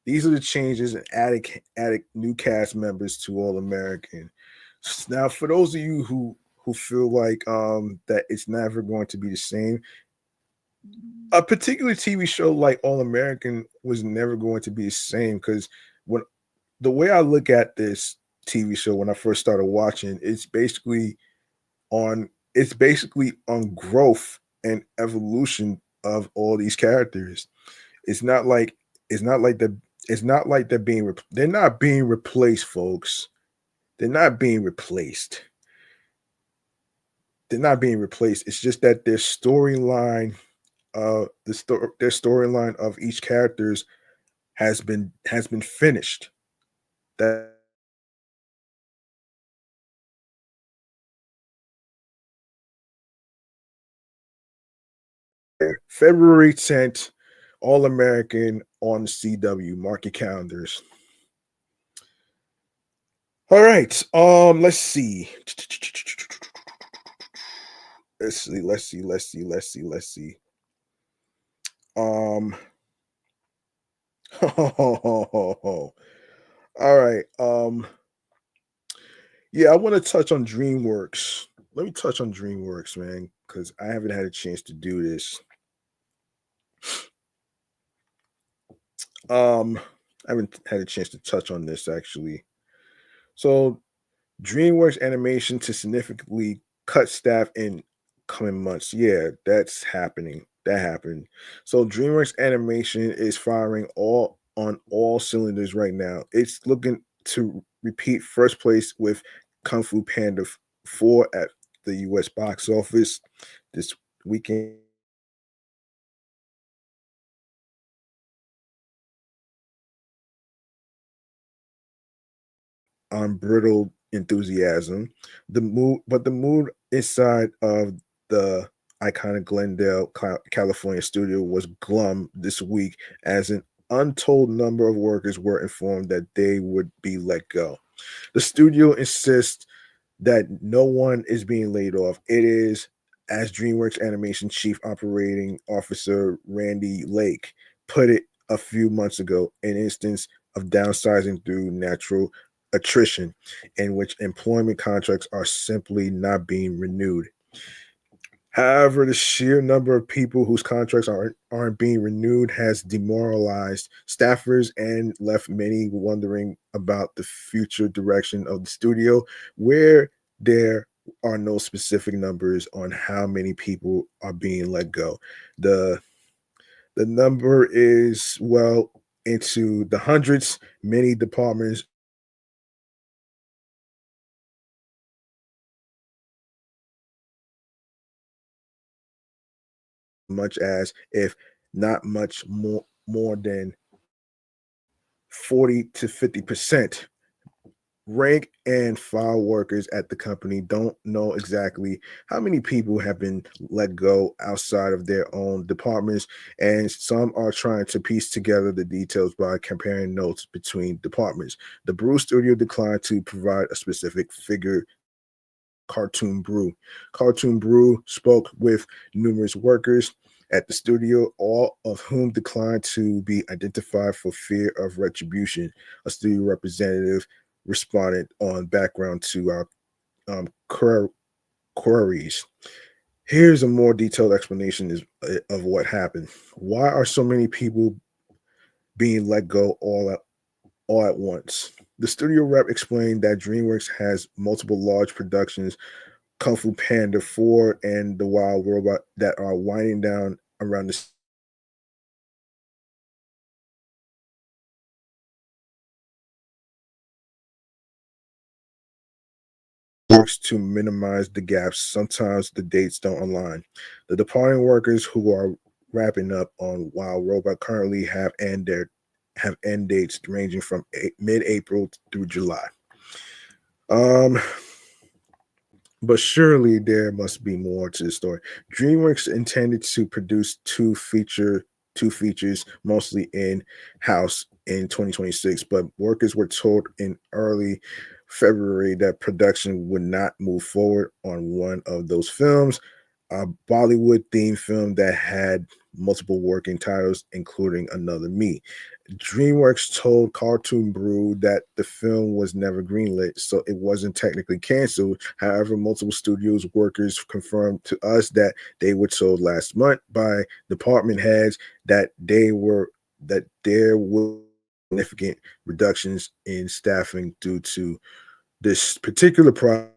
These are the changes and added new cast members to All American. Now, for those of you who feel like that it's never going to be the same, a particular TV show like All American was never going to be the same because when the way I look at this TV show when I first started watching, it's basically on growth and evolution of all these characters. It's not like it's not like the it's not like they're not being replaced, folks. They're not being replaced. They're not being replaced. It's just that their storyline of each characters has been finished. That February 10th, All American on the CW. Mark your calendars. All right. Let's see. Let's see. All right. Yeah, I want to touch on DreamWorks. Let me touch on DreamWorks, man, because I haven't had a chance to do this. I haven't had a chance to touch on this actually. So DreamWorks Animation to significantly cut staff in coming months. Yeah, that's happening. That happened. So DreamWorks Animation is firing all cylinders right now. It's looking to repeat first place with Kung Fu Panda 4 at the US box office this weekend. Unbridled enthusiasm. The mood inside of the iconic Glendale, California studio was glum this week as an untold number of workers were informed that they would be let go. The studio insists that no one is being laid off. It is, as DreamWorks Animation Chief Operating Officer Randy Lake put it a few months ago, an instance of downsizing through natural attrition, in which employment contracts are simply not being renewed. However, the sheer number of people whose contracts aren't being renewed has demoralized staffers and left many wondering about the future direction of the studio, where there are no specific numbers on how many people are being let go. The the number is well into the hundreds. Many departments much as if not much more than 40 to 50%. Rank and file workers at the company don't know exactly how many people have been let go outside of their own departments, and some are trying to piece together the details by comparing notes between departments. The Brew Studio declined to provide a specific figure. Cartoon Brew. Cartoon Brew spoke with numerous workers at the studio, all of whom declined to be identified for fear of retribution. A studio representative responded on background to our queries. Here's a more detailed explanation of what happened. Why are so many people being let go all at once? The studio rep explained that DreamWorks has multiple large productions, Kung Fu Panda 4 and The Wild Robot, that are winding down around the works to minimize the gaps. Sometimes the dates don't align. The departing workers who are wrapping up on Wild Robot currently have end dates ranging from mid-April through July. Um, but surely there must be more to the story. DreamWorks intended to produce two features, mostly in house in 2026, but workers were told in early February that production would not move forward on one of those films, a Bollywood themed film that had multiple working titles, including Another Me. DreamWorks told Cartoon Brew that the film was never greenlit, so it wasn't technically canceled. However, multiple studios workers confirmed to us that they were told last month by department heads that there were significant reductions in staffing due to this particular project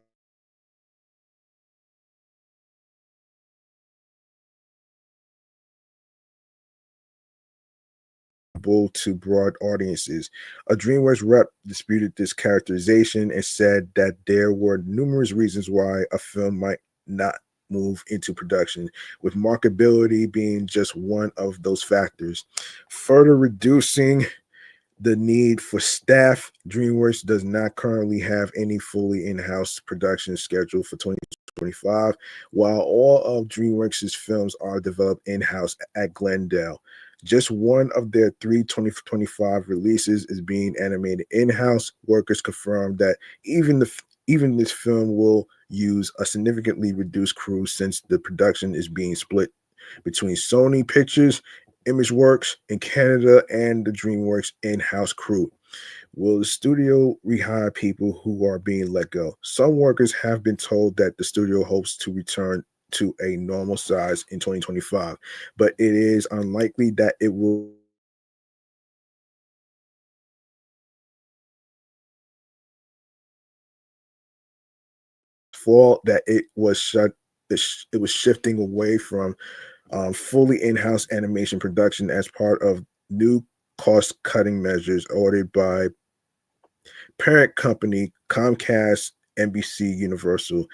to broad audiences. A DreamWorks rep disputed this characterization and said that there were numerous reasons why a film might not move into production, with marketability being just one of those factors. Further reducing the need for staff, DreamWorks does not currently have any fully in-house production scheduled for 2025, while all of DreamWorks' films are developed in-house at Glendale. Just one of their three 2025 releases is being animated in-house. Workers confirmed that even this film will use a significantly reduced crew since the production is being split between Sony Pictures, ImageWorks in Canada, and the DreamWorks in-house crew. Will the studio rehire people who are being let go? Some workers have been told that the studio hopes to return to a normal size in 2025, but it is unlikely that it will fall that it was shut it was shifting away from fully in-house animation production as part of new cost-cutting measures ordered by parent company Comcast, NBC Universal.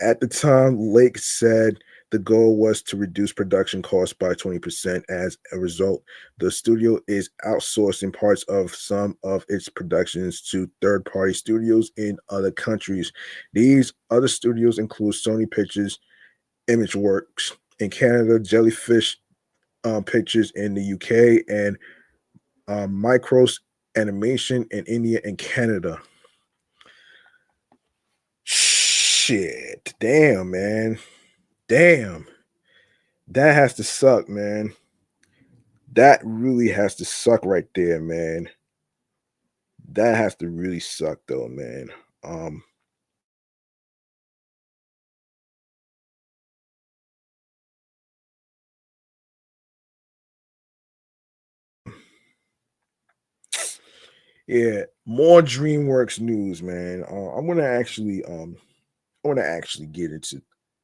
At the time, Lake said the goal was to reduce production costs by 20%. As a result, the studio is outsourcing parts of some of its productions to third-party studios in other countries. These other studios include Sony Pictures, ImageWorks in Canada, Jellyfish Pictures in the UK, and Micros Animation in India and Canada. Shit. Damn, man. Damn. That has to suck, man. That really has to suck right there, man. That has to really suck though, man. Um yeah, more DreamWorks news, man. I want to actually get into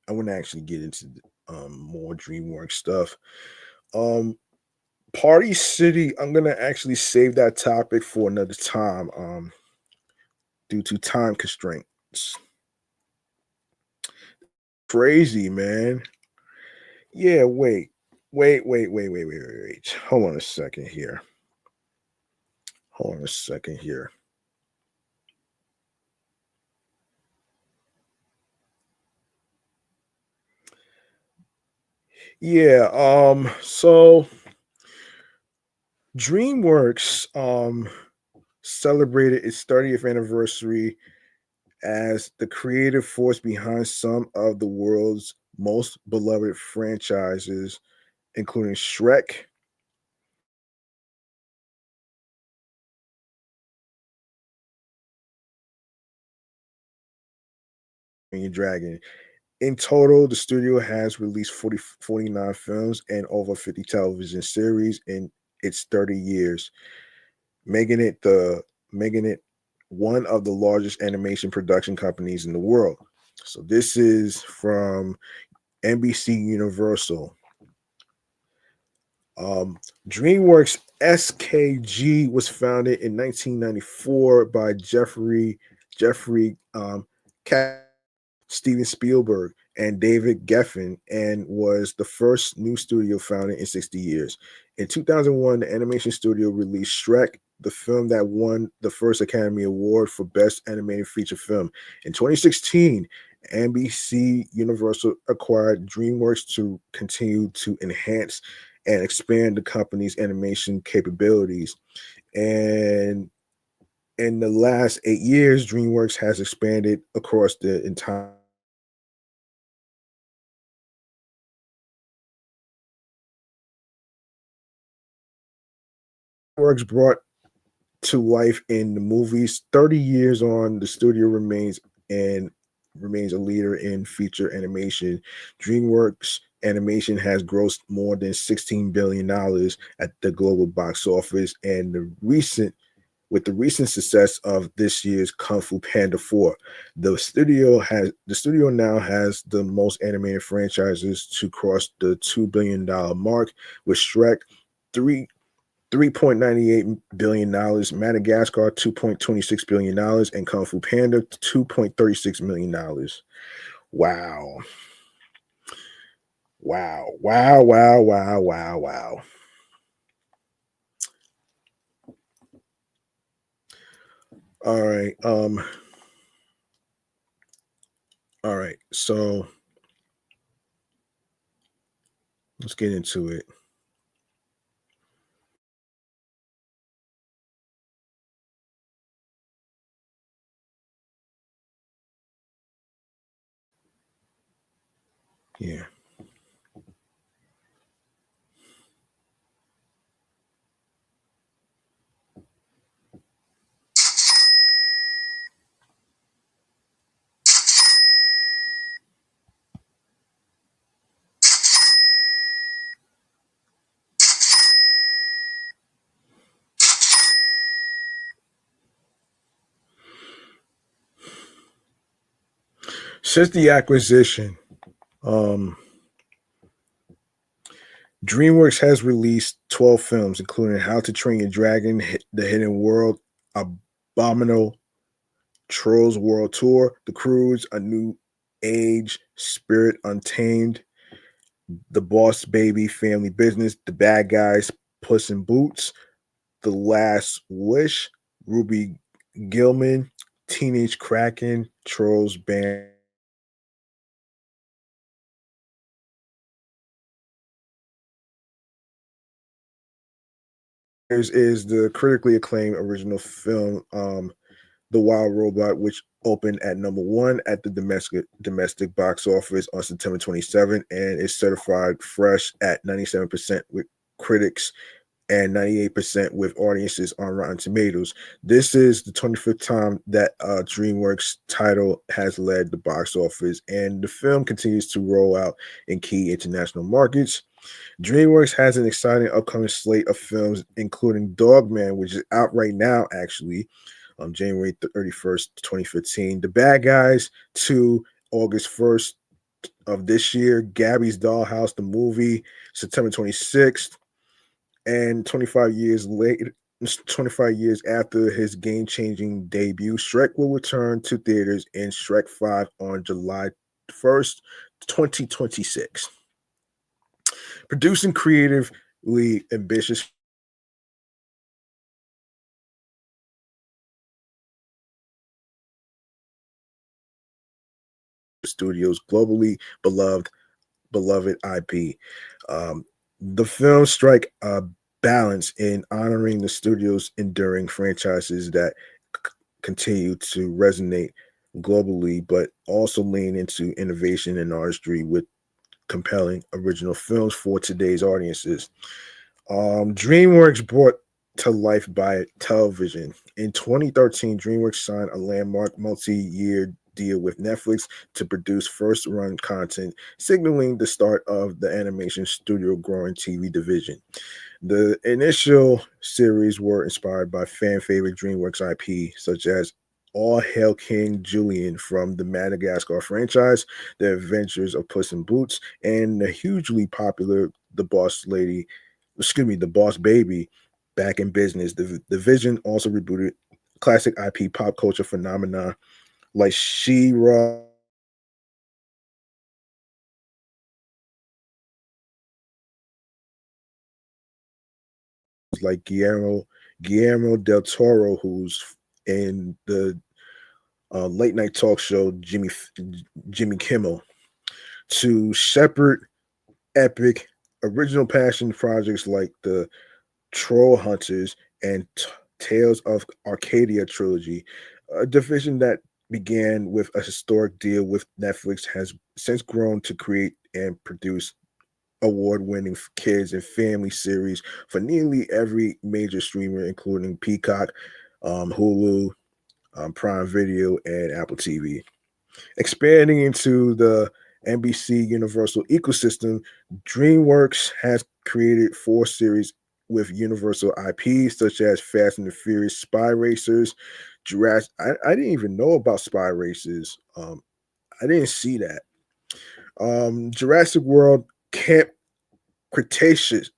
I want to actually get into more DreamWorks stuff. Um Party City, I'm gonna actually save that topic for another time, due to time constraints. Crazy, man. Yeah, wait. Hold on a second here. Hold on a second here. Yeah, so DreamWorks celebrated its 30th anniversary as the creative force behind some of the world's most beloved franchises, including Shrek, and Dragon. In total, the studio has released 49 films and over 50 television series in its 30 years, making it the making it one of the largest animation production companies in the world. So this is from NBC Universal. DreamWorks SKG was founded in 1994 by Jeffrey Steven Spielberg and David Geffen, and was the first new studio founded in 60 years. In 2001, the animation studio released Shrek, the film that won the first Academy Award for Best Animated Feature Film. In 2016, NBC Universal acquired DreamWorks to continue to enhance and expand the company's animation capabilities. And in the last 8 years, DreamWorks has expanded across the entire works brought to life in the movies. 30 years on, the studio and remains a leader in feature animation. DreamWorks animation has grossed more than $16 billion at the global box office, and the recent success of this year's Kung Fu Panda 4, the studio now has the most animated franchises to cross the $2 billion mark, with Shrek 3 $3.98 billion, Madagascar $2.26 billion, and Kung Fu Panda $2.36 million. Wow. Wow. All right. All right. So let's get into it. Yeah. Since the acquisition, um, DreamWorks has released 12 films, including How to Train Your Dragon, The Hidden World, Abominable Trolls World Tour, The Cruise, A New Age, Spirit Untamed, The Boss Baby, Family Business, The Bad Guys, Puss in Boots, The Last Wish, Ruby Gilman, Teenage Kraken, Trolls Band. Is the critically acclaimed original film The Wild Robot, which opened at number 1 at the domestic box office on September 27 and is certified fresh at 97% with critics and 98% with audiences on Rotten Tomatoes. This is the 25th time that DreamWorks title has led the box office, and the film continues to roll out in key international markets. DreamWorks has an exciting upcoming slate of films, including Dogman, which is out right now, actually, on January 31st, 2015. The Bad Guys 2, August 1st of this year. Gabby's Dollhouse, the movie, September 26th. And 25 years later, 25 years after his game-changing debut, Shrek will return to theaters in Shrek 5 on July 1st, 2026. Producing creatively ambitious studios globally beloved IP. The film strike a balance in honoring the studio's enduring franchises that continue to resonate globally, but also lean into innovation and artistry with compelling original films for today's audiences. DreamWorks brought to life by television. In 2013, DreamWorks signed a landmark multi-year deal with Netflix to produce first-run content, signaling the start of the animation studio growing TV division. The initial series were inspired by fan favorite DreamWorks IP, such as All Hail King Julian from the Madagascar franchise, The Adventures of Puss in Boots, and the hugely popular The Boss Baby, back in business. The division also rebooted classic IP pop culture phenomena like She-Ra, like Guillermo del Toro, who's in the late night talk show Jimmy Kimmel, to shepherd epic original passion projects like the Troll Hunters and Tales of Arcadia trilogy. A division that began with a historic deal with Netflix has since grown to create and produce award-winning kids and family series for nearly every major streamer, including Peacock, Hulu, Prime Video, and Apple TV. Expanding into the NBC Universal ecosystem, DreamWorks has created 4 series with Universal IPs such as Fast and the Furious, Spy Racers, Jurassic. I didn't even know about Spy Racers. I didn't see that. Jurassic World, Camp Cretaceous,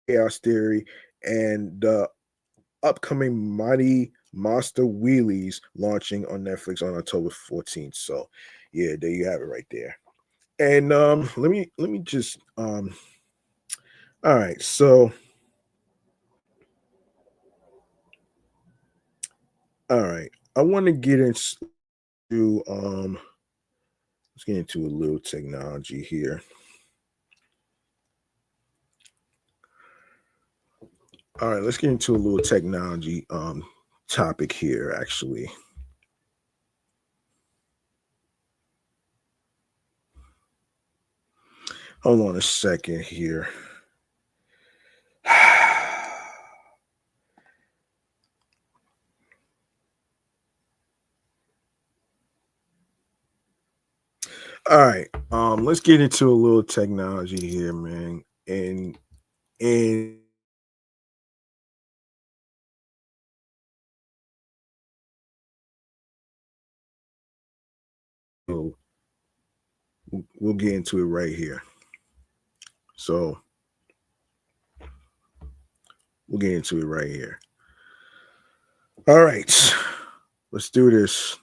Chaos Theory, and the upcoming Mighty Monster Wheelies launching on Netflix on October 14th. So, yeah, there you have it right there. And let me just all right. So, all right. I want to get into let's get into a little technology here. All right, let's get into a little technology topic here, actually. Hold on a second here. All right, let's get into a little technology here, man. And we'll we'll get into it right here. So we'll get into it right here. All right, let's do this.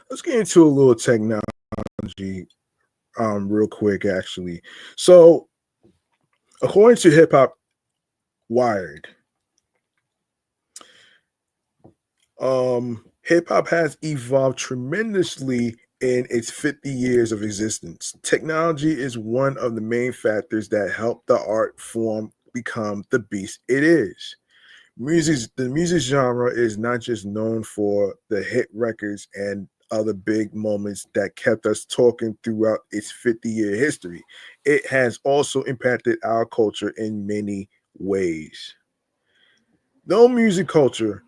Let's get into a little technology real quick, actually. So, according to Hip Hop Wired, hip hop has evolved tremendously in its 50 years of existence. Technology is one of the main factors that helped the art form become the beast it is. The music genre is not just known for the hit records and other big moments that kept us talking throughout its 50-year history. It has also impacted our culture in many ways. No music culture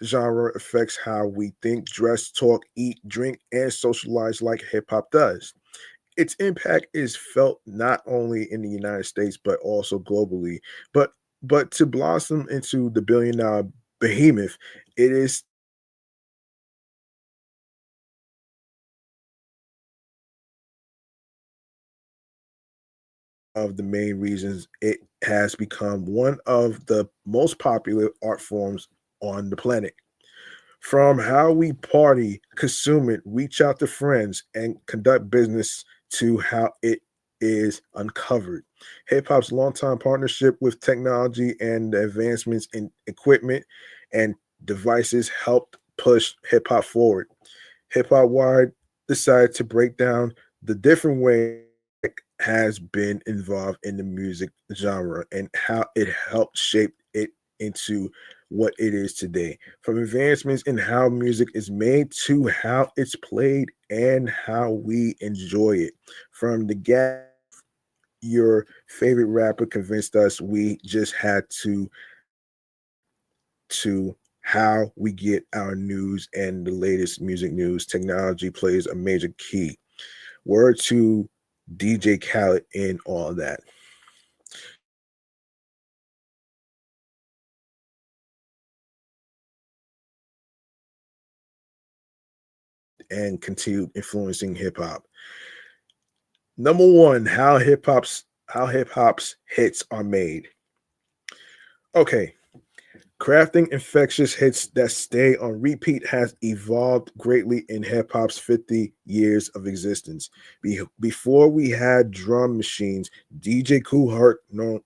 genre affects how we think, dress, talk, eat, drink, and socialize like hip hop does. Its impact is felt not only in the United States but also globally. But to blossom into the billion-dollar behemoth, it is of the main reasons it has become one of the most popular art forms on the planet. From how we party, consume it, reach out to friends, and conduct business to how it is uncovered. Hip hop's longtime partnership with technology and the advancements in equipment and devices helped push hip hop forward. Hip Hop Wide decided to break down the different ways has been involved in the music genre and how it helped shape it into what it is today. From advancements in how music is made to how it's played and how we enjoy it. From the gap, your favorite rapper convinced us we just had to how we get our news and the latest music news. Technology plays a major key. Word to DJ Khaled in all that. And continued influencing hip hop. Number one, how hip hop's hits are made. Okay, crafting infectious hits that stay on repeat has evolved greatly in hip hop's 50 years of existence. Before we had drum machines, DJ Kool Herc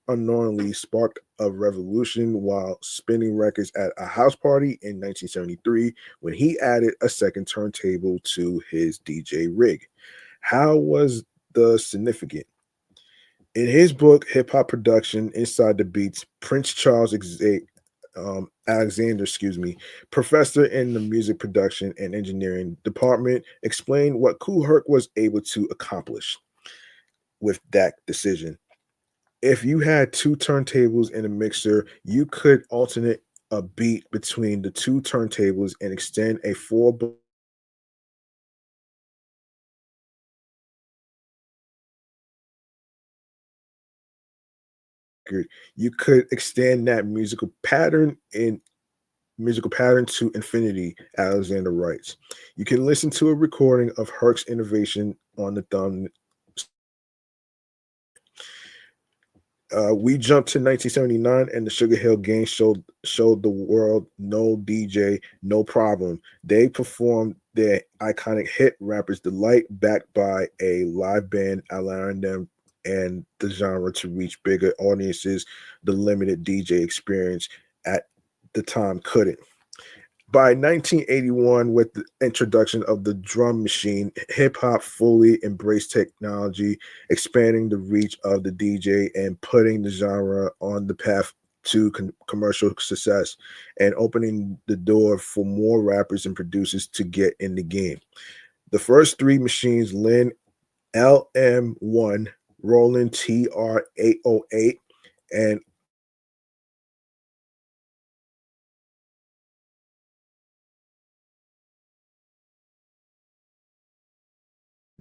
unknowingly sparked a revolution while spinning records at a house party in 1973 when he added a second turntable to his DJ rig. How was the significant? In his book, Hip Hop Production Inside the Beats, Prince Charles Alexander, professor in the music production and engineering department, explained what Kool Herc was able to accomplish with that decision. If you had two turntables in a mixer, you could a beat between the two turntables and extend a four record, you could extend that musical pattern to infinity, Alexander writes. You can listen to a recording of Herc's innovation on the thumb. We jumped to 1979, and the Sugar Hill Gang showed the world no DJ, no problem. They performed their iconic hit "Rapper's Delight," backed by a live band, allowing them and the genre to reach bigger audiences. The limited DJ experience at the time couldn't. By 1981, with the introduction of the drum machine, hip hop fully embraced technology, expanding the reach of the DJ and putting the genre on the path to commercial success and opening the door for more rappers and producers to get in the game. The first three machines, Lynn LM1, Roland TR-808, and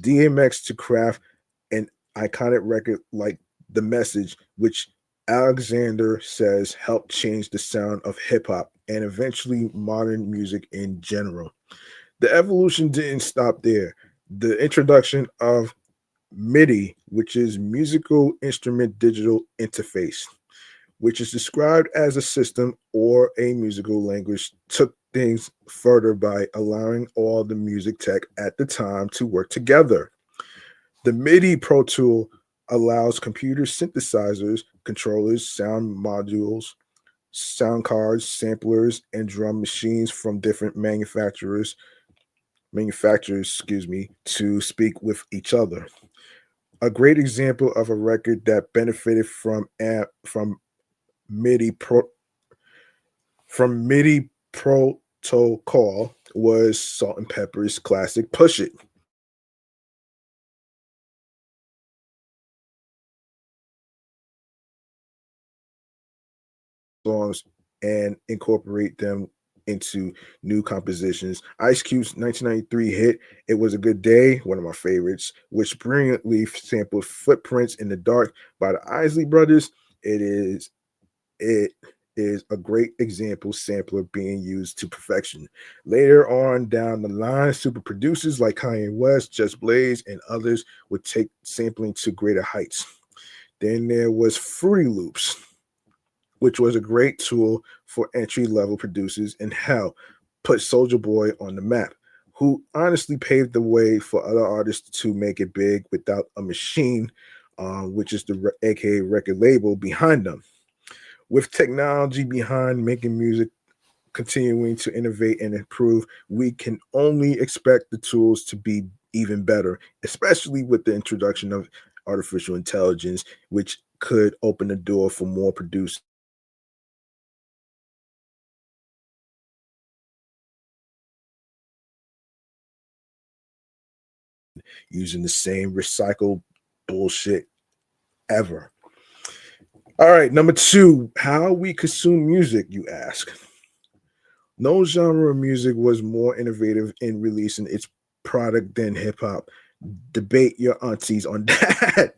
DMX to craft an iconic record like The Message, which Alexander says helped change the sound of hip hop and eventually modern music in general. The evolution didn't stop there. The introduction of MIDI, which is musical instrument digital interface, which is described as a system or a musical language, took things further by allowing all the music tech at the time to work together. The MIDI Pro Tool allows computer synthesizers, controllers, sound modules, sound cards, samplers, and drum machines from different manufacturers, to speak with each other. A great example of a record that benefited from MIDI Pro from MIDI protocol was Salt and Pepper's classic "Push It" songs and incorporate them into new compositions. Ice Cube's 1993 hit "It Was a Good Day," one of my favorites, which brilliantly sampled "Footprints in the Dark" by the Isley Brothers. It is a great example sampler being used to perfection. Later on down the line, super producers like Kanye West, Just Blaze, and others would take sampling to greater heights. Then there was Fruity Loops, which was a great tool for entry level producers, and hell, put Soldier Boy on the map, who honestly paved the way for other artists to make it big without a machine, which is the AKA record label behind them. With technology behind making music continuing to innovate and improve, we can only expect the tools to be even better, especially with the introduction of artificial intelligence, which could open the door for more producers using the same recycled bullshit ever. All right, number two, how we consume music, you ask. No genre of music was more innovative in releasing its product than hip hop. Debate your aunties on that.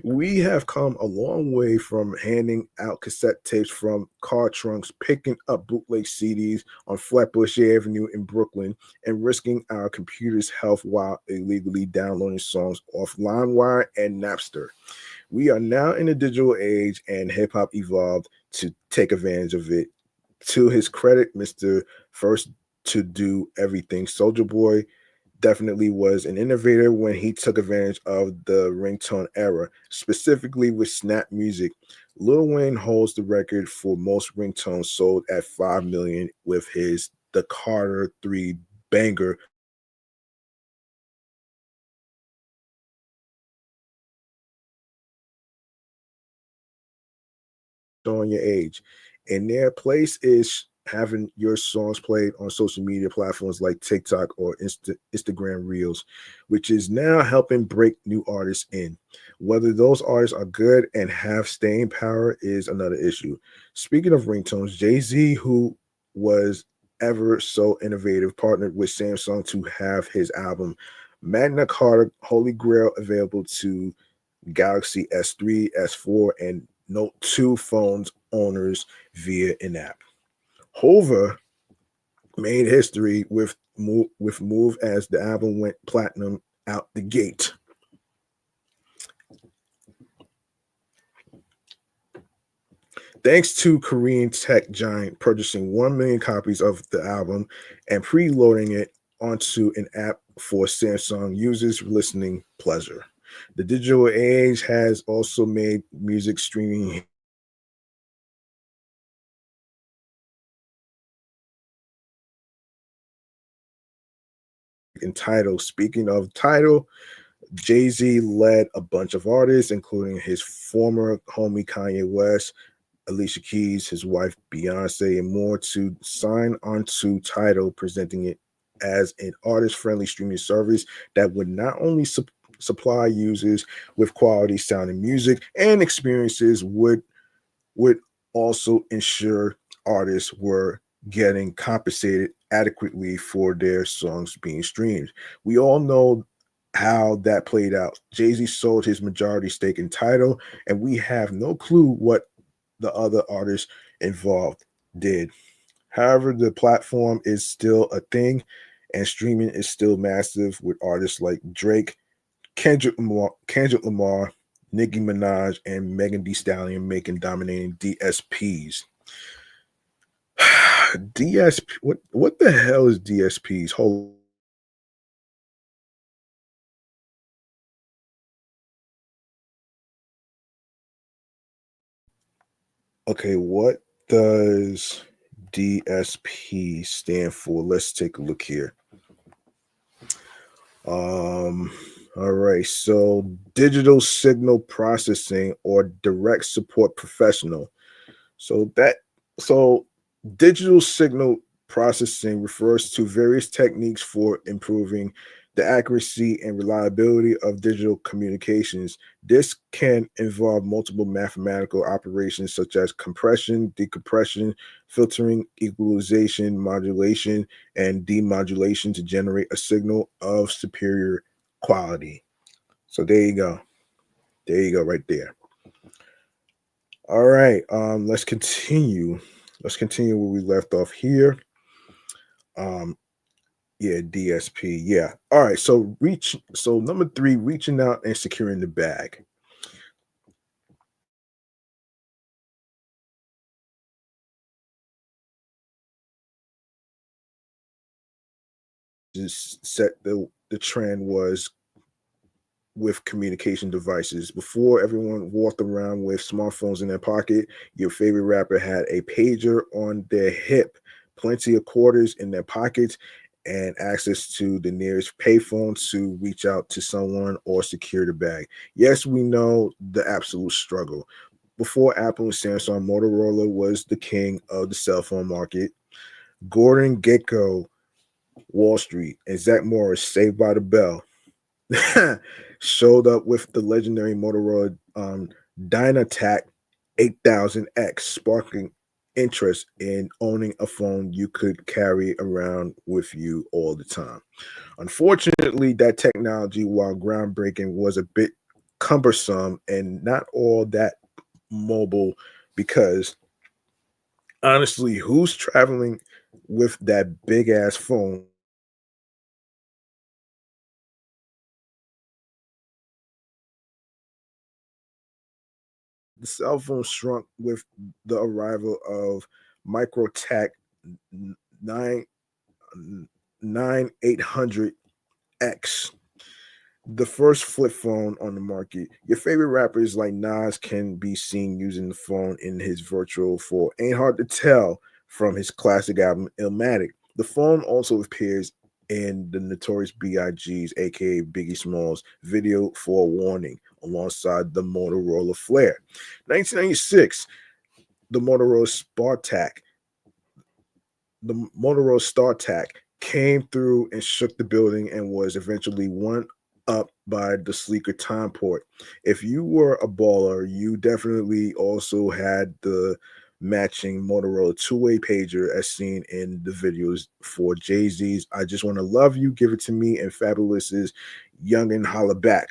We have come a long way from handing out cassette tapes from car trunks, picking up bootleg CDs on Flatbush Avenue in Brooklyn, and risking our computer's health while illegally downloading songs off LimeWire and Napster. We are now in a digital age, and hip hop evolved to take advantage of it. To his credit, Mr. First to do everything, Soldier Boy definitely was an innovator when he took advantage of the ringtone era, specifically with Snap Music. Lil Wayne holds the record for most ringtones sold at 5 million with his The Carter 3 banger showing your age. And their place is having your songs played on social media platforms like TikTok or Instagram Reels, which is now helping break new artists in. Whether those artists are good and have staying power is another issue. Speaking of ringtones, Jay-Z, who was ever so innovative, partnered with Samsung to have his album Magna Carta Holy Grail available to Galaxy S3, S4, and Note 2 phones owners via in-app. Hova made history with Move as the album went platinum out the gate. Thanks to Korean tech giant purchasing 1 million copies of the album and preloading it onto an app for Samsung users' listening pleasure. The digital age has also made music streaming entitled. Speaking of title, Jay-Z led a bunch of artists, including his former homie Kanye West, Alicia Keys, his wife Beyonce, and more to sign onto Tidal, presenting it as an artist-friendly streaming service that would not only supply users with quality sounding music and experiences, would also ensure artists were getting compensated adequately for their songs being streamed. We all know how that played out. Jay-Z sold his majority stake in Tidal, and we have no clue what the other artists involved did. However, the platform is still a thing, and streaming is still massive with artists like Drake, Kendrick Lamar, Nicki Minaj, and Megan Thee Stallion making dominating DSPs. DSP, what the hell is DSPs? Hold. Okay, what does DSP stand for? Let's take a look here. All right, so digital signal processing or direct support professional. So that so digital signal processing refers to various techniques for improving the accuracy and reliability of digital communications. This can involve multiple mathematical operations such as compression, decompression, filtering, equalization, modulation, and demodulation to generate a signal of superior quality. So there you go. There you go, right there. All right. Let's continue. Let's continue where we left off here. Um, yeah, DSP. Yeah. All right. So number three, reaching out and securing the bag. Just set the trend was with communication devices. Before everyone walked around with smartphones in their pocket, your favorite rapper had a pager on their hip, plenty of quarters in their pockets, and access to the nearest payphone to reach out to someone or secure the bag. Yes, we know the absolute struggle. Before Apple and Samsung, Motorola was the king of the cell phone market. Gordon Gekko, Wall Street, and Zach Morris, Saved by the Bell, showed up with the legendary Motorola Dynatac 8000X, sparking interest in owning a phone you could carry around with you all the time. Unfortunately, that technology, while groundbreaking, was a bit cumbersome and not all that mobile because honestly, who's traveling with that big ass phone? The cell phone shrunk with the arrival of Microtac 9 9800X, the first flip phone on the market. Your favorite rappers like Nas can be seen using the phone in his virtual for Ain't Hard to Tell from his classic album Illmatic. The phone also appears in the Notorious B.I.G.'s, aka Biggie Smalls, video for a warning alongside the Motorola Flare. 1996, the Motorola Spartak the Motorola StarTAC came through and shook the building and was eventually one up by the sleeker Time Port. If you were a baller, you definitely also had the matching Motorola two-way pager as seen in the videos for Jay-Z's I Just Want to Love You, Give It to Me, and Fabulous's Young and Holla Back.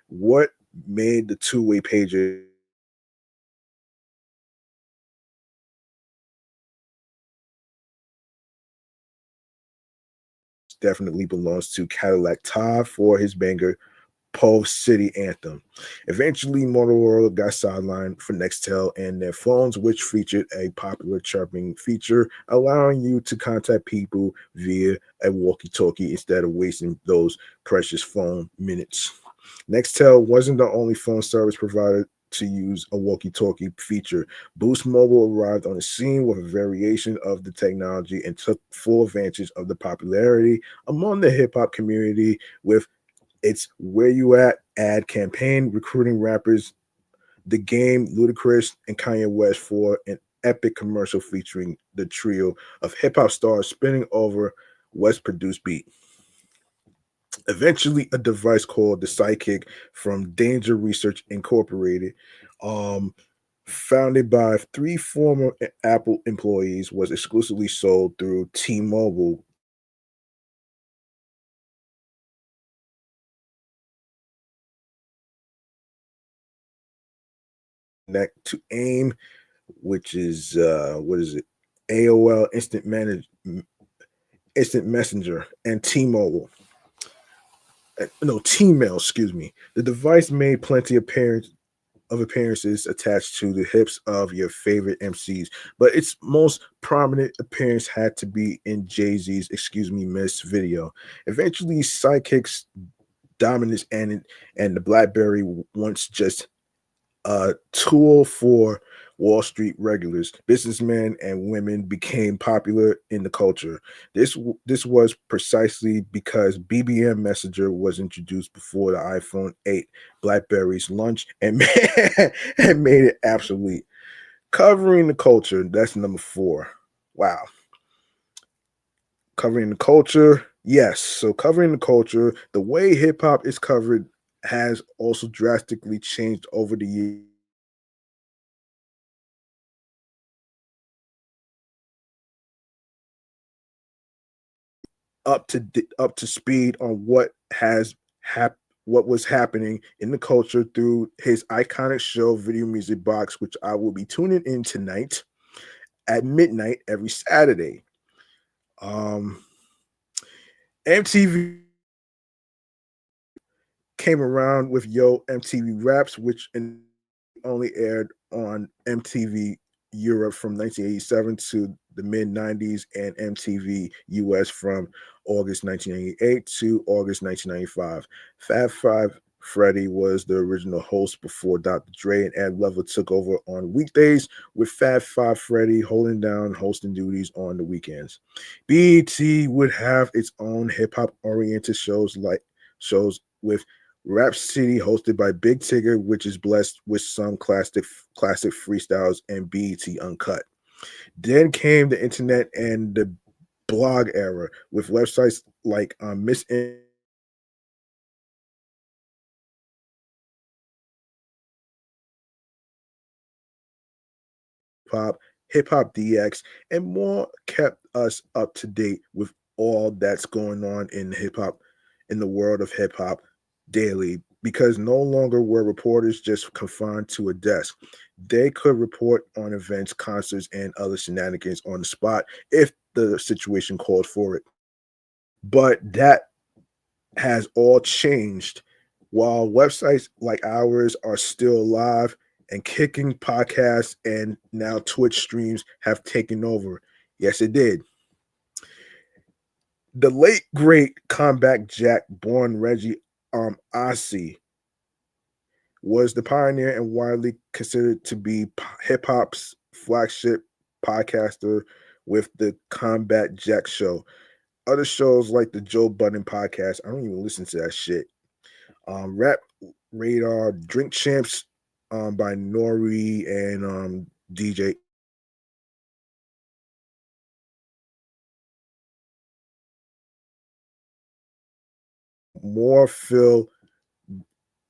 What made the two-way pager definitely belongs to Cadillac Todd for his banger Pulse City Anthem. Eventually, Motorola got sidelined for Nextel and their phones, which featured a popular chirping feature, allowing you to contact people via a walkie-talkie instead of wasting those precious phone minutes. Nextel wasn't the only phone service provider to use a walkie-talkie feature. Boost Mobile arrived on the scene with a variation of the technology and took full advantage of the popularity among the hip hop community with its Where You At ad campaign, recruiting rappers The Game, Ludacris, and Kanye West for an epic commercial featuring the trio of hip hop stars spinning over West produced beat. Eventually, a device called the Sidekick from Danger Research Incorporated, um, founded by three former Apple employees, was exclusively sold through T-Mobile to AIM, which is what is it? AOL Instant Messenger, and T-Mobile. No, T-Mail, excuse me. The device made plenty of appearances attached to the hips of your favorite MCs, but its most prominent appearance had to be in Jay-Z's "Excuse Me, Miss" video. Eventually, Sidekick's dominance and the BlackBerry, once just a tool for Wall Street regulars, businessmen, and women, became popular in the culture. This was precisely because BBM Messenger was introduced before the iPhone 8, BlackBerry's launch, and and made it obsolete. Covering the culture, that's number 4. Wow. Covering the culture, yes. So covering the culture, the way hip hop is covered has also drastically changed over the years up to speed on what was happening in the culture through his iconic show Video Music Box, which I will be tuning in tonight at midnight every Saturday. MTV came around with Yo MTV Raps, which only aired on MTV Europe from 1987 to the mid 90s and MTV US from August 1998 to August 1995. Fab Five Freddy was the original host before Dr. Dre and Ed Lover took over on weekdays, with Fab Five Freddy holding down hosting duties on the weekends. BET would have its own hip hop oriented shows with Rap City, hosted by Big Tigger, which is blessed with some classic freestyles and BET Uncut. Then came the internet and the blog era with websites like Miss Pop, Hip Hop DX, and more kept us up to date with all that's going on in hip hop, in the world of hip hop daily, because no longer were reporters just confined to a desk. They could report on events, concerts, and other shenanigans on the spot if the situation called for it. But that has all changed. While websites like ours are still alive and kicking, podcasts and now Twitch streams have taken over. Yes, it did. The late great Comeback Jack, born Reggie Ossie, was the pioneer and widely considered to be hip hop's flagship podcaster with the Combat Jack Show. Other shows like the Joe Budden podcast, I don't even listen to that shit. Rap Radar, Drink Champs by Nori and DJ more fill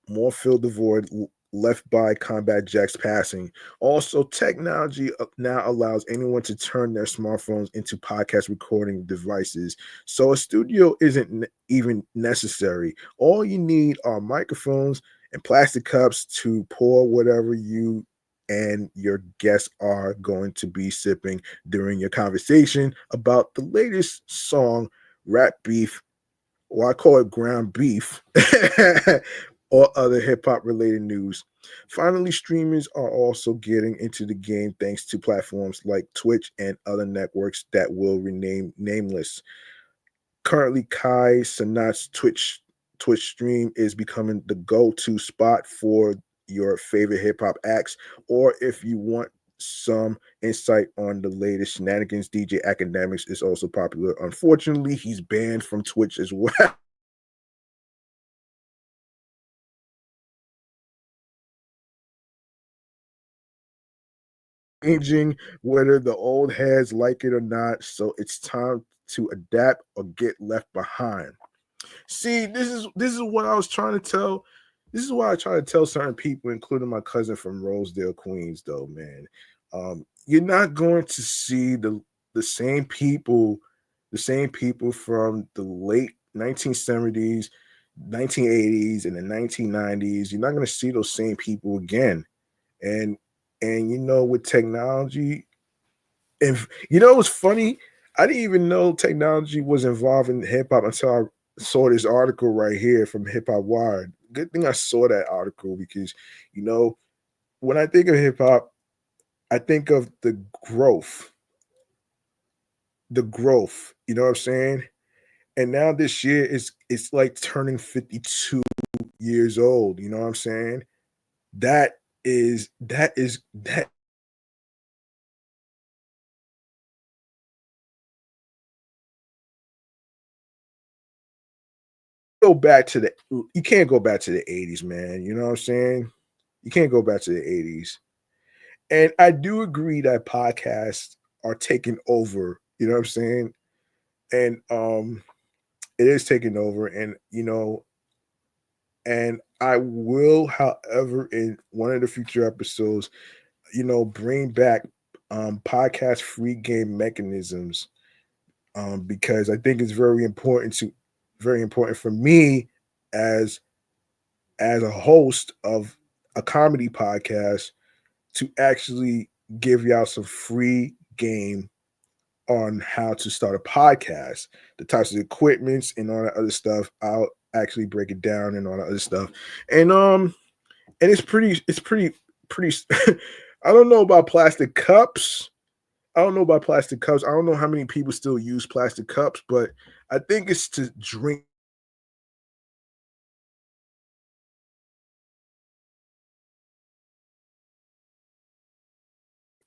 the void left by Combat Jack's passing. Also, technology now allows anyone to turn their smartphones into podcast recording devices. So a studio isn't even necessary. All you need are microphones and plastic cups to pour whatever you and your guests are going to be sipping during your conversation about the latest song, rap beef, or I call it ground beef, or other hip hop related news. Finally, streamers are also getting into the game thanks to platforms like Twitch and other networks that will remain nameless. Currently, Kai Sanat's Twitch stream is becoming the go-to spot for your favorite hip hop acts, or if you want some insight on the latest shenanigans, DJ Academics is also popular. Unfortunately, he's banned from Twitch as well. Changing whether the old heads like it or not, so it's time to adapt or get left behind. See, this is what I was trying to tell. This is why I try to tell certain people, including my cousin from Rosedale, Queens, though, man. You're not going to see the same people, the same people from the late 1970s, 1980s, and the 1990s. You're not going to see those same people again. And with technology, if it was funny, I didn't even know technology was involved in hip hop until I saw this article right here from Hip Hop Wired. Good thing I saw that article because when I think of hip hop, I think of growth, the growth. You know what I'm saying? And now this year it's like turning 52 years old. You know what I'm saying? That go back to you can't go back to the 80s, man. You know what I'm saying? You can't go back to the 80s. And I do agree that podcasts are taking over, you know what I'm saying? And it is taking over, and and I will, however, in one of the future episodes, bring back podcast free game mechanisms, because I think it's very important for me as a host of a comedy podcast to actually give y'all some free game on how to start a podcast, the types of equipments and all that other stuff. I'll actually break it down and all that other stuff. And it's pretty I don't know about plastic cups. I don't know about plastic cups. I don't know how many people still use plastic cups, but I think it's to drink.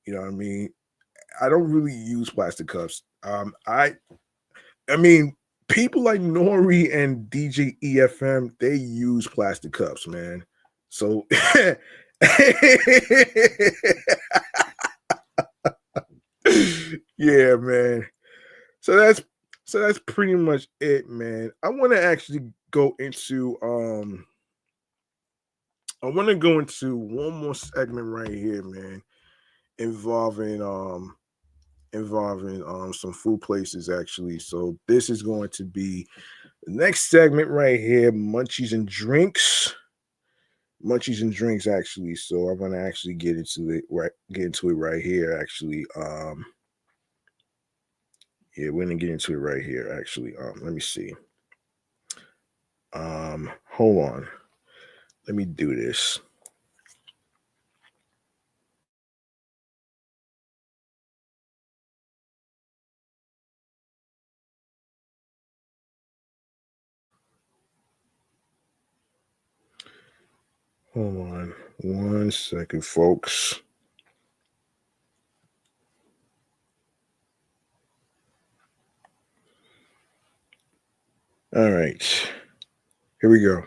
You know what I mean? I don't really use plastic cups. I mean, people like Nori and DJ EFM, they use plastic cups, man. So yeah, man. So that's pretty much it, man. I want to go into one more segment right here, man, involving some food places actually. So this is going to be the next segment right here, munchies and drinks. Munchies and drinks actually. So I'm gonna actually get into it right here, actually. Yeah, we're gonna get into it right here, actually. Let me see. Hold on. Let me do this. Hold on 1 second, folks. All right. Here we go.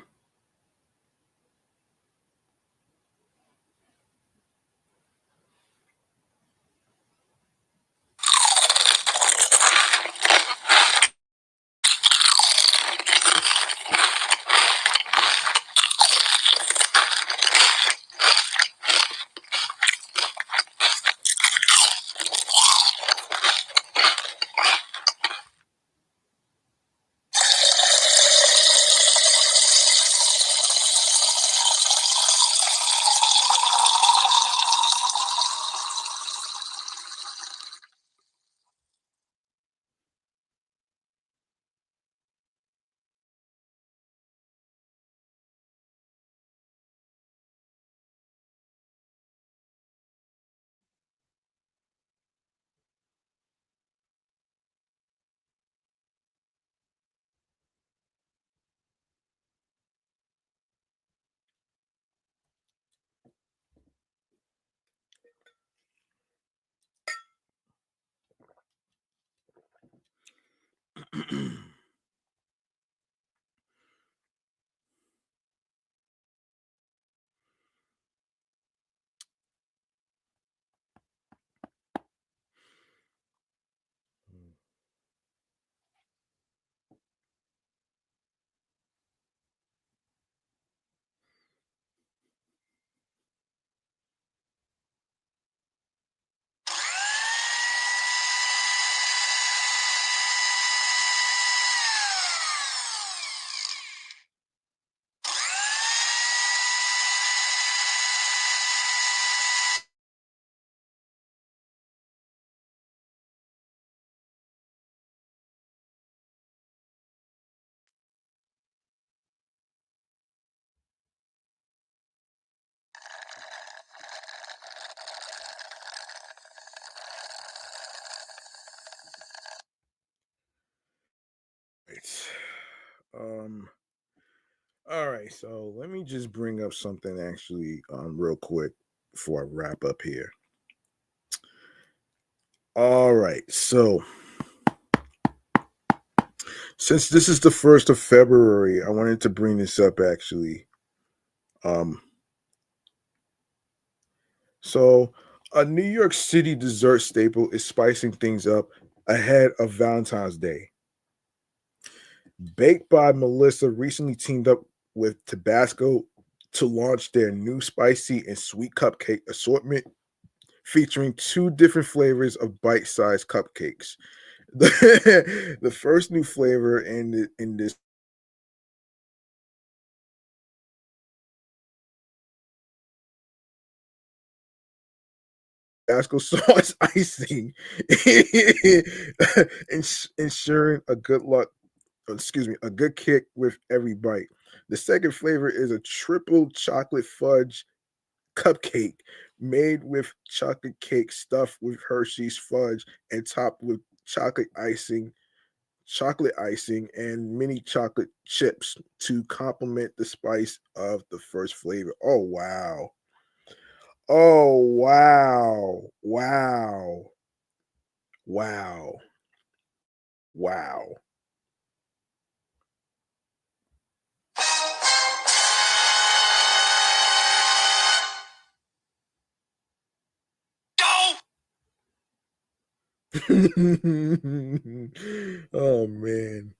right. Um, all right, so let me just bring up something actually real quick before I wrap up here. All right, so since this is the 1st of February, I wanted to bring this up actually. Um, so a New York City dessert staple is spicing things up ahead of Valentine's Day. Baked by Melissa recently teamed up with Tabasco to launch their new spicy and sweet cupcake assortment featuring 2 different flavors of bite-sized cupcakes. The first new flavor in this Tabasco sauce icing, ensuring a good kick with every bite. The second flavor is a triple chocolate fudge cupcake made with chocolate cake stuffed with Hershey's fudge and topped with chocolate icing, and mini chocolate chips to complement the spice of the first flavor. Oh wow. Oh wow. Wow. Wow. Wow. Oh man.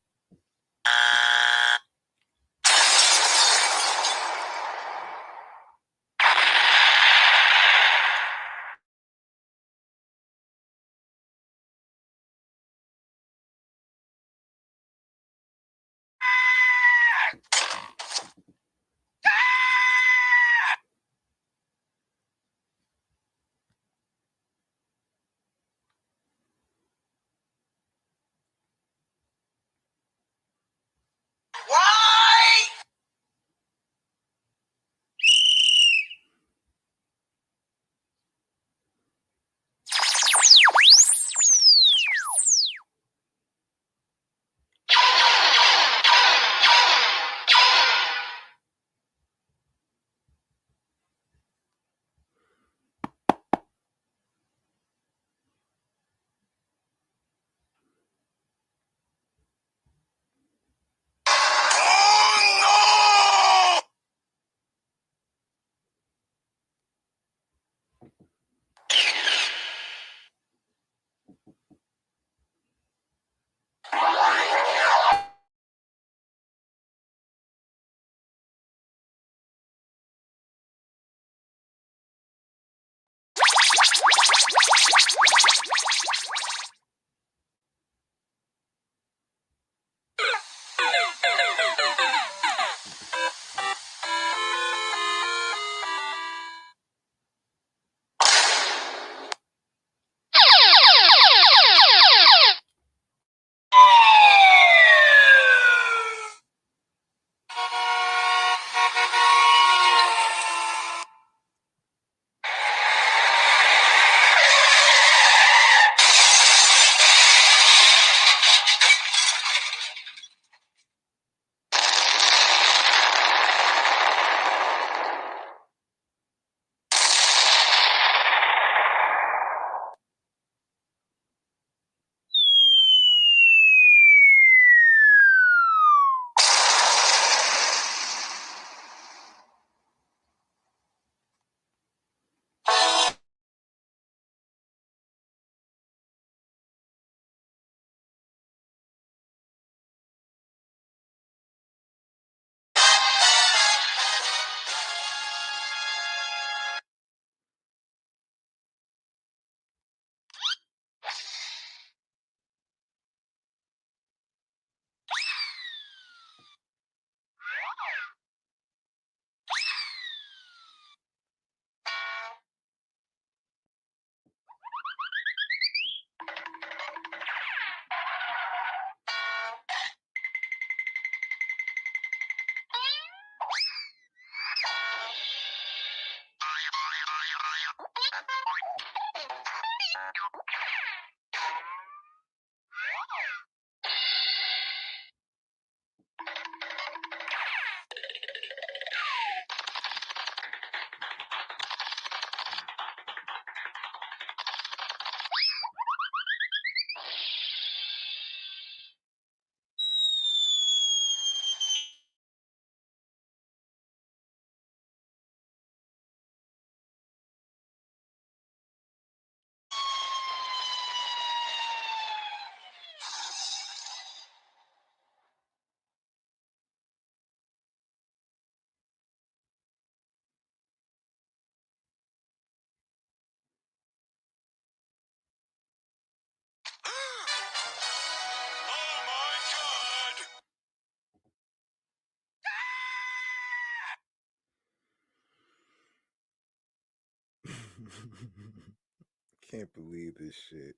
Can't believe this shit.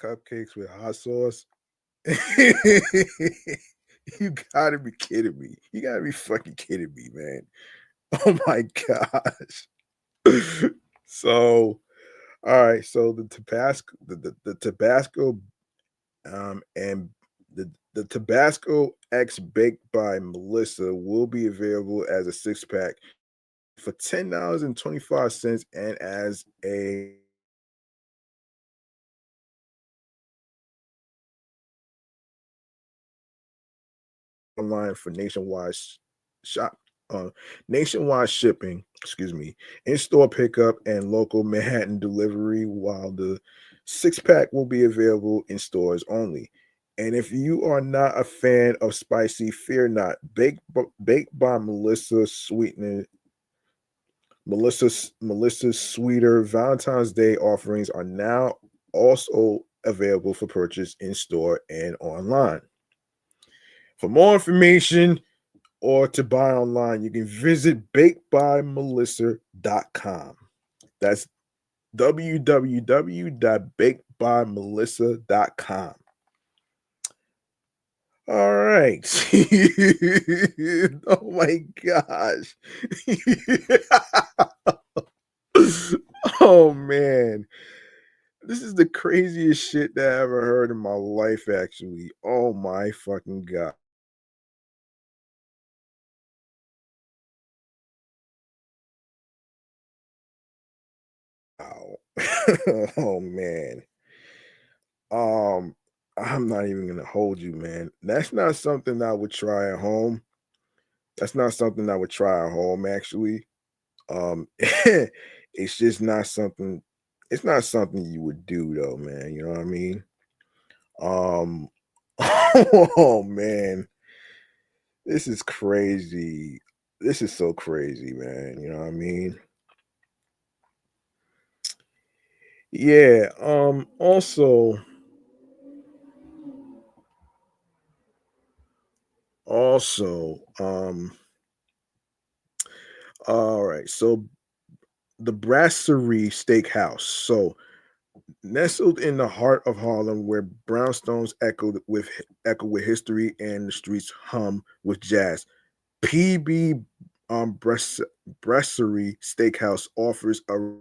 Cupcakes with hot sauce. You gotta be kidding me. You gotta be fucking kidding me, man. Oh my gosh. So, all right. So the Tabasco and the Tabasco X baked by Melissa will be available as a 6-pack for $10.25 and as a online for shop nationwide shipping, excuse me, in-store pickup and local Manhattan delivery, while the 6-pack will be available in stores only. And if you are not a fan of spicy, fear not. Baked by Melissa's sweeter Valentine's Day offerings are now also available for purchase in store and online. For more information or to buy online, you can visit bakedbymelissa.com. That's www.bakedbymelissa.com. All right. Oh my gosh. Oh man. This is the craziest shit that I ever heard in my life, actually. Oh my fucking god. Wow. Oh man. Um, I'm not even gonna hold you, man. That's not something I would try at home. That's not something I would try at home, actually. It's just not something. It's not something you would do, though, man. You know what I mean? Um, oh man, this is crazy. This is so crazy, man. You know what I mean? Yeah. Also, all right. So the Brasserie Steakhouse. So nestled in the heart of Harlem, where brownstones echo with history and the streets hum with jazz. PB Brasserie Steakhouse offers a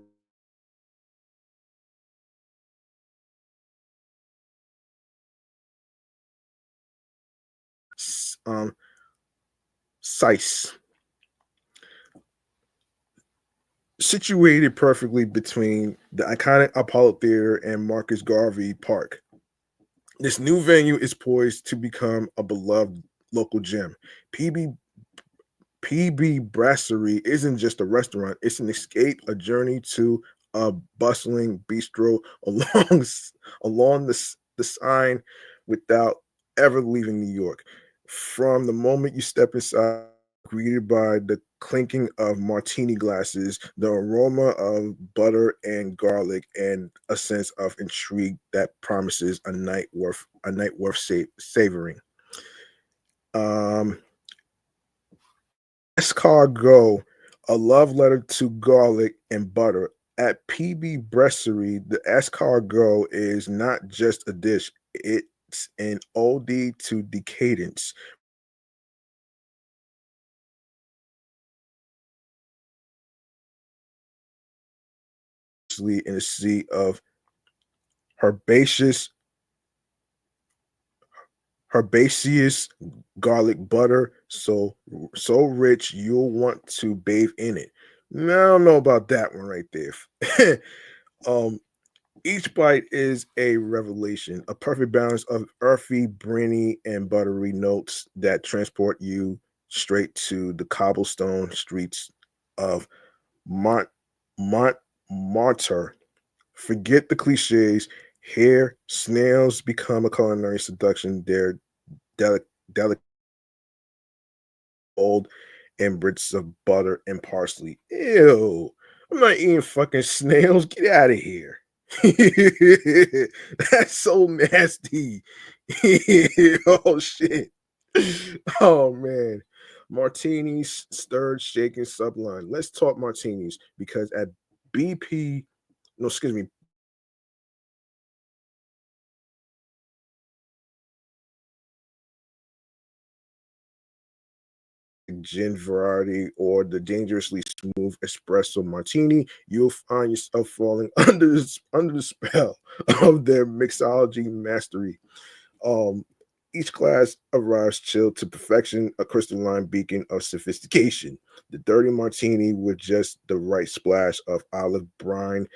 um size situated perfectly between the iconic Apollo Theater and Marcus Garvey Park. This new venue is poised to become a beloved local gem. PB PB Brasserie isn't just a restaurant, it's an escape, a journey to a bustling bistro along the sign without ever leaving New York. From the moment you step inside, greeted by the clinking of martini glasses, the aroma of butter and garlic, and a sense of intrigue that promises a night worth savoring. Um, Escargot, a love letter to garlic and butter. At PB Brasserie, the escargot is not just a dish, it's an ode to decadence, in a sea of herbaceous, herbaceous garlic butter, so rich you'll want to bathe in it. Now, I don't know about that one right there. um, Each bite is a revelation, a perfect balance of earthy, briny, and buttery notes that transport you straight to the cobblestone streets of Mont Montmartre. Forget the cliches. Here, snails become a culinary seduction. They're delicate, old, and bits of butter and parsley. Ew! I'm not eating fucking snails. Get out of here. That's so nasty. Oh shit. Oh man. Martinis, stirred, shaken, sublime. Let's talk martinis because at BP, no, excuse me, gin variety or the dangerously smooth espresso martini, you'll find yourself falling under the spell of their mixology mastery. Um, each class arrives chilled to perfection, a crystalline beacon of sophistication. The dirty martini with just the right splash of olive brine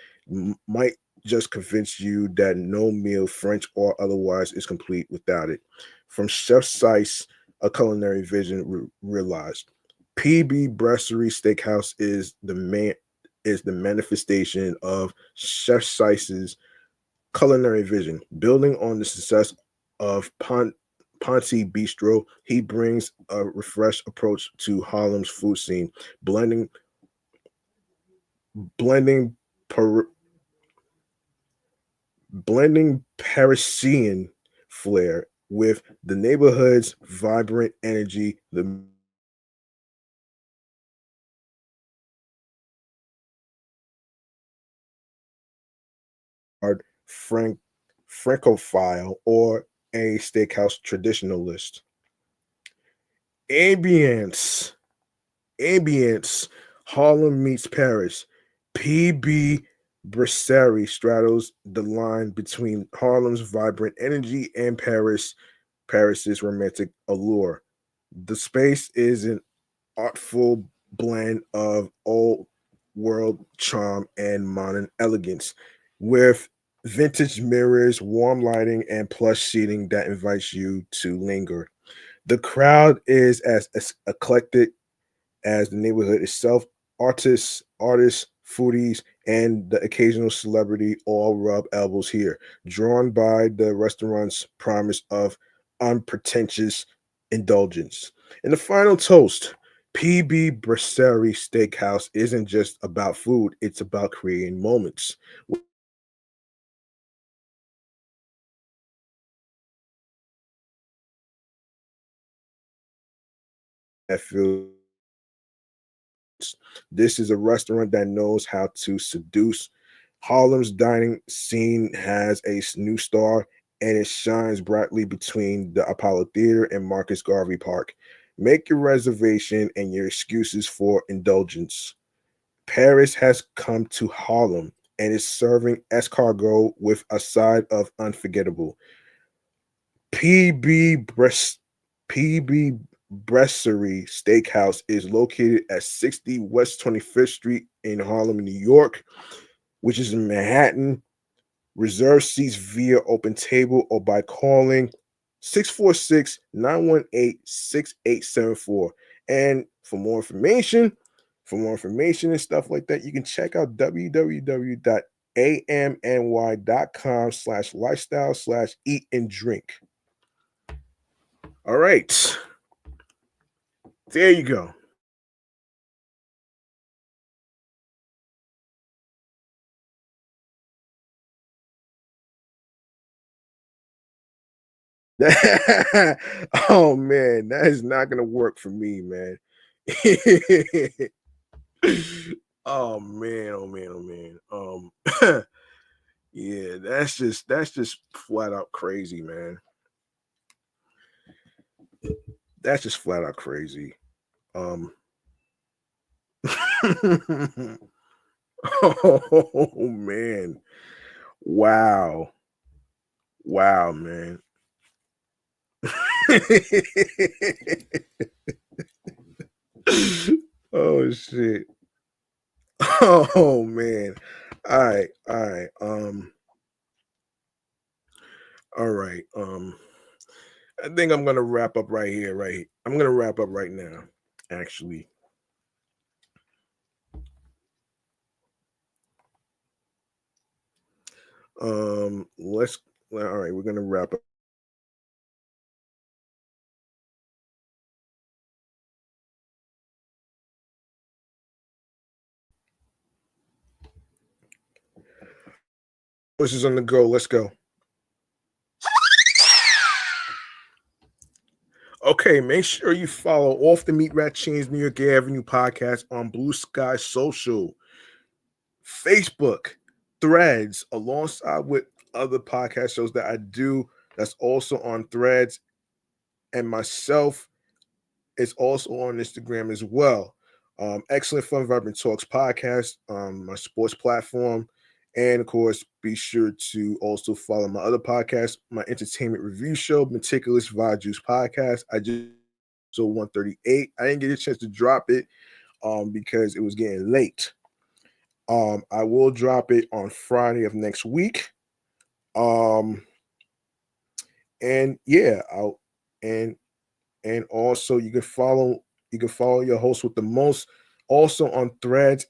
might just convince you that no meal, French or otherwise, is complete without it. From Chef Seiss, a culinary vision realized. PB Brasserie Steakhouse is the manifestation of Chef Seiss's culinary vision. Building on the success of Ponte Bistro, he brings a refreshed approach to Harlem's food scene, blending blending par- blending Parisian flair with the neighborhood's vibrant energy. The art Francophile or a steakhouse traditionalist. Ambience. Ambience, Harlem meets Paris. PB Brasserie straddles the line between Harlem's vibrant energy and Paris's romantic allure. The space is an artful blend of old world charm and modern elegance, with vintage mirrors, warm lighting, and plush seating that invites you to linger. The crowd is as eclectic as the neighborhood itself. Artists, foodies, and the occasional celebrity all rub elbows here, drawn by the restaurant's promise of unpretentious indulgence. In the final toast, PB Brasserie Steakhouse isn't just about food, it's about creating moments that feel. This is a restaurant that knows how to seduce. Harlem's dining scene has a new star, and it shines brightly between the Apollo Theater and Marcus Garvey Park. Make your reservation and your excuses for indulgence. Paris has come to Harlem and is serving escargot with a side of unforgettable. PB Breast PB Brasserie Steakhouse is located at 60 West 25th Street in Harlem, New York, which is in Manhattan. Reserve seats via open table or by calling 646-918-6874. And for more information and stuff like that, you can check out www.amny.com/lifestyle/eat and drink. All right. There you go. Oh man, that is not gonna work for me, man. Oh man, oh man, oh man. Yeah, that's just flat out crazy, man. That's just flat out crazy. Um oh man. Wow. Wow, man. Oh shit. Oh man. All right. All right. I think I'm gonna wrap up right here, right? I'm gonna wrap up right now, actually. Let's all right, we're gonna wrap up. Voices on the go. Let's go. Okay, make sure you follow Off the Meat Rat Chainz New York Avenue podcast on Blue Sky Social. Facebook, Threads, alongside with other podcast shows that I do. That's also on Threads, and myself is also on Instagram as well. Excellent Fun Vibrant Talks podcast, my sports platform. And of course, be sure to also follow my other podcast, my entertainment review show, Meticulous Vibe Juice Podcast. I just so 138. I didn't get a chance to drop it because it was getting late. I will drop it on Friday of next week. Um, and yeah, I'll and also you can follow your host with the most also on Threads.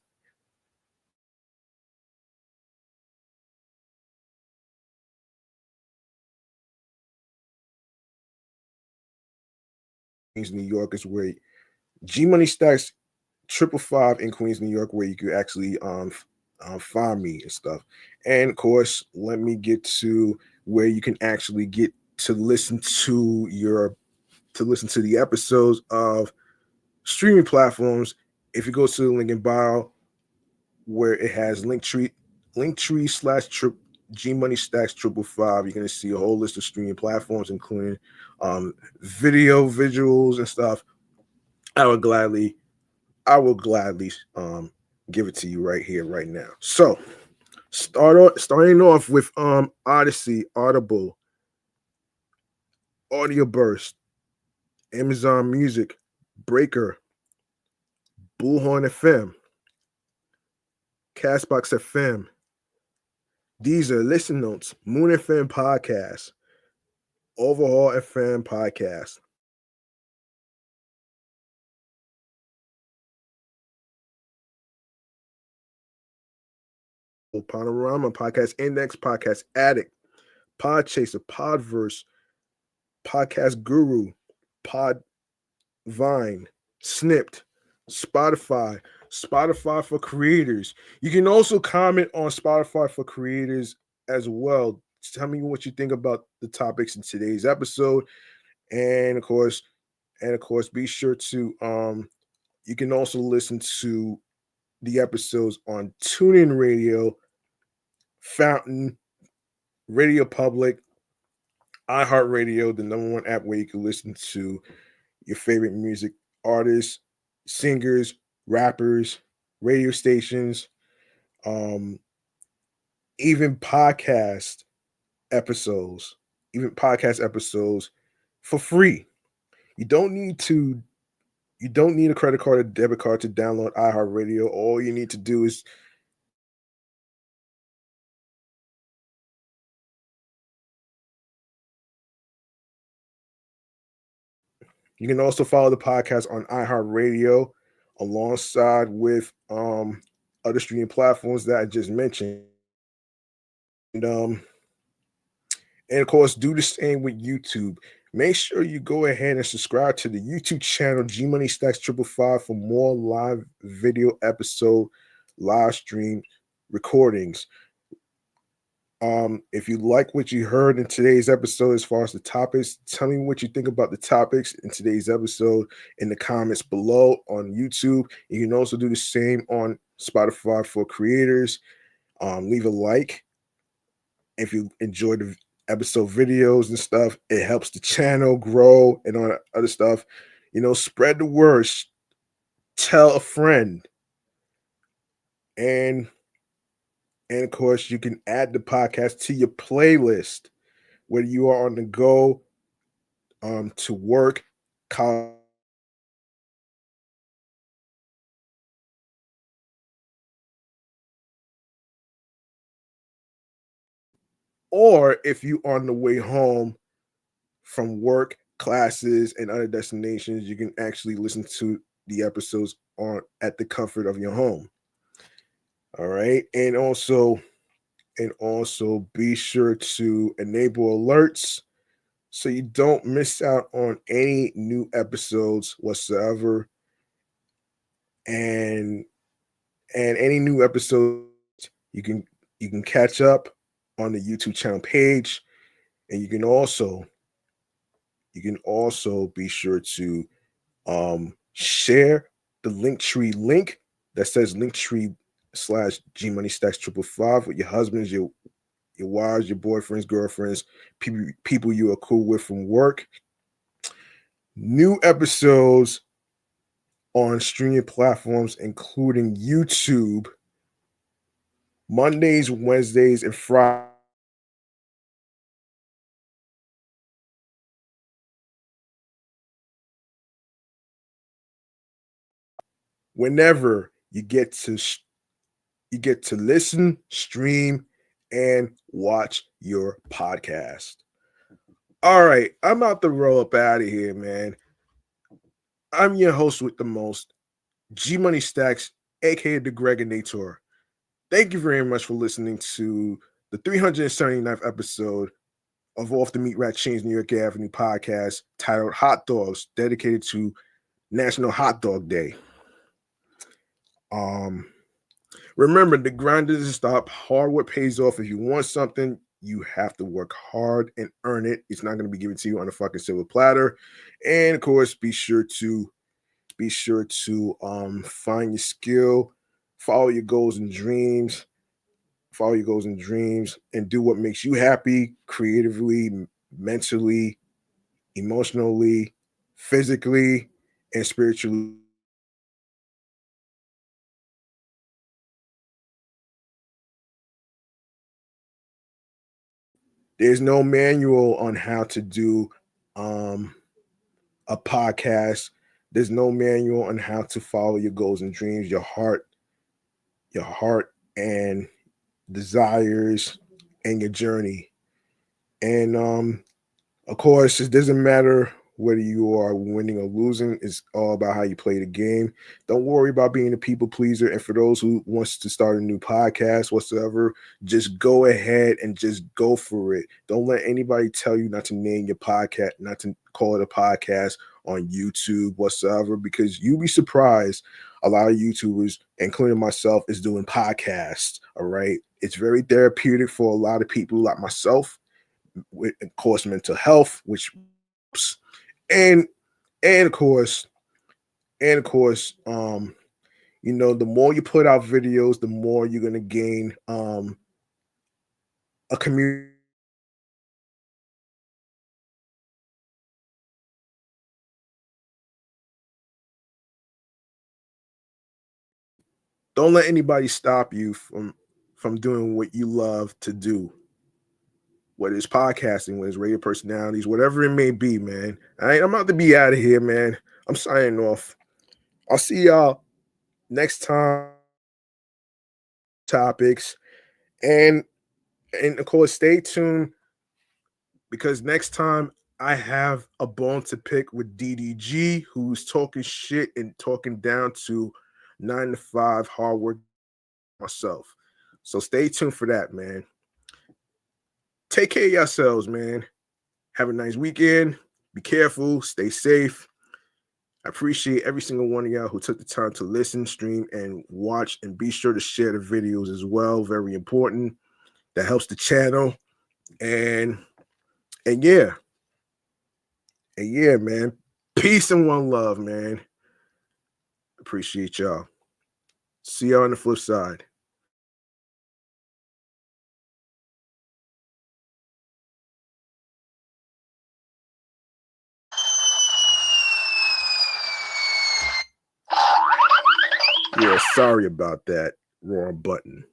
New York is where G Money Stacks 555 in Queens, New York, where you could actually find me and stuff. And of course, let me get to where you can actually get to listen to the episodes of streaming platforms. If you go to the link in bio where it has Linktree slash trip G Money Stacks 555, you're gonna see a whole list of streaming platforms, including video, visuals, and stuff. I would gladly I will gladly give it to you right here, right now. So starting off with Odyssey, Audible, Audio Burst, Amazon Music, Breaker, Bullhorn FM, Castbox FM, Deezer, Listen Notes, Moon FM Podcast, Overhaul FM Podcast, Panorama Podcast Index, Podcast Addict, Podchaser, Podverse, Podcast Guru, Podvine, Snipped, Spotify for creators. You can also comment on Spotify for creators as well. Tell me what you think about the topics in today's episode, and of course, be sure to you can also listen to the episodes on TuneIn Radio, Fountain, Radio Public, iHeartRadio, the number one app where you can listen to your favorite music artists, singers, rappers, radio stations, um, even episodes, podcast episodes for free. You don't need to. You don't need a credit card or debit card to download iHeartRadio. All you need to do is you can also follow the podcast on iHeartRadio alongside with other streaming platforms that I just mentioned. And and of course, do the same with YouTube. Make sure you go ahead and subscribe to the YouTube channel G Money Stacks 555 for more live video episode, live stream recordings. If you like what you heard in today's episode as far as the topics, tell me what you think about the topics in today's episode in the comments below on YouTube. You can also do the same on Spotify for creators. Leave a like if you enjoyed the episode videos and stuff. It helps the channel grow and all that other stuff. Spread the word. Tell a friend. And of course, you can add the podcast to your playlist, whether you are on the go, to work, college, or if you are on the way home from work, classes, and other destinations, you can actually listen to the episodes on at the comfort of your home. All right. And also be sure to enable alerts so you don't miss out on any new episodes whatsoever. And any new episodes you can catch up on the YouTube channel page. And you can also be sure to share the Linktree link that says Linktree G Money Stacks 555 with your husbands, your wives, your boyfriends, girlfriends, people you are cool with from work. New episodes on streaming platforms, including YouTube, Mondays, Wednesdays, and Fridays. Whenever you get to listen, stream, and watch your podcast. All right, I'm about to roll up out of here, man. I'm your host with the most, G Money Stacks, aka the Gregonator. Thank you very much for listening to the 379th episode of Off the Meat Rack Chainz New York Avenue podcast titled Hot Dogs, dedicated to National Hot Dog Day. Remember, the grind doesn't stop. Hard work pays off. If you want something, you have to work hard and earn it. It's not going to be given to you on a fucking silver platter. And of course, be sure to find your skill, follow your goals and dreams, and do what makes you happy creatively, mentally, emotionally, physically, and spiritually. There's no manual on how to do a podcast. There's no manual on how to follow your goals and dreams, your heart and desires, and your journey. And of course, it doesn't matter whether you are winning or losing. It's all about how you play the game. Don't worry about being a people pleaser. And for those who wants to start a new podcast whatsoever, just go ahead and just go for it. Don't let anybody tell you not to name your podcast, not to call it a podcast on YouTube whatsoever, because you'll be surprised. A lot of YouTubers, including myself, is doing podcasts. All right. It's very therapeutic for a lot of people like myself, with, of course, mental health, which and of course, the more you put out videos, the more you're gonna gain a community. Don't let anybody stop you from doing what you love to do, whether it's podcasting, whether it's radio personalities, whatever it may be, man. All right, I'm about to be out of here, man. I'm signing off. I'll see y'all next time. Topics, and of course, stay tuned, because next time I have a bone to pick with DDG, who's talking shit and talking down to 9 to 5 hard work myself. So stay tuned for that, man. Take care of yourselves, man. Have a nice weekend. Be careful. Stay safe. I appreciate every single one of y'all who took the time to listen, stream, and watch. And be sure to share the videos as well. Very important. That helps the channel. And yeah. And yeah, man. Peace and one love, man. Appreciate y'all. See y'all on the flip side. Yeah, sorry about that. Wrong button.